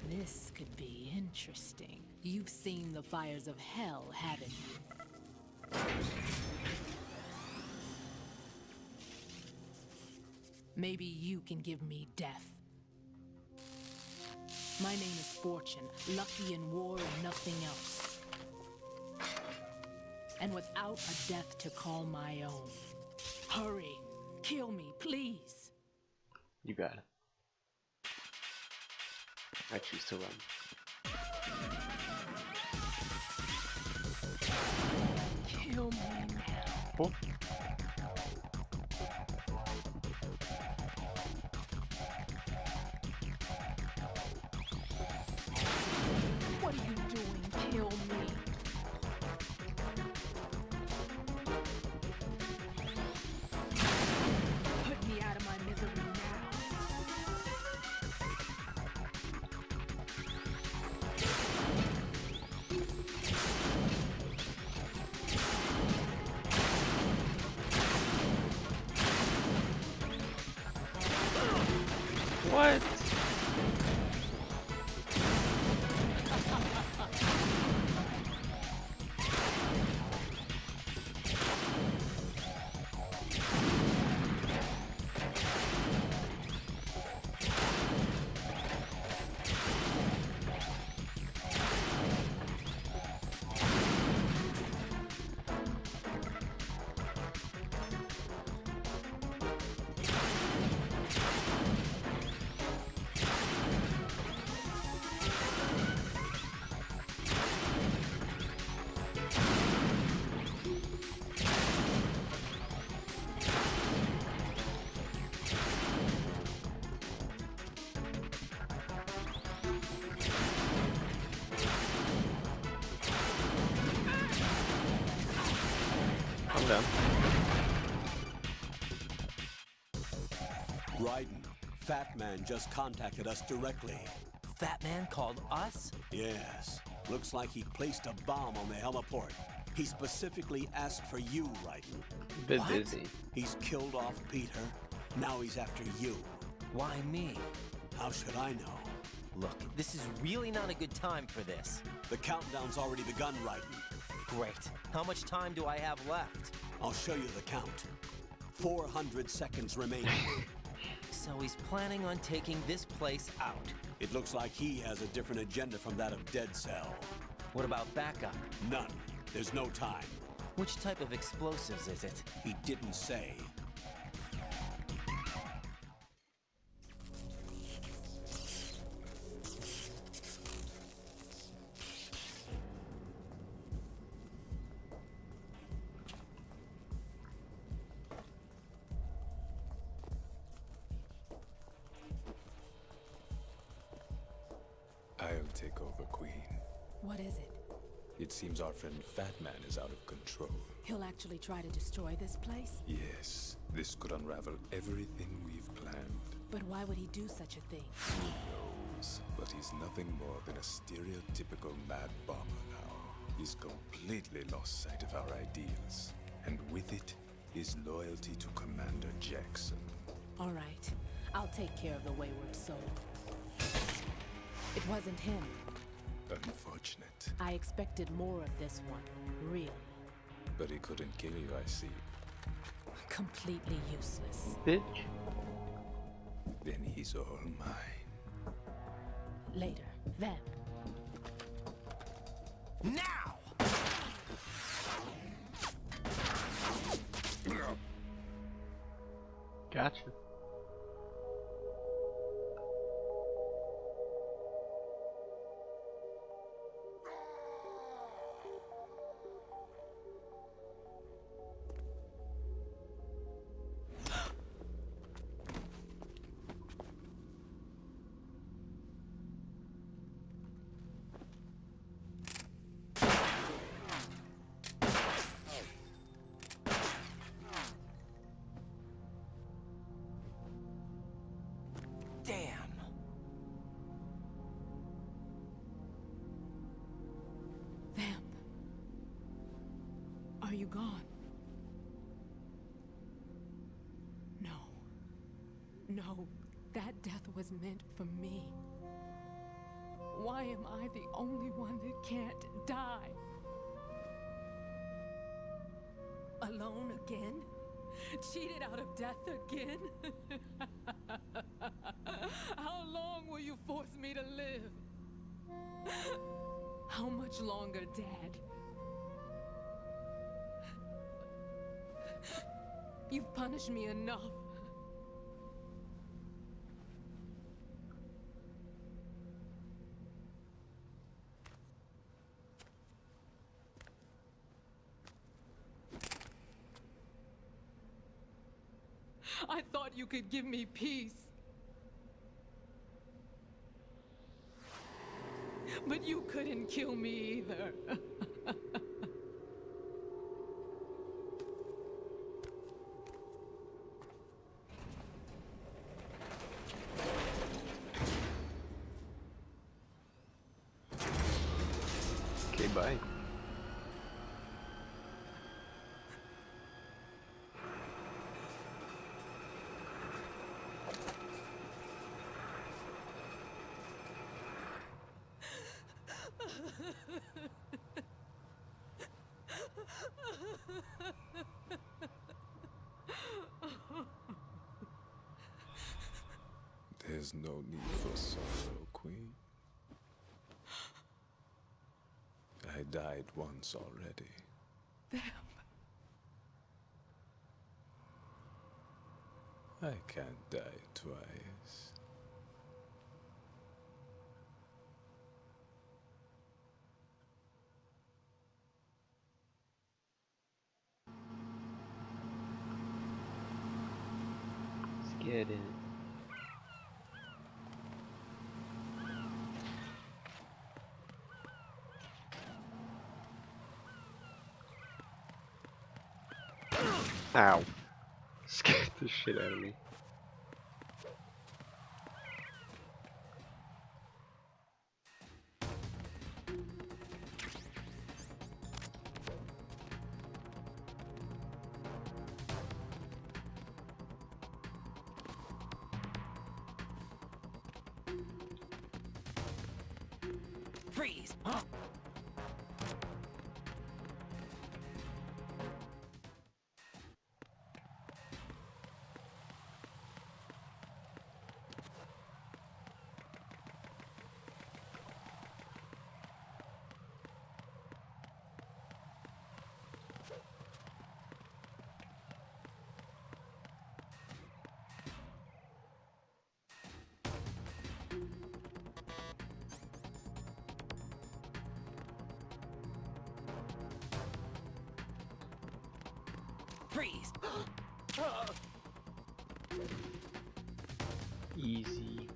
This could be interesting. You've seen the fires of hell, haven't you? Maybe you can give me death. My name is Fortune, lucky in war and nothing else. And without a death to call my own. Hurry, kill me, please. You got it. I choose to run. Kill me now. Oh. What are you doing? Kill me. Put me out of my misery now. What? I'm done. Raiden, Fat Man just contacted us directly. Fat Man called us? Yes. Looks like he placed a bomb on the heliport. He specifically asked for you, Raiden. Bit busy. He's killed off Peter. Now he's after you. Why me? How should I know? Look, this is really not a good time for this. The countdown's already begun, Raiden. Great. How much time do I have left? I'll show you the count. 400 seconds remaining. So he's planning on taking this place out. It looks like he has a different agenda from that of Dead Cell. What about backup? None. There's no time. Which type of explosives is it? He didn't say. I'll take over, Queen. What is it? It seems our friend Fat Man is out of control. He'll actually try to destroy this place? Yes, this could unravel everything we've planned. But why would he do such a thing? Who knows? But he's nothing more than a stereotypical mad bomber now. He's completely lost sight of our ideals. And with it, his loyalty to Commander Jackson. All right. I'll take care of the wayward soul. It wasn't him. Unfortunate. I expected more of this one, really. But he couldn't kill you, I see. Completely useless. Bitch. Then he's all mine. Later, then. Now! Gotcha. Damn. Vamp. Are you gone? No. No, that death was meant for me. Why am I the only one that can't die? Alone again? Cheated out of death again? How long will you force me to live. How much longer, Dad? You've punished me enough. I thought you could give me peace. But you couldn't kill me either. Okay, bye. There's no need for sorrow, Queen. I died once already. I can't die twice. Let's get it. Ow. Scared the shit out of me. Freeze! Freeze! Easy.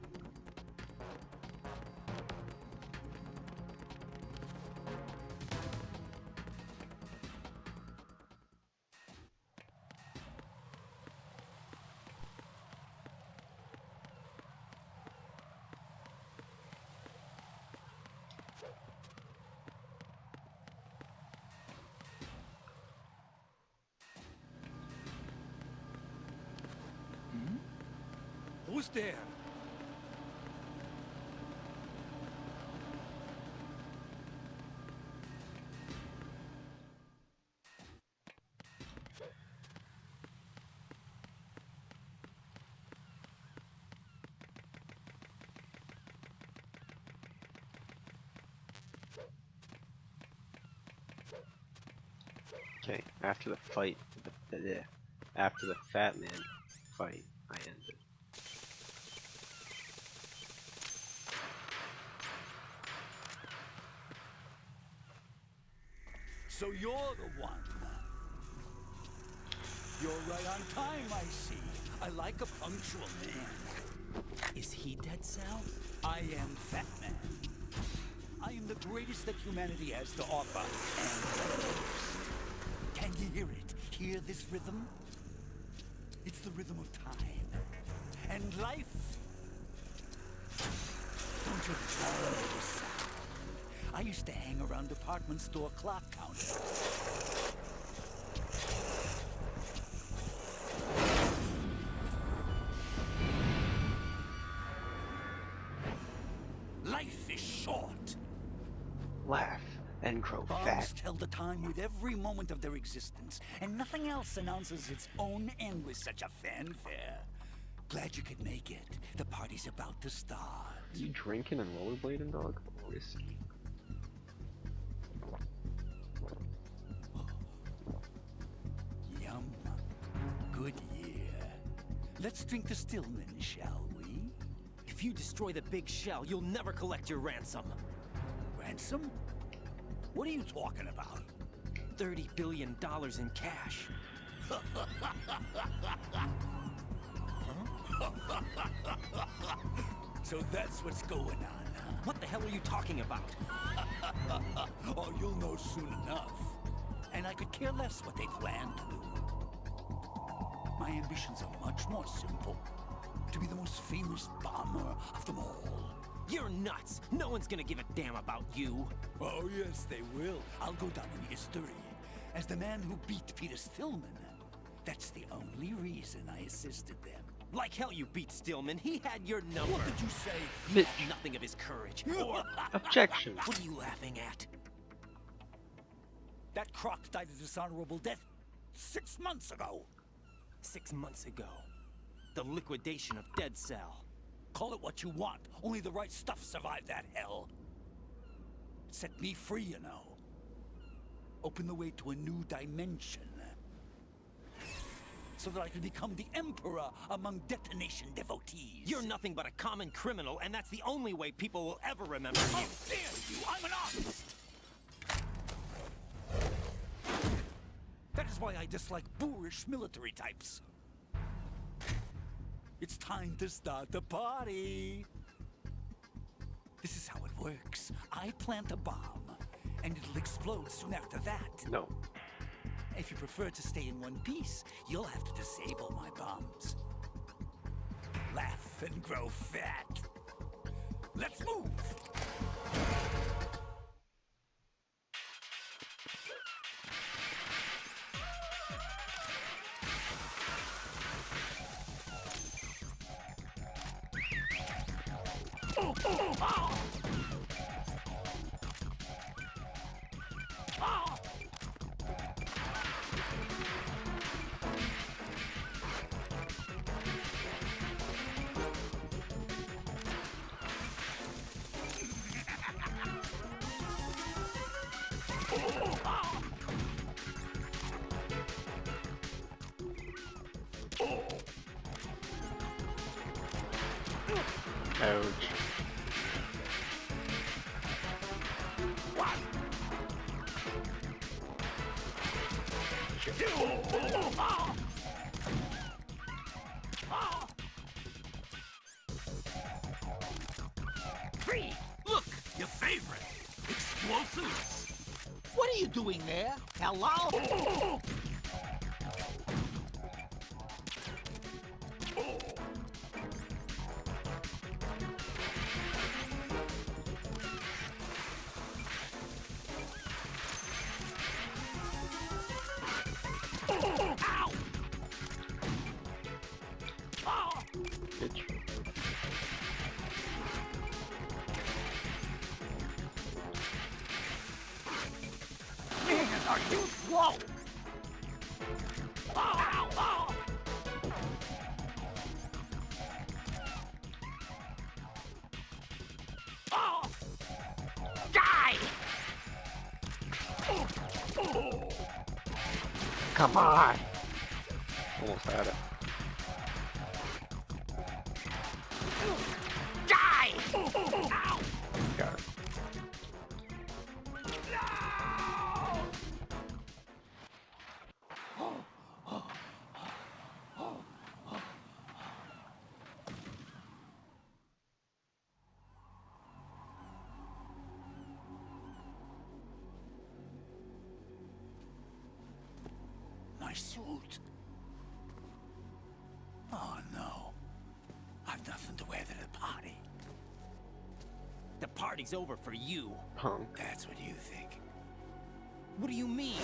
Who's there? Okay, after the fight, after the fat man fight, I ended. So you're the one. You're right on time, I see. I like a punctual man. Is he dead, Sal? I am Fat Man. I am the greatest that humanity has to offer, and the most. Can you hear it? Hear this rhythm? It's the rhythm of time. And life. Don't you tolerate this sound? I used to hang around department store clock counters. Life is short. Laugh and grow Bombs fat. tell the time with every moment of their existence, and nothing else announces its own end with such a fanfare. Glad you could make it. The party's about to start. You drinking and rollerblading, dog? Risky. Yum. Good year. Let's drink to Stillman, shall we? If you destroy the big shell, you'll never collect your ransom. Ransom? What are you talking about? $30 billion in cash. So that's what's going on, huh? What the hell are you talking about? Oh, you'll know soon enough. And I could care less what they plan to do. My ambitions are much more simple. To be the most famous bomber of them all. You're nuts! No one's gonna give a damn about you. Oh, yes, they will. I'll go down in history as the man who beat Peter Stillman. That's the only reason I assisted them. Like hell you beat Stillman. He had your number. What did you say? You have nothing of his courage. Or... Objection. What are you laughing at? That croc died a dishonorable death 6 months ago. 6 months ago. The liquidation of Dead Cell. Call it what you want. Only the right stuff survived that hell. Set me free, you know. Open the way to a new dimension. So that I can become the emperor among detonation devotees. You're nothing but a common criminal, and that's the only way people will ever remember you. How dare you! I'm an artist! That is why I dislike boorish military types. It's time to start the party. This is how it works. I plant a bomb, and it'll explode soon after that. No. If you prefer to stay in one piece, you'll have to disable my bombs. Laugh and grow fat. Let's move! Ouch. Free! Look, your favorite. Explosives. What are you doing there? Hello? Bitch. Man, are you slow? Ow, ow. Oh. Die! Come on! Almost had it. Die! Ow! Got it. My suit. Oh no. I've nothing to wear to the party. The party's over for you. Punk. That's what you think. What do you mean?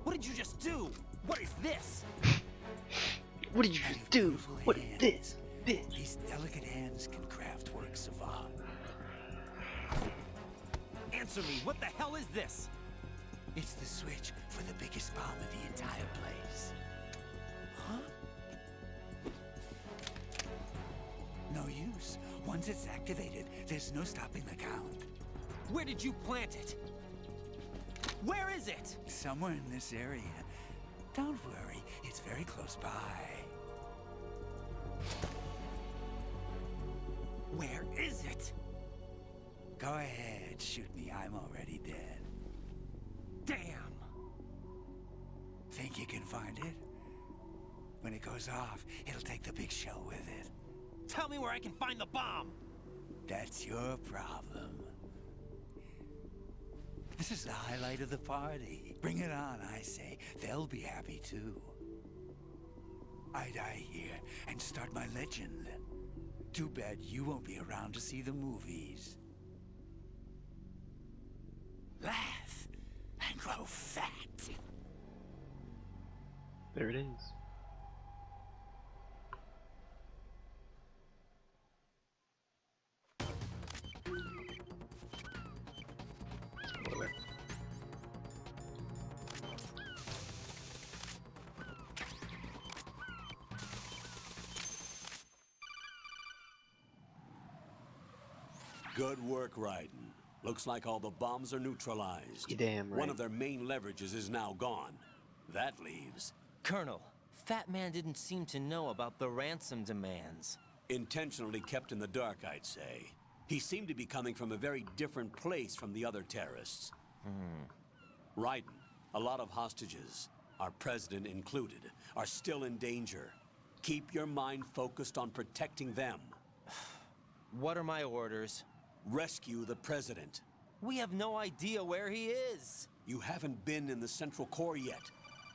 What did you just do? What is this? What did you just do? What is this? Bitch. These delicate hands can craft works of art. Answer me, what the hell is this? It's the switch for the biggest bomb in the entire place. Once it's activated, there's no stopping the count. Where did you plant it? Where is it? Somewhere in this area. Don't worry, it's very close by. Where is it? Go ahead, shoot me. I'm already dead. Damn! Think you can find it? When it goes off, it'll take the big shell with it. Tell me where I can find the bomb! That's your problem. This is the highlight of the party. Bring it on, I say. They'll be happy too. I die here and start my legend. Too bad you won't be around to see the movies. Laugh and grow fat. There it is. Spoiler. Good work, Raiden. Looks like all the bombs are neutralized. You damn right. One of their main leverages is now gone. That leaves... Colonel, Fat Man didn't seem to know about the ransom demands. Intentionally kept in the dark, I'd say. He seemed to be coming from a very different place from the other terrorists. Raiden, a lot of hostages, our president included, are still in danger. Keep your mind focused on protecting them. What are my orders? Rescue the president. We have no idea where he is. You haven't been in the Central Core yet.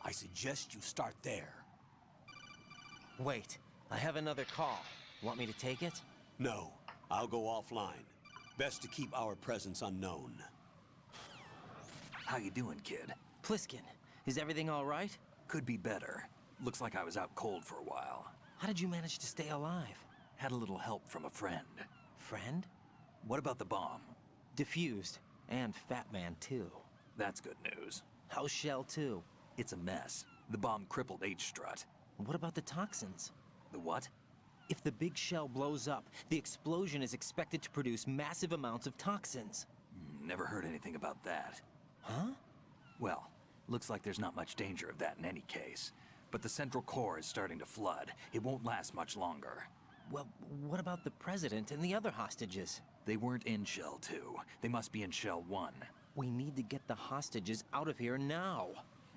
I suggest you start there. Wait, I have another call. Want me to take it? No, I'll go offline. Best to keep our presence unknown. How you doing, kid? Pliskin, is everything all right? Could be better. Looks like I was out cold for a while. How did you manage to stay alive? Had a little help from a friend. Friend? What about the bomb? Diffused. And Fat Man, too. That's good news. How's Shell, too? It's a mess. The bomb crippled H-Strut. What about the toxins? The what? If the big shell blows up, the explosion is expected to produce massive amounts of toxins. Never heard anything about that. Huh? Well, looks like there's not much danger of that in any case. But the Central Core is starting to flood. It won't last much longer. Well, what about the President and the other hostages? They weren't in Shell 2. They must be in Shell 1. We need to get the hostages out of here now.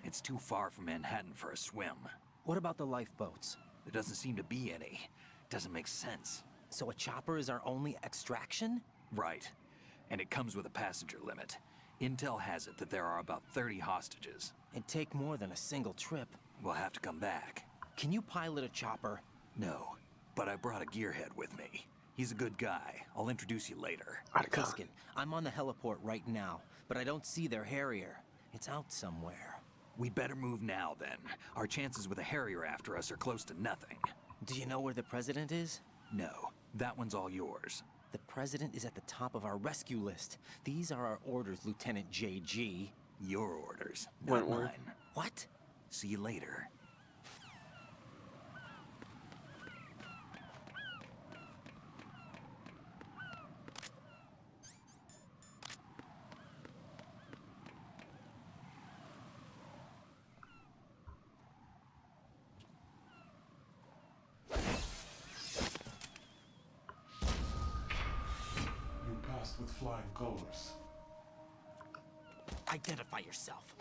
It's too far from Manhattan for a swim. What about the lifeboats? There doesn't seem to be any. Doesn't make sense. So a chopper is our only extraction? Right. And it comes with a passenger limit. Intel has it that there are about 30 hostages. It'd take more than a single trip. We'll have to come back. Can you pilot a chopper? No, but I brought a gearhead with me. He's a good guy. I'll introduce you later. Pliskin, I'm on the heliport right now, but I don't see their Harrier. It's out somewhere. We better move now, then. Our chances with a Harrier after us are close to nothing. Do you know where the President is? No, that one's all yours. The President is at the top of our rescue list. These are our orders, Lieutenant JG. Your orders, not mine. What? See you later. With flying colors. Identify yourself.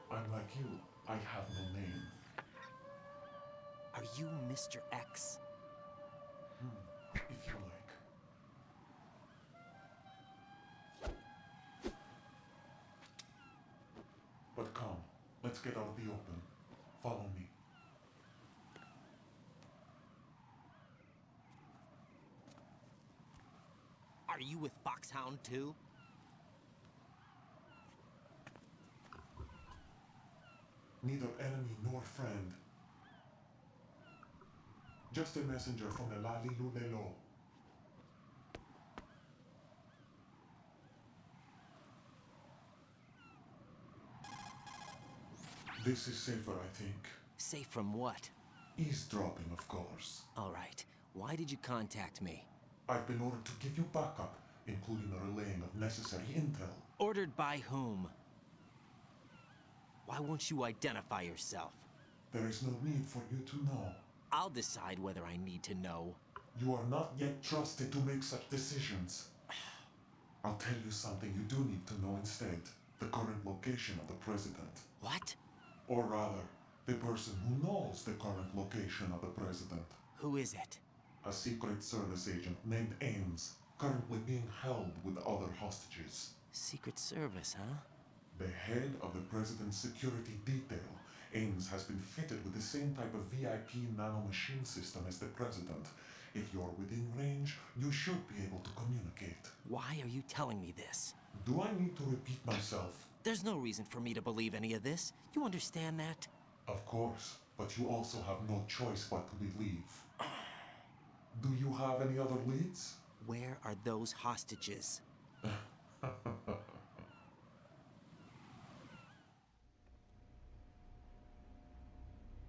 I'm like you. I have no name. Are you Mr. X? If you like. But come, let's get out of the open. Follow me. Are you with Foxhound too? Neither enemy nor friend. Just a messenger from the Lalilulelo. This is safer, I think. Safe from what? Eavesdropping, of course. All right. Why did you contact me? I've been ordered to give you backup, including the relaying of necessary intel. Ordered by whom? Why won't you identify yourself? There is no need for you to know. I'll decide whether I need to know. You are not yet trusted to make such decisions. I'll tell you something you do need to know instead. The current location of the president. What? Or rather, the person who knows the current location of the president. Who is it? A Secret Service agent named Ames, currently being held with other hostages. Secret Service, huh? The head of the president's security detail, Ames has been fitted with the same type of VIP nanomachine system as the president. If you're within range, you should be able to communicate. Why are you telling me this? Do I need to repeat myself? There's no reason for me to believe any of this. You understand that? Of course, but you also have no choice but to believe. Do you have any other leads? Where are those hostages?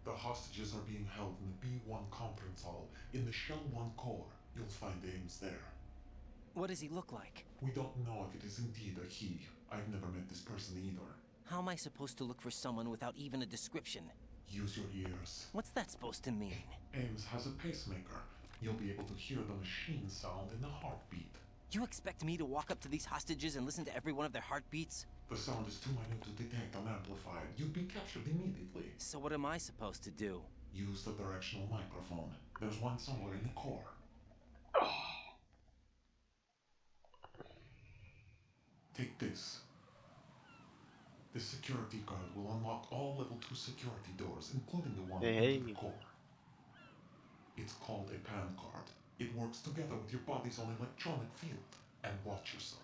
The hostages are being held in the P.1 conference hall in the Shell 1 core. You'll find Ames there. What does he look like? We don't know if it is indeed a he. I've never met this person either. How am I supposed to look for someone without even a description? Use your ears. What's that supposed to mean? Ames has a pacemaker. You'll be able to hear the machine sound in the heartbeat. You expect me to walk up to these hostages and listen to every one of their heartbeats? The sound is too minute to detect unamplified. You'd be captured immediately. So what am I supposed to do? Use the directional microphone. There's one somewhere in the core. Take this. The security card will unlock all level 2 security doors, including the one in the core. It's called a PAN card. It works together with your body's own electronic field. And watch yourself.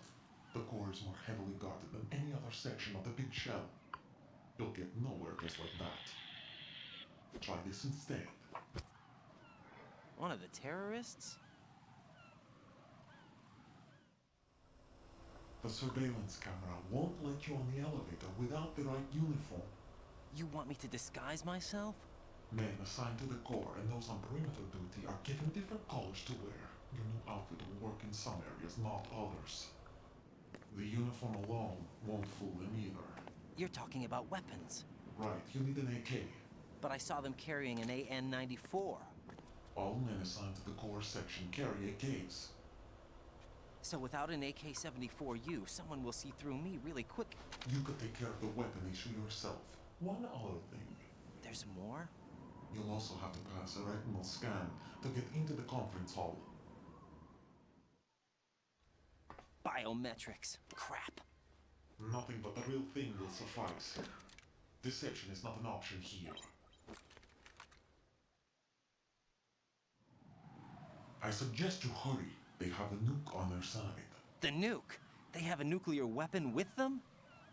The core is more heavily guarded than any other section of the big shell. You'll get nowhere just like that. Try this instead. One of the terrorists? The surveillance camera won't let you on the elevator without the right uniform. You want me to disguise myself? Men assigned to the core and those on perimeter duty are given different colors to wear. Your new outfit will work in some areas, not others. The uniform alone won't fool them either. You're talking about weapons. Right, you need an AK. But I saw them carrying an AN-94. All men assigned to the core section carry AKs. So without an AK-74U, someone will see through me really quick. You could take care of the weapon issue yourself. One other thing. There's more? You'll also have to pass a retinal scan to get into the conference hall. Biometrics. Crap. Nothing but the real thing will suffice. Deception is not an option here. I suggest you hurry. They have a nuke on their side. The nuke? They have a nuclear weapon with them?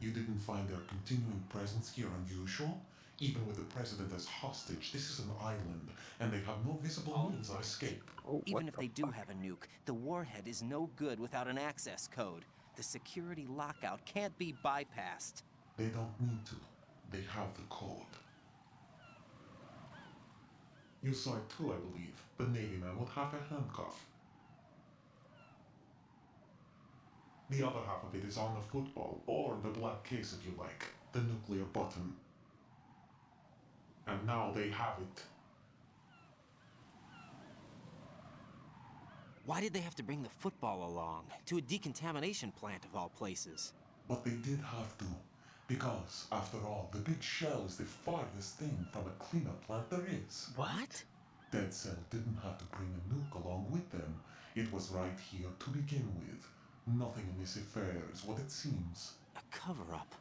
You didn't find their continuing presence here unusual? Even with the president as hostage, this is an island, and they have no visible means of escape. Even if they do have a nuke, the warhead is no good without an access code. The security lockout can't be bypassed. They don't need to. They have the code. You saw it too, I believe. The Navy man with half a handcuff. The other half of it is on the football, or the black case if you like. The nuclear button. And now they have it. Why did they have to bring the football along? To a decontamination plant of all places. But they did have to. Because, after all, the big shell is the farthest thing from a cleanup plant there is. What? Dead Cell didn't have to bring a nuke along with them. It was right here to begin with. Nothing in this affair is what it seems. A cover-up?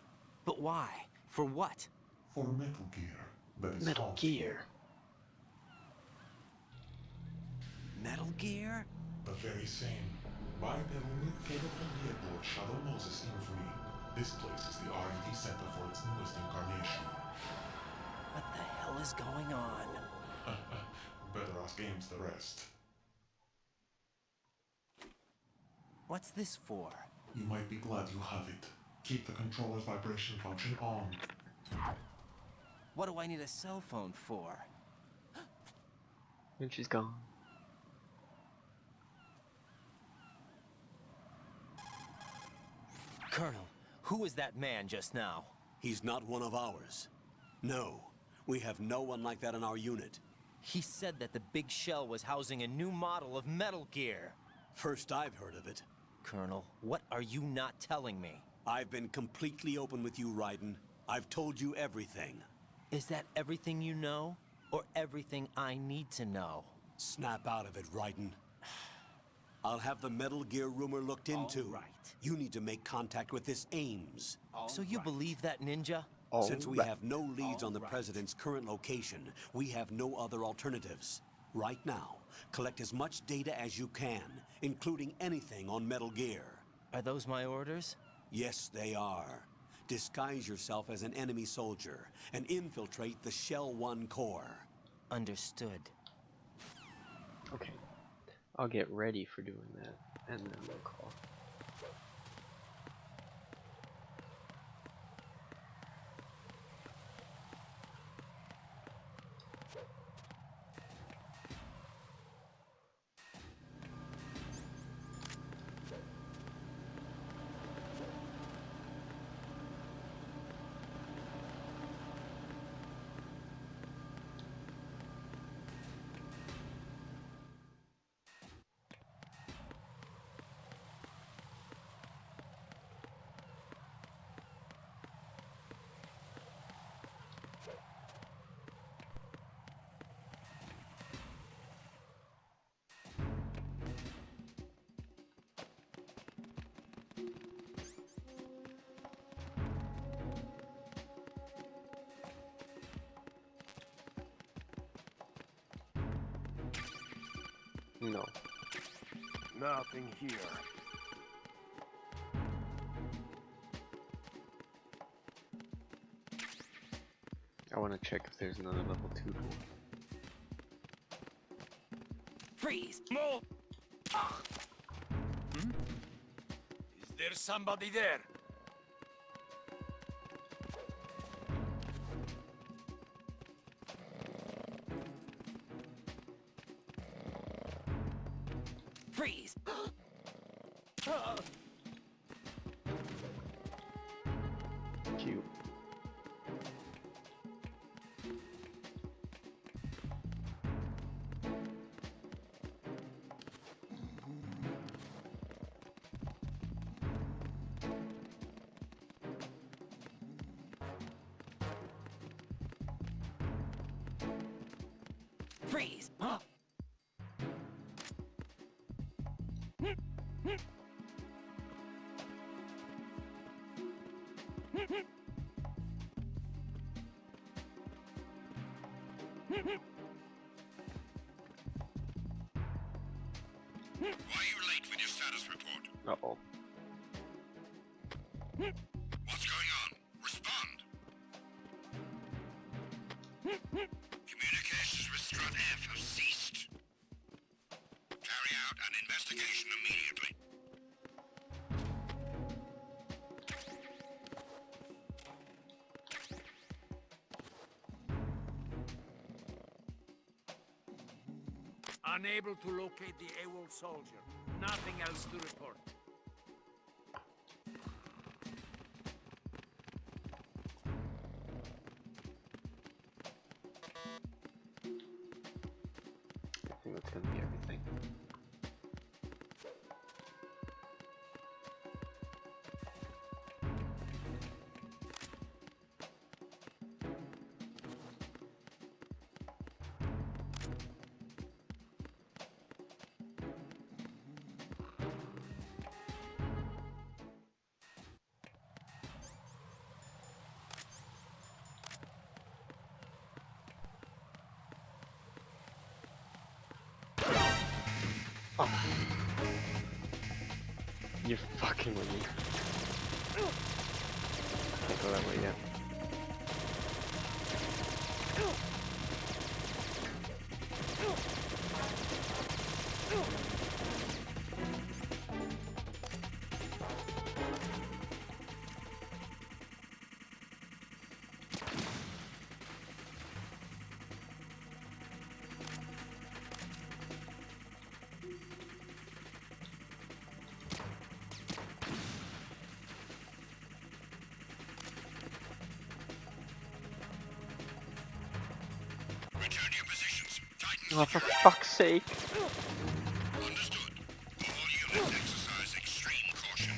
But why? For what? For Metal Gear. That is Metal Gear. Metal Gear? The very same. Bipedal nuke-capable vehicle of Shadow Moses infamy. This place is the R&D center for its newest incarnation. What the hell is going on? Better ask Ames the rest. What's this for? You might be glad you have it. Keep the controller's vibration function on. What do I need a cell phone for? And she's gone. Colonel, who was that man just now? He's not one of ours. No, we have no one like that in our unit. He said that the big shell was housing a new model of Metal Gear. First I've heard of it. Colonel, what are you not telling me? I've been completely open with you, Raiden. I've told you everything. Is that everything you know? Or everything I need to know? Snap out of it, Raiden. I'll have the Metal Gear rumor looked into. All right. You need to make contact with this Ames. So you believe that ninja? Since we have no leads on the President's current location, we have no other alternatives. Right now, collect as much data as you can, including anything on Metal Gear. Are those my orders? Yes, they are. Disguise yourself as an enemy soldier and infiltrate the Shell 1 core. Understood. Okay. I'll get ready for doing that, and then we'll call. No. Nothing here. I want to check if there's another level 2 door. Freeze! Move! Hmm? Is there somebody there? Freeze! Cute. Freeze! Huh? Why are you late with your status report? Uh-oh. What's going on? Respond! Communications with Strut F have ceased. Carry out an investigation immediately. Unable to locate the AWOL soldier. Nothing else to report. I think that's gonna be everything. Oh. You're fucking with me. Can't go that way yet. Oh, for fuck's sake. Understood. All units exercise extreme caution.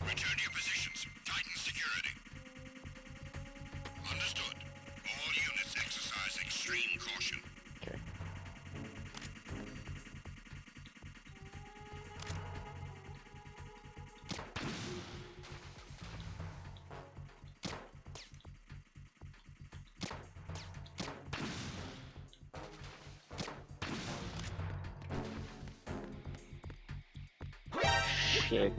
Return to your positions. Tighten security. Understood. All units exercise extreme caution. Okay. Shit.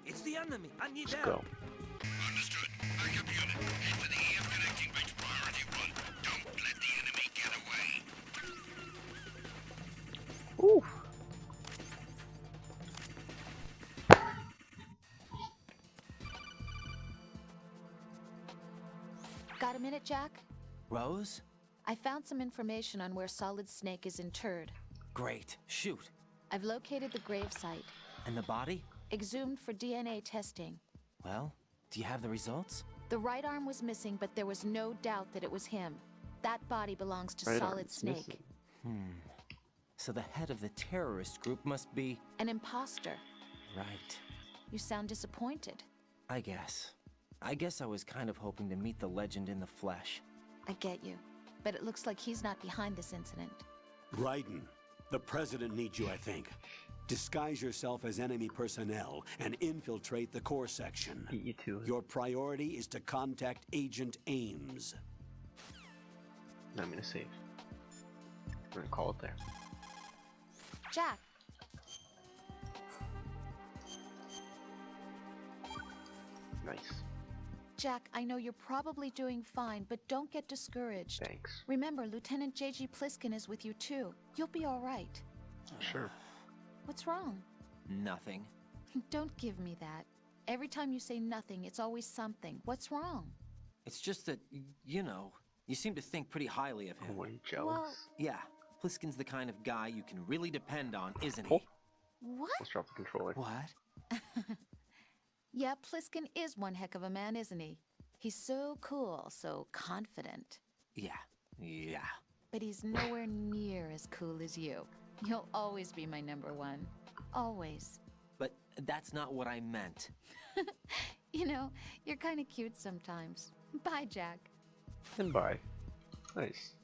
It's the enemy. I need Let's help. go. Understood. Backup unit. Head for the EF connecting bridge priority 1. Don't let the enemy get away. Ooh. Got a minute, Jack? Rose? I found some information on where Solid Snake is interred. Great. Shoot. I've located the gravesite. And the body? Exhumed for DNA testing. Well, do you have the results? The right arm was missing, but there was no doubt that it was him. That body belongs to Right Solid arm's Snake. missing. So the head of the terrorist group must be... An imposter. Right. You sound disappointed. I guess. I guess I was kind of hoping to meet the legend in the flesh. I get you. But it looks like he's not behind this incident. Raiden, the president needs you, I think. Disguise yourself as enemy personnel and infiltrate the core section. Beat you to it. Your priority is to contact Agent Ames. I'm gonna save. I'm gonna call it there. Jack! Nice. Jack, I know you're probably doing fine, but don't get discouraged. Thanks. Remember, Lieutenant J.G. Pliskin is with you too. You'll be all right. Sure. What's wrong? Nothing. Don't give me that. Every time you say nothing, it's always something. What's wrong? It's just that, you know, you seem to think pretty highly of him. Oh, are you jealous? Well, Yeah, Pliskin's the kind of guy you can really depend on, isn't Oh. he? what? Let's drop the controller. What? Yeah, Pliskin is one heck of a man, isn't he? He's so cool, so confident. Yeah. But he's nowhere near as cool as you. You'll always be my number one. Always. But that's not what I meant. You know, you're kind of cute sometimes. Bye, Jack. And bye. Nice.